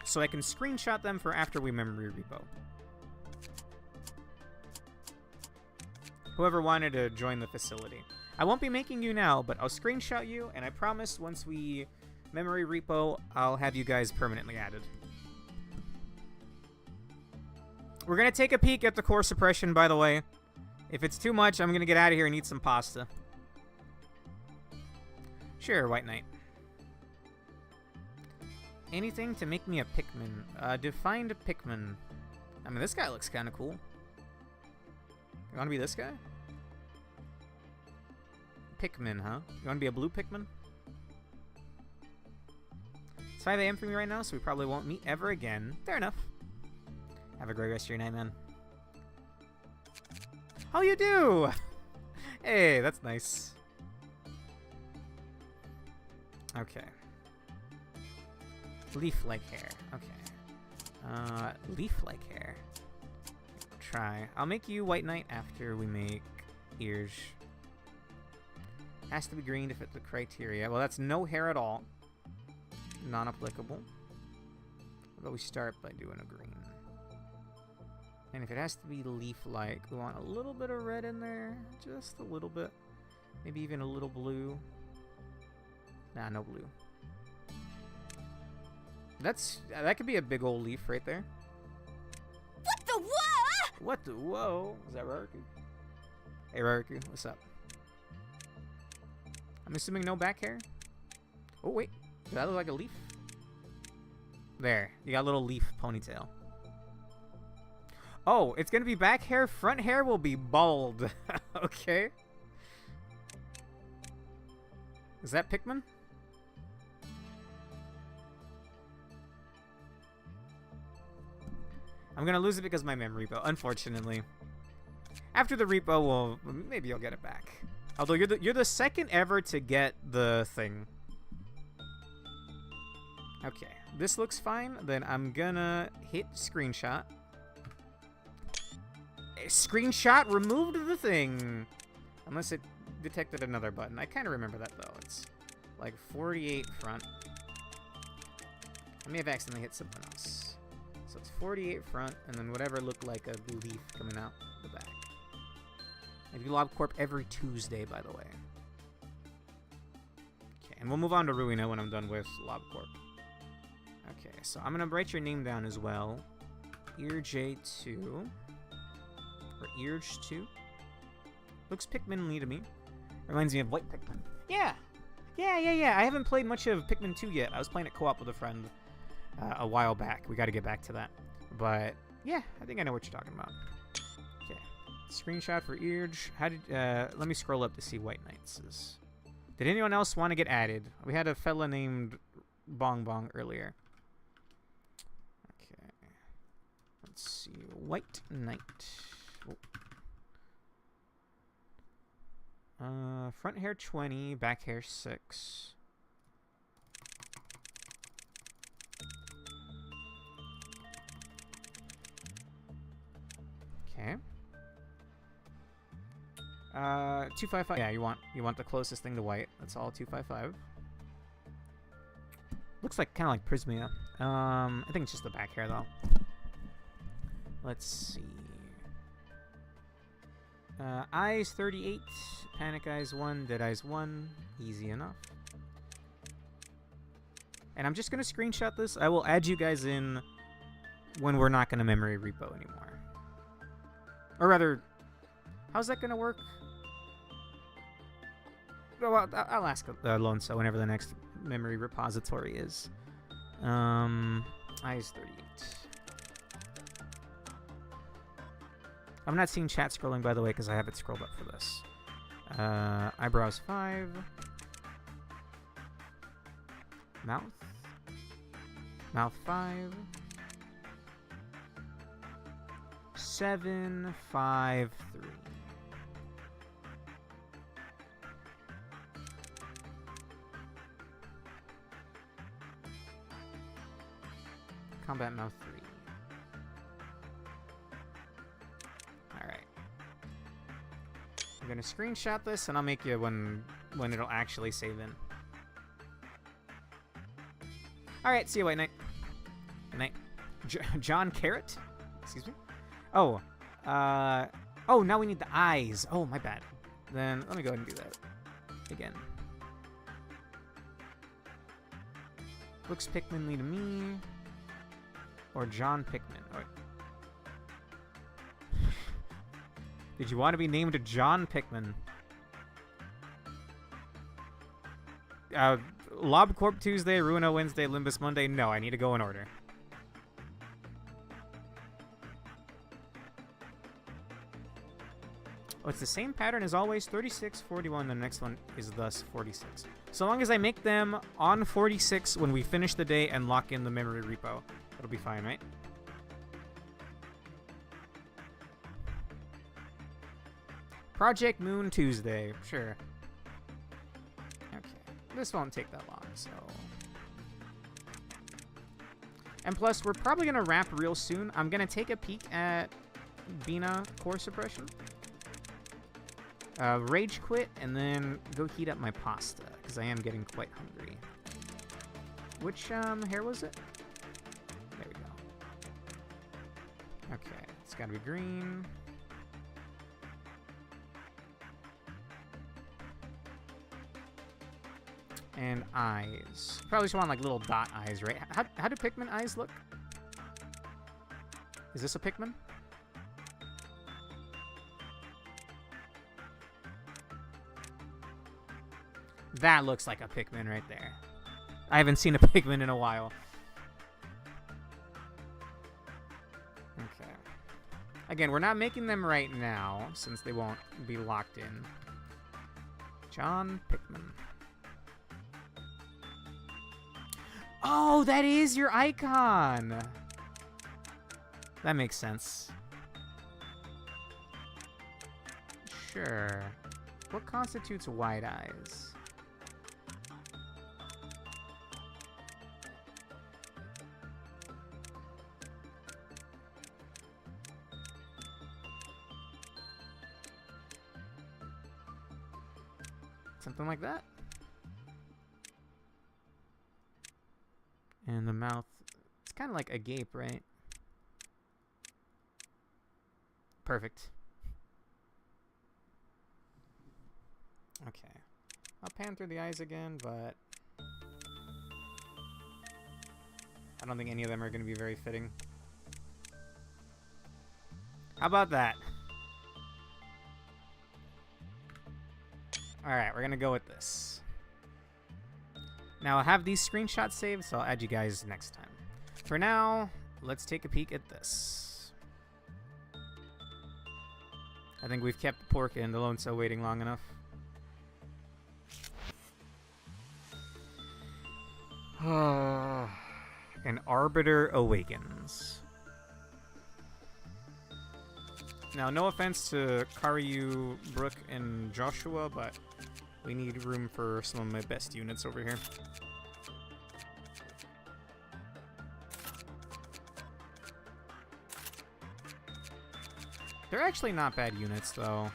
So I can screenshot them for after we memory repo. Whoever wanted to join the facility. I won't be making you now, but I'll screenshot you, and I promise once we memory repo, I'll have you guys permanently added. We're going to take a peek at the core suppression, by the way. If it's too much, I'm going to get out of here and eat some pasta. Sure, White Knight. Anything to make me a Pikmin. Defined a Pikmin. I mean, this guy looks kind of cool. You want to be this guy? Pikmin, huh? You want to be a blue Pikmin? It's 5 a.m. for me right now, so we probably won't meet ever again. Fair enough. Have a great rest of your night, man. Oh, you do! Hey, that's nice. Okay. Leaf-like hair. Okay. Leaf-like hair. Try. I'll make you White Knight after we make ears. Has to be green to fit the criteria. Well, that's no hair at all. Non-applicable. How about we start by doing a green? And if it has to be leaf-like, we want a little bit of red in there. Just a little bit. Maybe even a little blue. Nah, no blue. That could be a big old leaf right there. What the whoa? What the whoa? Is that Rariku? Hey Rariku, what's up? I'm assuming no back hair? Oh wait, does that look like a leaf? There, you got a little leaf ponytail. Oh, it's gonna be back hair, front hair will be bald. Okay. Is that Pikmin? I'm gonna lose it because of my memory repo, unfortunately. After the repo, well, maybe you'll get it back. Although you're the second ever to get the thing. Okay, this looks fine. Then I'm gonna hit screenshot. A screenshot removed the thing. Unless it detected another button. I kind of remember that, though. It's like 48 front. I may have accidentally hit something else. So it's 48 front, and then whatever looked like a leaf coming out the back. I do Lobotomy every Tuesday, by the way. Okay, and we'll move on to Ruina when I'm done with Lobotomy. Okay, so I'm going to write your name down as well. EarJ2. Or Earj2. Looks Pikmin-y to me. Reminds me of White Pikmin. Yeah! Yeah. I haven't played much of Pikmin 2 yet. I was playing it co-op with a friend a while back. We got to get back to that. But, yeah, I think I know what you're talking about. Okay. Screenshot for Earj. How did, let me scroll up to see White Knights is. Did anyone else want to get added? We had a fella named Bong Bong earlier. Okay. Let's see. White Knight. Front hair 20, back hair 6. Okay. 255. Yeah, you want the closest thing to white. That's all 255. Looks like kind of like Prismia. I think it's just the back hair though. Let's see. Eyes 38, Panic Eyes 1, Dead Eyes 1, easy enough. And I'm just going to screenshot this. I will add you guys in when we're not going to memory repo anymore. Or rather, how's that going to work? Well, I'll ask Lonso whenever the next memory repository is. Eyes 38. I'm not seeing chat scrolling, by the way, because I have it scrolled up for this. Eyebrows 5. Mouth. Mouth 5. 7, 5, 3. Combat mouth 3. I'm gonna screenshot this, and I'll make you when it'll actually save in. All right, see you, White Knight. Good night. John Carrot? Excuse me? Oh. Oh, now we need the eyes. Oh, my bad. Then let me go ahead and do that again. Looks Pikmin-y to me. Or John Pikmin. Oh, did you want to be named John Pikmin? Lobotomy Tuesday, Ruina Wednesday, Limbus Monday. No, I need to go in order. Oh, it's the same pattern as always. 36, 41. The next one is thus 46. So long as I make them on 46 when we finish the day and lock in the memory repo, it'll be fine, right? Project Moon Tuesday. Sure. Okay. This won't take that long, so... And plus, we're probably going to wrap real soon. I'm going to take a peek at Bina Core Suppression. Rage Quit, and then go heat up my pasta, because I am getting quite hungry. Which hair was it? There we go. Okay, it's got to be green. And eyes. Probably just want like little dot eyes, right? How do Pikmin eyes look? Is this a Pikmin? That looks like a Pikmin right there. I haven't seen a Pikmin in a while. Okay. Again, we're not making them right now, since they won't be locked in. John Pikmin. Oh, that is your icon! That makes sense. Sure. What constitutes wide eyes? Something like that. And the mouth, it's kind of like a gape, right? Perfect. Okay. I'll pan through the eyes again, but I don't think any of them are going to be very fitting. How about that? Alright, we're going to go with this. Now, I have these screenshots saved, so I'll add you guys next time. For now, let's take a peek at this. I think we've kept the pork and the lone cell waiting long enough. An Arbiter Awakens. Now, no offense to Karyu, Brooke, and Joshua, but we need room for some of my best units over here. They're actually not bad units, though.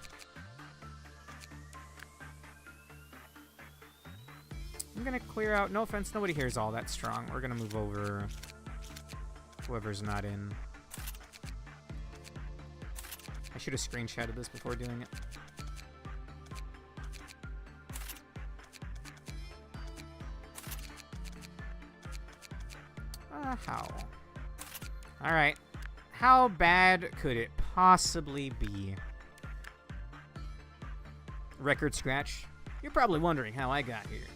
I'm gonna clear out. No offense, nobody here is all that strong. We're gonna move over whoever's not in. I should have screenshotted this before doing it. How? Alright. How bad could it possibly be? Record scratch. You're probably wondering how I got here.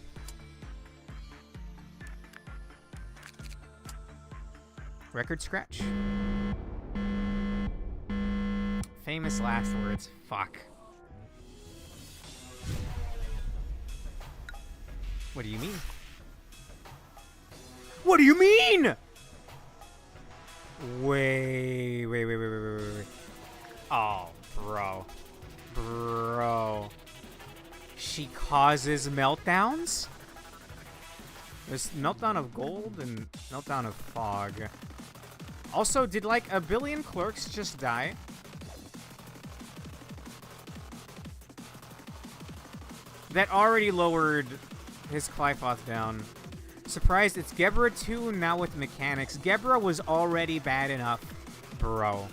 Record scratch. Famous last words. Fuck. What do you mean? What do you mean? Wait. Oh, bro. Bro. She causes meltdowns? There's meltdown of gold and meltdown of fog. Also, did like a billion clerks just die? That already lowered his Clyfoth down. Surprised it's Gebra 2 now with mechanics. Gebra was already bad enough, bro.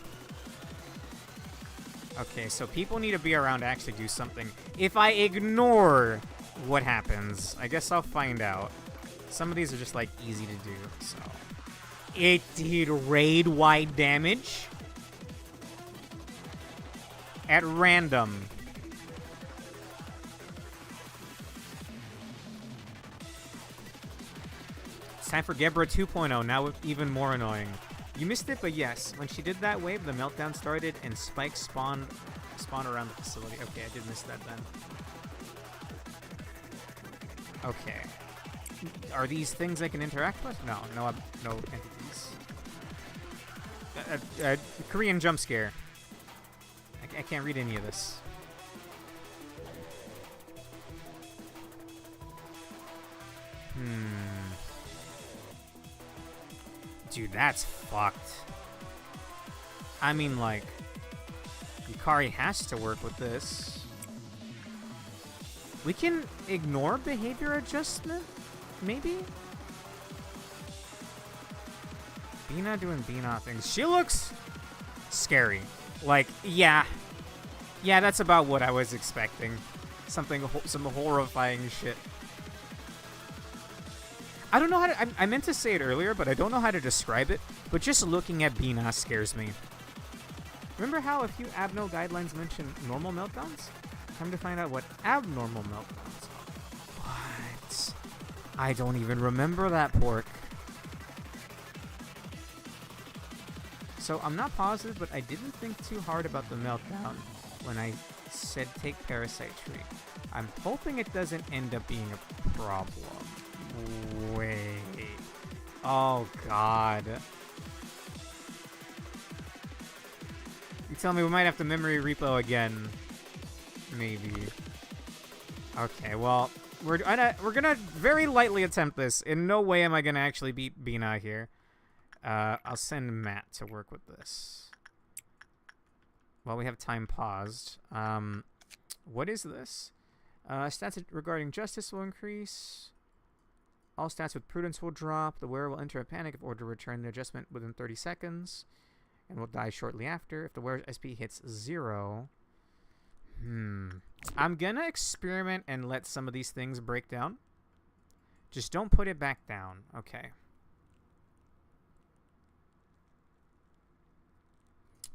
Okay, so people need to be around to actually do something. If I ignore what happens, I guess I'll find out. Some of these are just like easy to do, so. It did raid-wide damage. At random. It's time for Gebra 2.0, now even more annoying. You missed it, but yes. When she did that wave, the meltdown started and spikes spawned around the facility. Okay, I did miss that then. Okay. Are these things I can interact with? No entities. Korean jump scare. I can't read any of this. Dude, that's fucked. I mean, like, Yukari has to work with this. We can ignore behavior adjustment, maybe? Bina doing Bina things. She looks scary. Like, yeah. Yeah, that's about what I was expecting. Some horrifying shit. I don't know how to... I meant to say it earlier, but I don't know how to describe it. But just looking at Bina scares me. Remember how a few abno guidelines mention normal meltdowns? Time to find out what abnormal meltdowns are. What? I don't even remember that pork. So I'm not positive, but I didn't think too hard about the meltdown when I said take parasite tree. I'm hoping it doesn't end up being a problem. Wait. Oh, God. tell me we might have to memory repo again. Maybe. Okay, well, we're gonna very lightly attempt this. In no way am I gonna actually beat Bina here. I'll send Matt to work with this. While we have time paused. What is this? Stats regarding justice will increase. All stats with prudence will drop. The wearer will enter a panic if ordered to return the adjustment within 30 seconds. And will die shortly after. If the wearer's SP hits 0. I'm gonna experiment and let some of these things break down. Just don't put it back down. Okay.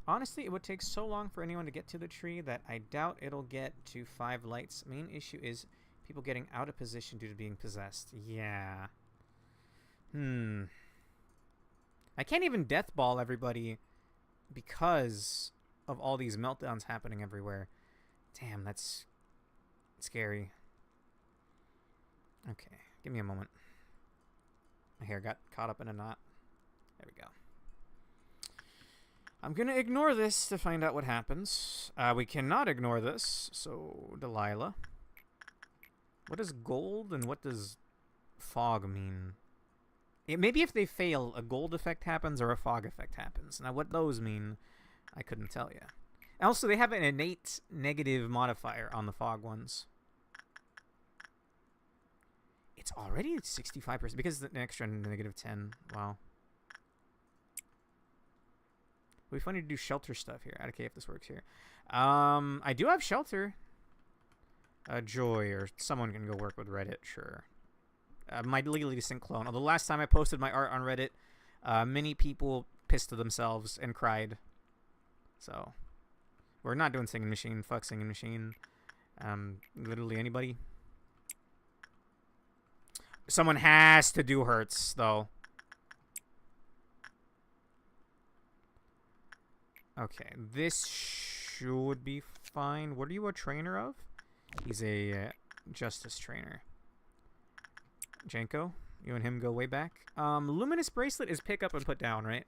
Honestly, it would take so long for anyone to get to the tree that I doubt it'll get to 5 lights. Main issue is people getting out of position due to being possessed. Yeah. I can't even deathball everybody because of all these meltdowns happening everywhere. Damn, that's scary. Okay, give me a moment. My hair got caught up in a knot. There we go. I'm going to ignore this to find out what happens. We cannot ignore this, so Delilah. What is gold and what does fog mean? Maybe if they fail, a gold effect happens or a fog effect happens. Now, what those mean, I couldn't tell you. Also, they have an innate negative modifier on the fog ones. It's already at 65% because it's an extra -10. Wow. It'd be funny to do shelter stuff here. Okay, if this works here. I do have shelter. Joy or someone can go work with Reddit, sure. My legally distinct clone. Although last time I posted my art on Reddit, many people pissed to themselves and cried. So, we're not doing Singing Machine. Fuck Singing Machine. Literally anybody. Someone has to do Hurts, though. Okay, this should be fine. What are you a trainer of? He's a justice trainer. Janko, you and him go way back. Luminous Bracelet is pick up and put down, right?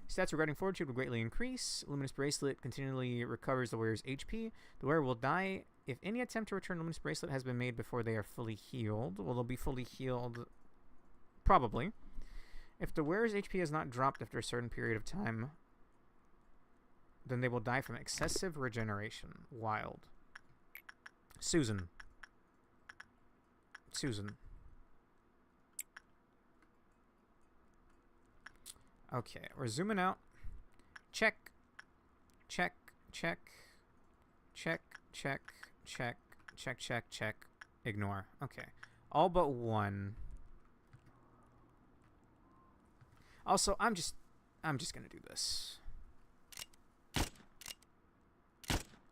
Stats regarding fortitude will greatly increase. Luminous Bracelet continually recovers the wearer's HP. The wearer will die if any attempt to return Luminous Bracelet has been made before they are fully healed. Well, they'll be fully healed, probably. If the wearer's HP has not dropped after a certain period of time, then they will die from excessive regeneration. Wild. Susan. Okay, we're zooming out. Check. Ignore. Okay. All but one. Also, I'm just gonna do this.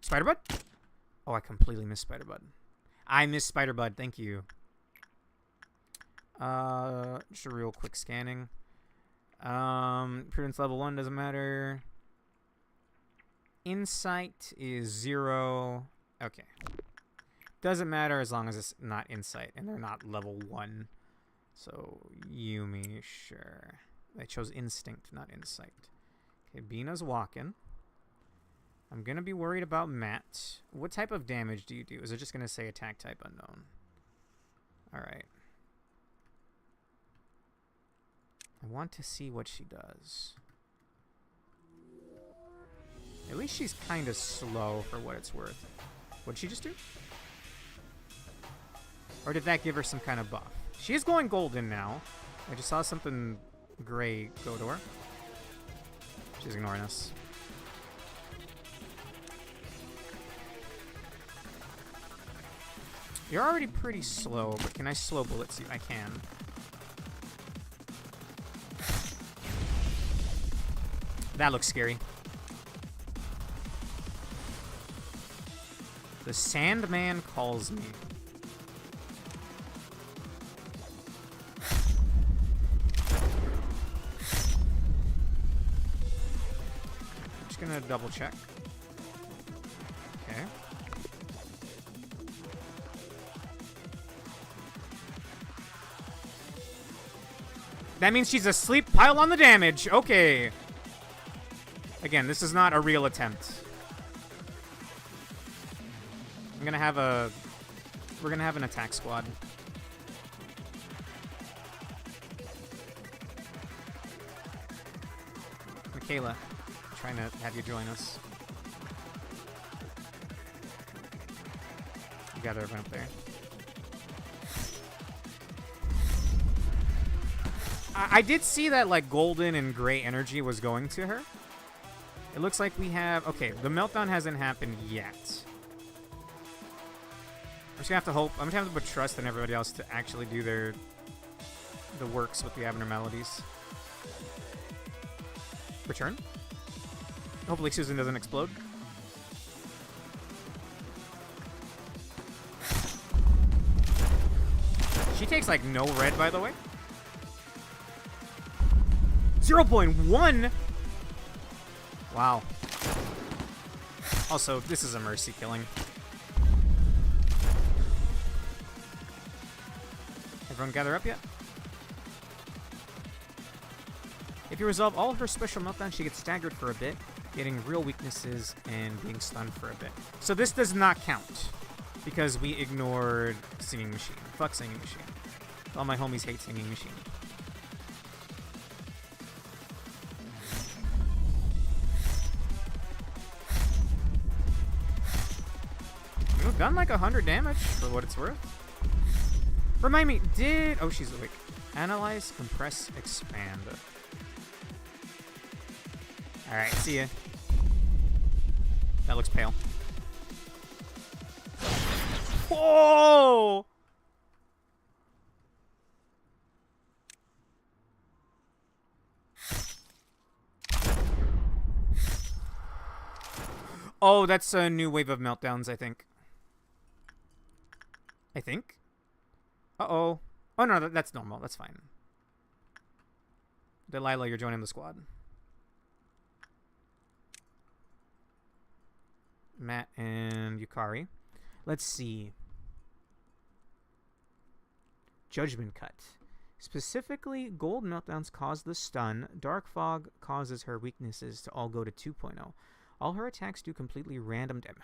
Spider-Bud? Oh, I completely missed Spider-Bud. I missed Spider-Bud, thank you. Just a real quick scanning. Prudence level 1 doesn't matter. Insight is 0. Okay. Doesn't matter as long as it's not Insight and they're not level 1. So, Yumi, sure. I chose Instinct, not Insight. Okay, Bina's walking. I'm going to be worried about Matt. What type of damage do you do? Is it just going to say attack type unknown? Alright. I want to see what she does. At least she's kind of slow for what it's worth. What did she just do? Or did that give her some kind of buff? She is going golden now. I just saw something gray go to her. She's ignoring us. You're already pretty slow, but can I slow bullets you? I can. That looks scary. The Sandman calls me. I'm just gonna double check. Okay. That means she's asleep. Pile on the damage. Okay. Again, this is not a real attempt. We're gonna have an attack squad. Michaela, I'm trying to have you join us. You got everyone up there. I did see that, like, golden and gray energy was going to her. It looks like we have... Okay, the meltdown hasn't happened yet. I'm just gonna have to hope... I'm just gonna have to put trust in everybody else to actually do the works with the abnormalities. Return? Hopefully Susan doesn't explode. She takes, like, no red, by the way. 0.1? Wow. Also, this is a mercy killing. Everyone gather up yet? If you resolve all her special meltdowns, she gets staggered for a bit, getting real weaknesses and being stunned for a bit. So this does not count, because we ignored Singing Machine. Fuck Singing Machine. All my homies hate Singing Machine. We've done like 100 damage for what it's worth. Remind me, did... Oh, she's awake. Analyze, compress, expand. Alright, see ya. That looks pale. Whoa! Oh, that's a new wave of meltdowns, I think. Uh-oh. Oh, no, that's normal. That's fine. Delilah, you're joining the squad. Matt and Yukari. Let's see. Judgment Cut. Specifically, gold meltdowns cause the stun. Dark Fog causes her weaknesses to all go to 2.0. All her attacks do completely random damage.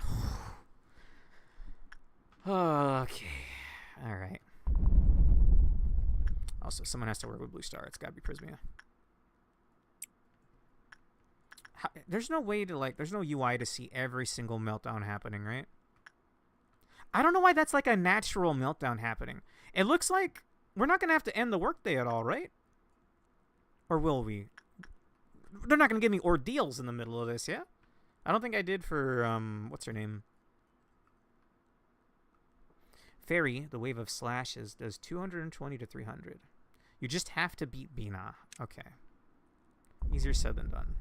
Okay. Alright. Also, someone has to work with Blue Star. It's gotta be Prismia. There's no way to, like, there's no UI to see every single meltdown happening, right? I don't know why that's, like, a natural meltdown happening. It looks like we're not gonna have to end the workday at all, right? Or will we? They're not gonna give me ordeals in the middle of this, yeah? I don't think I did for, what's her name? Fairy, the Wave of Slashes, does 220 to 300. You just have to beat Bina. Okay. Easier said than done.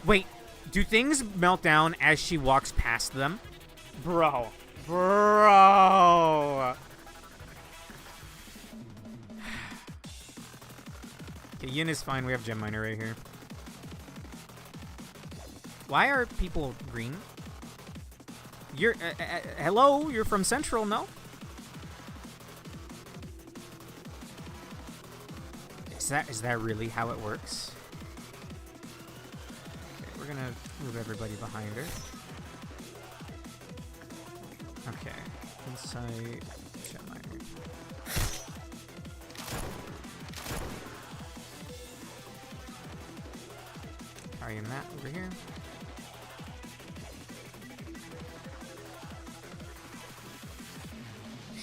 Wait, do things melt down as she walks past them? Bro. Bro. Okay, Yin is fine. We have Gem Miner right here. Why are people green? You're... hello? You're from Central, no? Is that really how it works? Okay, we're gonna move everybody behind her. Okay. Inside Gem Miner. Carry Matt over here.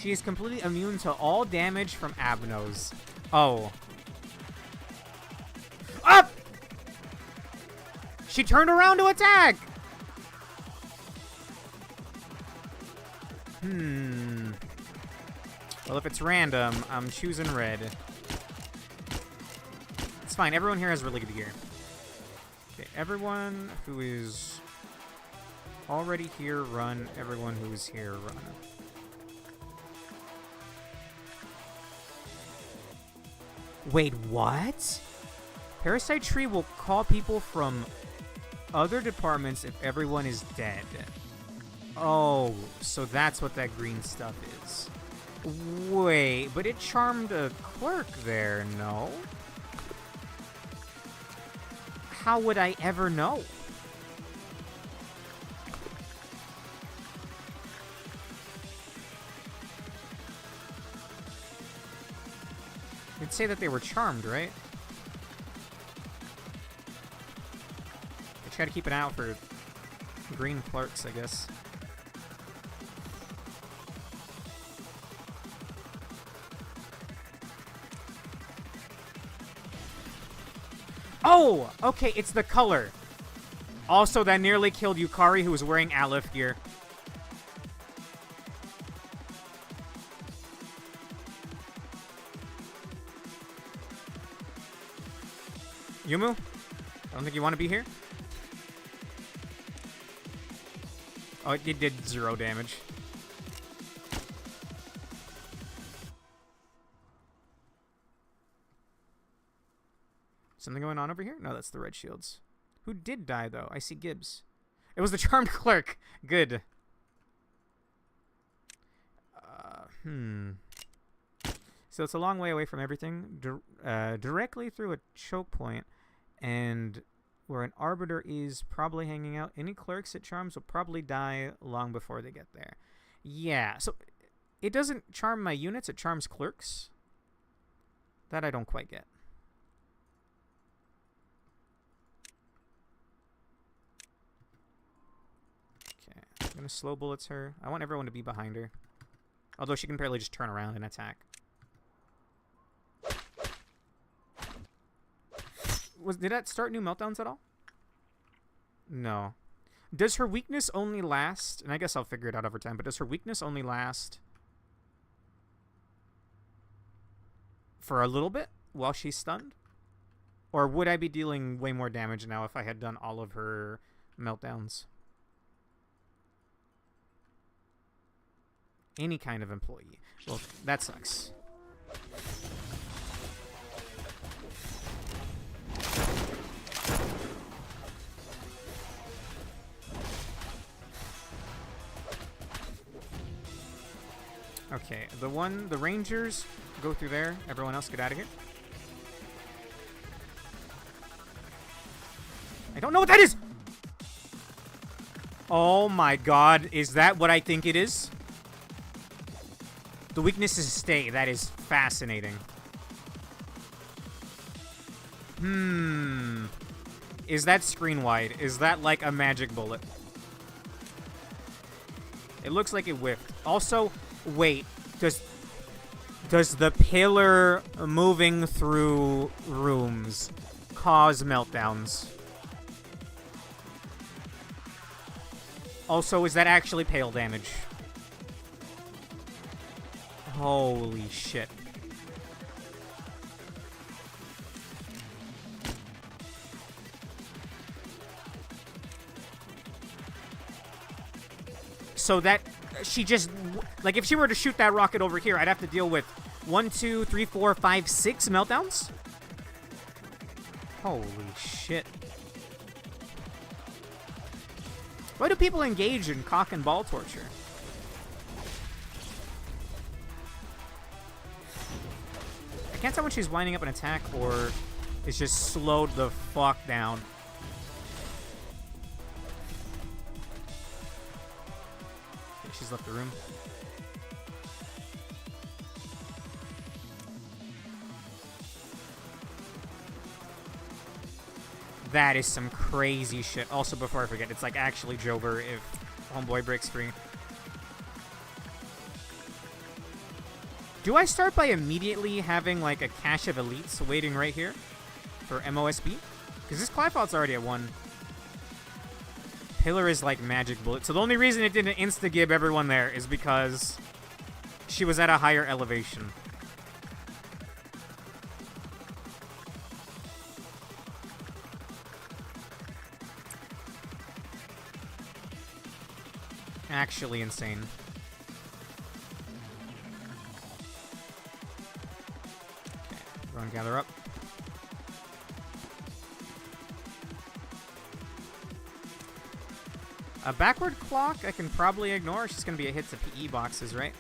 She is completely immune to all damage from Abnos. Oh. Up! She turned around to attack! Well, if it's random, I'm choosing red. It's fine. Everyone here has really good gear. Okay, everyone who is already here, run. Everyone who is here, run. Wait, what? Parasite Tree will call people from Other departments if everyone is dead. Oh, so that's what that green stuff is. Wait, but it charmed a clerk there, no? How would I ever know? It'd say that they were charmed, right? I try to keep an eye out for green clerks, I guess. Oh! Okay, it's the color. Also, that nearly killed Yukari, who was wearing Aleph gear. Yumu? I don't think you want to be here? Oh, it did 0 damage. Something going on over here? No, that's the red shields. Who did die, though? I see Gibbs. It was the charmed clerk. Good. So it's a long way away from everything. Directly through a choke point, and where an arbiter is probably hanging out. Any clerks it charms will probably die long before they get there. Yeah, so it doesn't charm my units, it charms clerks. That I don't quite get. Okay, I'm gonna slow bullets her. I want everyone to be behind her. Although she can barely just turn around and attack. Did that start new meltdowns at all? No. Does her weakness only last, and I guess I'll figure it out over time, but does her weakness only last for a little bit while she's stunned? Or would I be dealing way more damage now if I had done all of her meltdowns? Any kind of employee. Well, that sucks. Okay, the Rangers go through there. Everyone else get out of here. I don't know what that is! Oh my god, is that what I think it is? The weakness is stay. That is fascinating. Is that screen wide? Is that like a magic bullet? It looks like it whiffed. Also, wait, does the pillar moving through rooms cause meltdowns? Also, is that actually pale damage? Holy shit. So that she just, like, if she were to shoot that rocket over here, I'd have to deal with 1, 2, 3, 4, 5, 6 meltdowns? Holy shit. Why do people engage in cock and ball torture? I can't tell when she's winding up an attack or it's just slowed the fuck down. Okay, she's left the room. That is some crazy shit. Also, before I forget, it's like actually Jover if Homeboy breaks free. Do I start by immediately having like a cache of elites waiting right here for MOSB? Because this Clyfout's already at 1. Pillar is like magic bullet. So the only reason it didn't insta-gib everyone there is because she was at a higher elevation. Actually insane. Okay, everyone gather up. A backward clock I can probably ignore. It's just going to be a hit to PE boxes, right?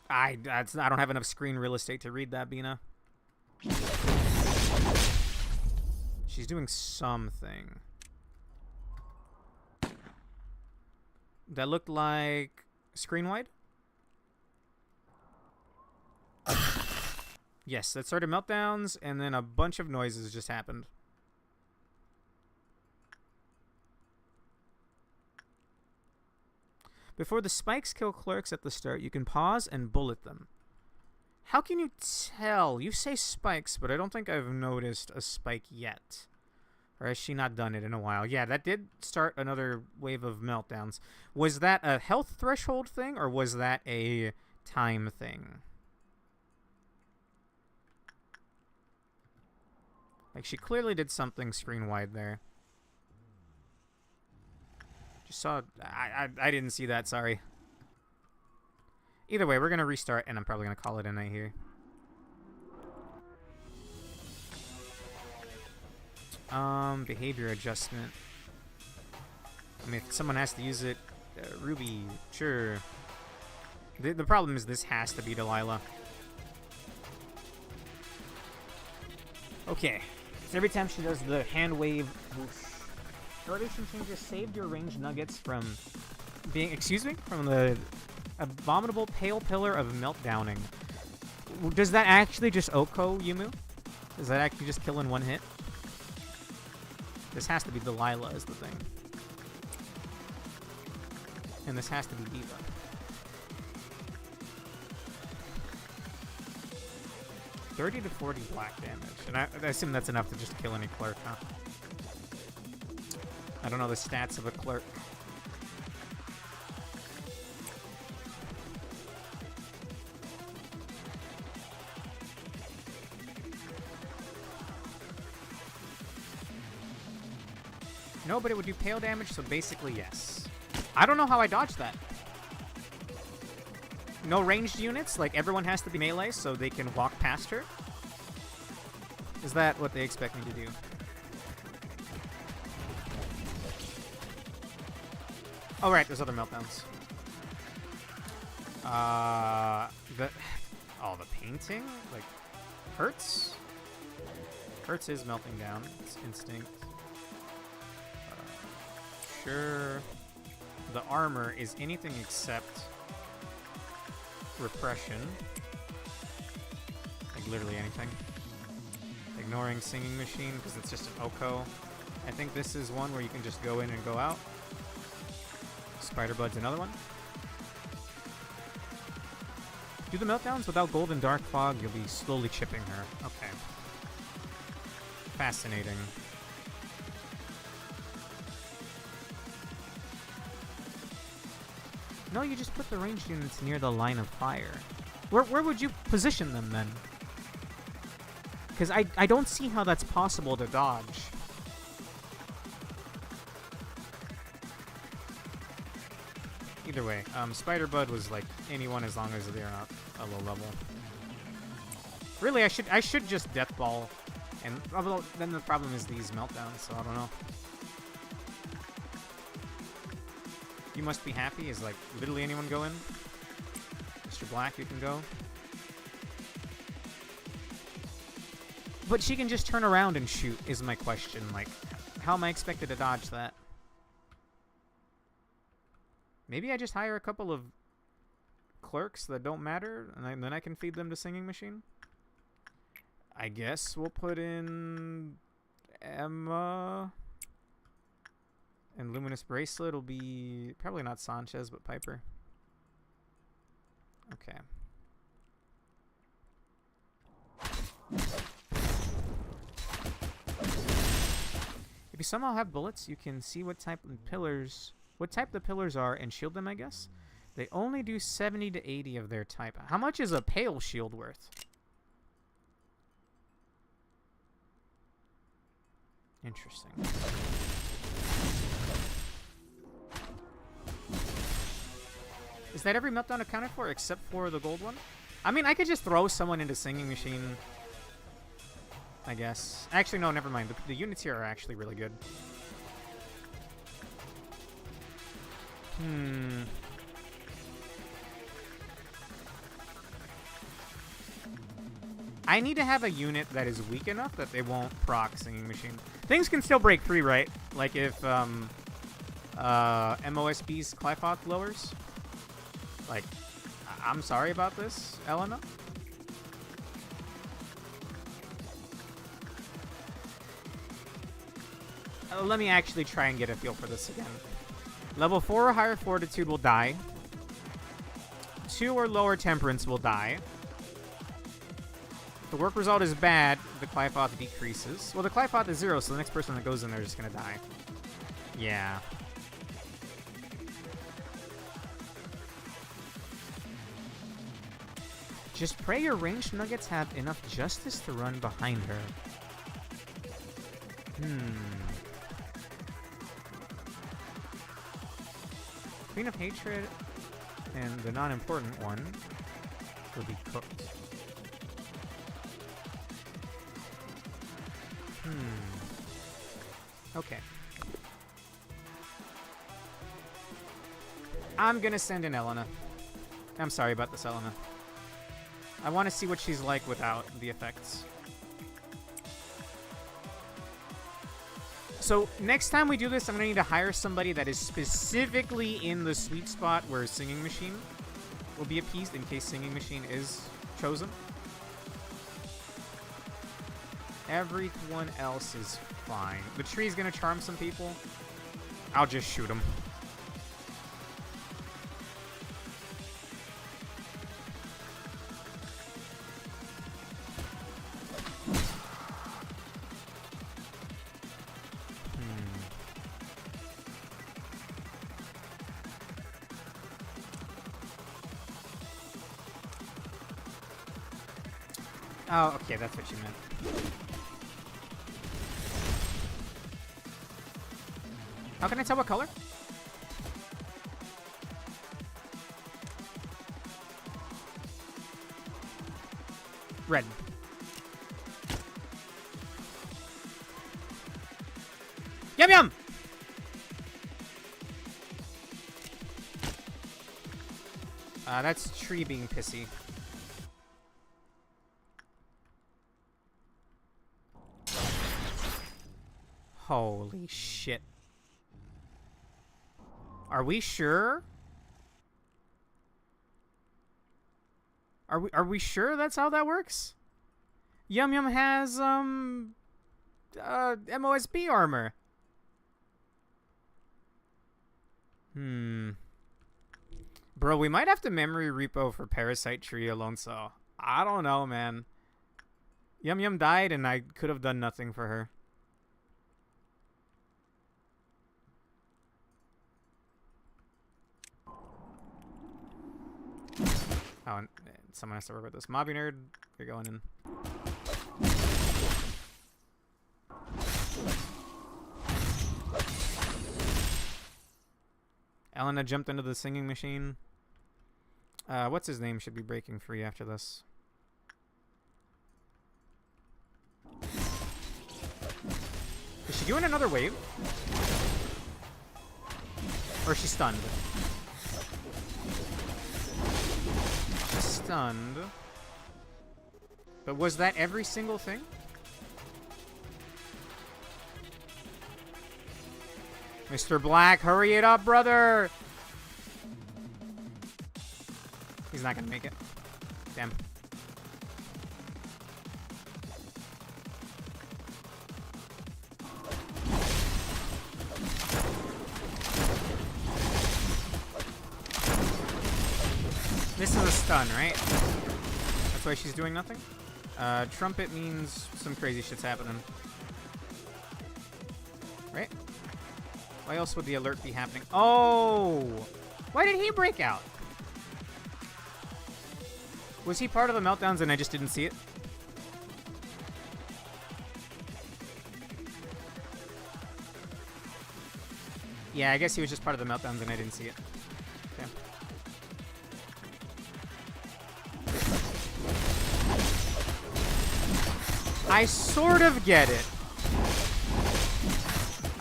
I don't have enough screen real estate to read that, Bina. She's doing something. That looked like screen wide? Yes, that started meltdowns, and then a bunch of noises just happened. Before the spikes kill clerks at the start, you can pause and bullet them. How can you tell? You say spikes, but I don't think I've noticed a spike yet. Or has she not done it in a while? Yeah, that did start another wave of meltdowns. Was that a health threshold thing, or was that a time thing? Like, she clearly did something screen-wide there. Just saw... I didn't see that, sorry. Either way, we're going to restart, and I'm probably going to call it a night here. Behavior adjustment. I mean, if someone has to use it, Ruby, sure. The problem is this has to be Delilah. Okay. So every time she does the hand wave, elevation changes saved your range nuggets from being, excuse me, from the abominable pale pillar of meltdowning. Does that actually just Oko Yumu? Does that actually just kill in one hit? This has to be Delilah is the thing. And this has to be Diva. $30 to $40 black damage. And I assume that's enough to just kill any clerk, huh? I don't know the stats of a clerk. No, but it would do pale damage, so basically yes. I don't know how I dodged that. No ranged units? Like, everyone has to be melee so they can walk past her? Is that what they expect me to do? Oh, right, there's other meltdowns. The painting? Like, Hurts? Hurts is melting down. It's instinct. Sure. The armor is anything except repression. Like literally anything. Ignoring singing machine because it's just an Oko. I think this is one where you can just go in and go out. Spider Blood's another one. Do the meltdowns without gold and dark fog, you'll be slowly chipping her. Okay. Fascinating. No, you just put the ranged units near the line of fire. Where would you position them then? Because I don't see how that's possible to dodge. Either way, Spider Bud was like anyone as long as they're not a low level. Really, I should just Death Ball, and well, then the problem is these meltdowns, so I don't know. You must be happy is like literally anyone go in. Mr. Black, you can go. But she can just turn around and shoot is my question. Like, how am I expected to dodge that? Maybe I just hire a couple of clerks that don't matter, and then I can feed them to Singing Machine? I guess we'll put in Emma... And Luminous Bracelet will be probably not Sanchez, but Piper. Okay. If you somehow have bullets, you can see what type the pillars are and shield them, I guess. They only do 70 to 80 of their type. How much is a pale shield worth? Interesting. Is that every meltdown accounted for except for the gold one? I mean, I could just throw someone into Singing Machine I guess. Actually, no, never mind. The units here are actually really good. I need to have a unit that is weak enough that they won't proc Singing Machine. Things can still break free, right? Like if MOSB's Clyfoth lowers. Like, I'm sorry about this, Elena. Let me actually try and get a feel for this again. Level 4 or higher Fortitude will die. 2 or lower Temperance will die. If the work result is bad, the Clyfoth decreases. Well, the Clyfoth is 0, so the next person that goes in there is just going to die. Yeah. Just pray your ranged nuggets have enough justice to run behind her. Queen of Hatred and the non-important one will be cooked. Okay. I'm gonna send in Elena. I'm sorry about this, Elena. I want to see what she's like without the effects. So next time we do this, I'm going to need to hire somebody that is specifically in the sweet spot where Singing Machine will be appeased in case Singing Machine is chosen. Everyone else is fine. The tree's going to charm some people. I'll just shoot him. Oh, okay, that's what you meant. How can I tell what color? Red. Yum yum! That's tree being pissy. Holy shit. Are we sure? Are we sure that's how that works? Yum Yum has MOSB armor. Bro, we might have to memory repo for Parasite Tree alone, so I don't know, man. Yum Yum died and I could have done nothing for her. Oh, and someone has to work with this. Mobby Nerd, you're going in. Elena jumped into the Singing Machine. What's his name should be breaking free after this. Is she doing another wave? Or is she stunned? Stunned. But was that every single thing? Mr. Black, hurry it up, brother! He's not gonna make it. Damn. This is a stun, right? That's why she's doing nothing? Trumpet means some crazy shit's happening. Right? Why else would the alert be happening? Oh! Why did he break out? Was he part of the meltdowns and I just didn't see it? Yeah, I guess he was just part of the meltdowns and I didn't see it. Okay. I sort of get it.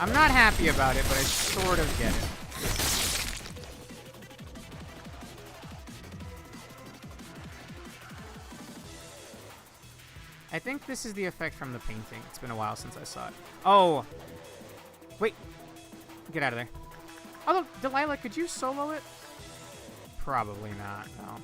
I'm not happy about it, but I sort of get it. I think this is the effect from the painting. It's been a while since I saw it. Oh! Wait. Get out of there. Although, Delilah, could you solo it? Probably not, no.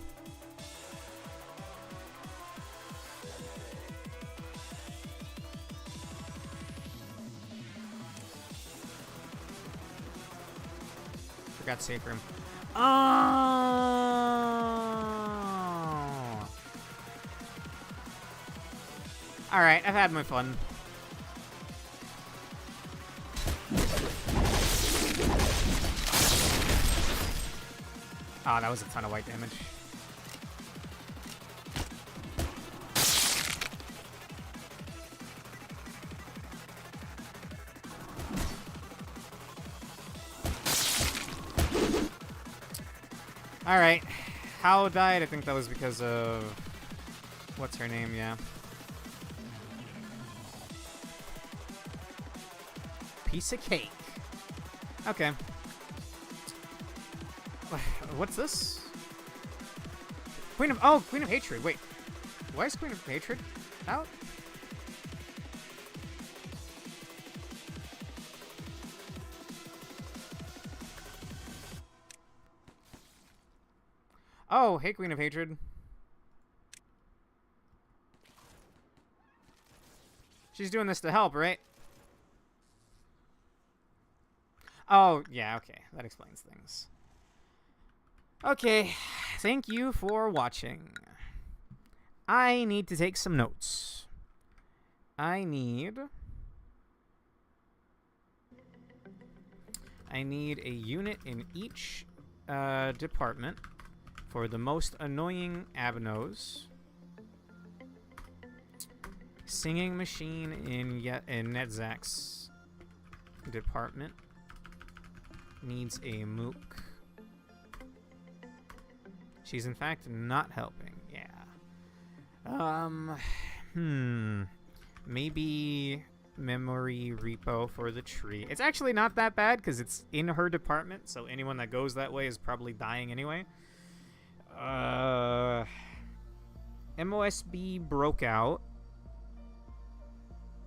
Forgot safe room. Oh! Alright, I've had my fun. Oh, that was a ton of white damage. Alright. How died? I think that was because of... What's her name? Yeah. Piece of cake. Okay. What's this? Queen of... Oh, Queen of Hatred. Wait. Why is Queen of Hatred out? Oh, hey, Queen of Hatred. She's doing this to help, right? Oh, yeah, okay. That explains things. Okay, thank you for watching. I need to take some notes. I need a unit in each department for the most annoying Abnos. Singing machine in Netzak's department needs a mook. She's in fact not helping. Yeah. Maybe memory repo for the tree. It's actually not that bad because it's in her department, so anyone that goes that way is probably dying anyway. MOSB broke out.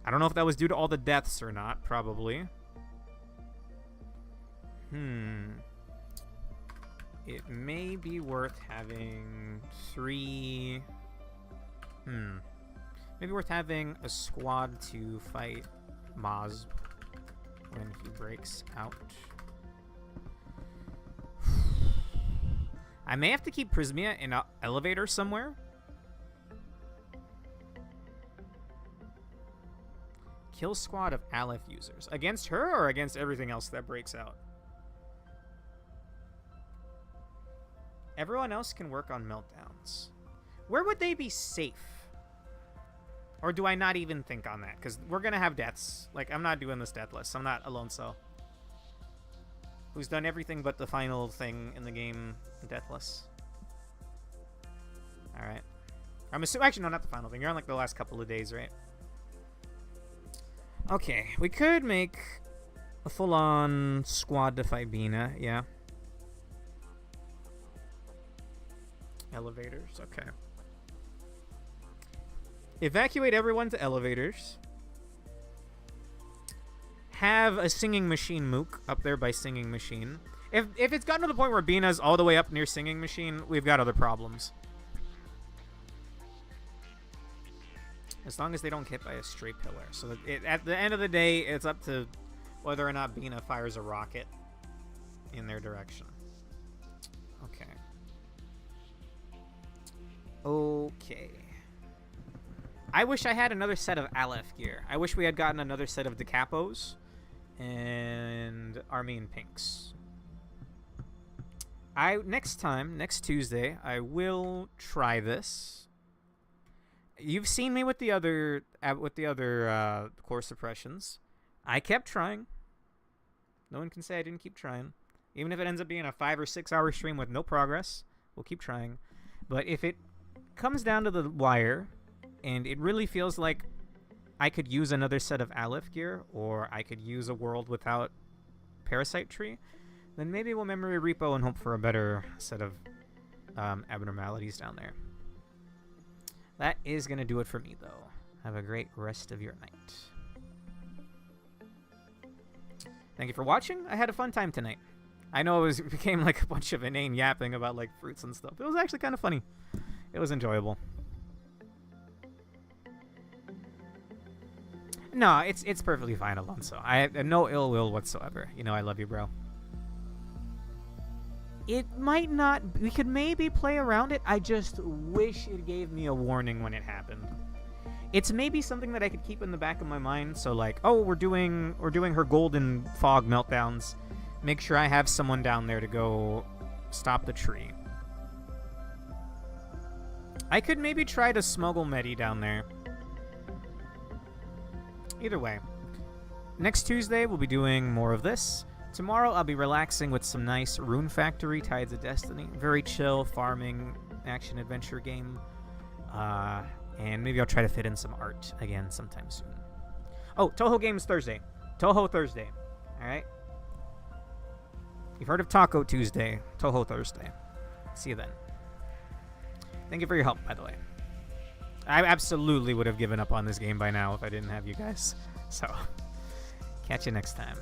I don't know if that was due to all the deaths or not. Probably. It may be worth having 3... Maybe worth having a squad to fight Maz when he breaks out. I may have to keep Prismia in an elevator somewhere. Kill squad of Aleph users. Against her or against everything else that breaks out? Everyone else can work on meltdowns. Where would they be safe? Or do I not even think on that? Because we're going to have deaths. Like, I'm not doing this deathless. I'm not Alone Cell. Who's done everything but the final thing in the game deathless. Alright. I'm assuming... Actually, no, not the final thing. You're on, like, the last couple of days, right? Okay. We could make a full-on squad to fight Bina. Yeah. Elevators. Okay. Evacuate everyone to elevators. Have a singing machine mook up there by singing machine. If it's gotten to the point where Bina's all the way up near singing machine, we've got other problems. As long as they don't get by a straight pillar. So that at the end of the day, it's up to whether or not Bina fires a rocket in their direction. Okay. Okay. I wish I had another set of Aleph gear. I wish we had gotten another set of Decapos and Armene Pinks. Next Tuesday, I will try this. You've seen me with the other core suppressions. I kept trying. No one can say I didn't keep trying. Even if it ends up being a 5 or 6 hour stream with no progress, we'll keep trying. But if it comes down to the wire, and it really feels like I could use another set of Aleph gear, or I could use a world without Parasite Tree, then maybe we'll Memory Repo and hope for a better set of abnormalities down there. That is going to do it for me, though. Have a great rest of your night. Thank you for watching. I had a fun time tonight. I know it became like a bunch of inane yapping about like fruits and stuff. It was actually kind of funny. It was enjoyable. No, it's perfectly fine, Alonso. I have no ill will whatsoever. You know I love you, bro. It might not... We could maybe play around it. I just wish it gave me a warning when it happened. It's maybe something that I could keep in the back of my mind. So like, oh, we're doing her golden fog meltdowns. Make sure I have someone down there to go stop the tree. I could maybe try to smuggle Medi down there. Either way. Next Tuesday, we'll be doing more of this. Tomorrow, I'll be relaxing with some nice Rune Factory, Tides of Destiny. Very chill, farming, action-adventure game. And maybe I'll try to fit in some art again sometime soon. Oh, Toho Games Thursday. Toho Thursday. Alright? You've heard of Taco Tuesday. Toho Thursday. See you then. Thank you for your help, by the way. I absolutely would have given up on this game by now if I didn't have you guys. So, catch you next time.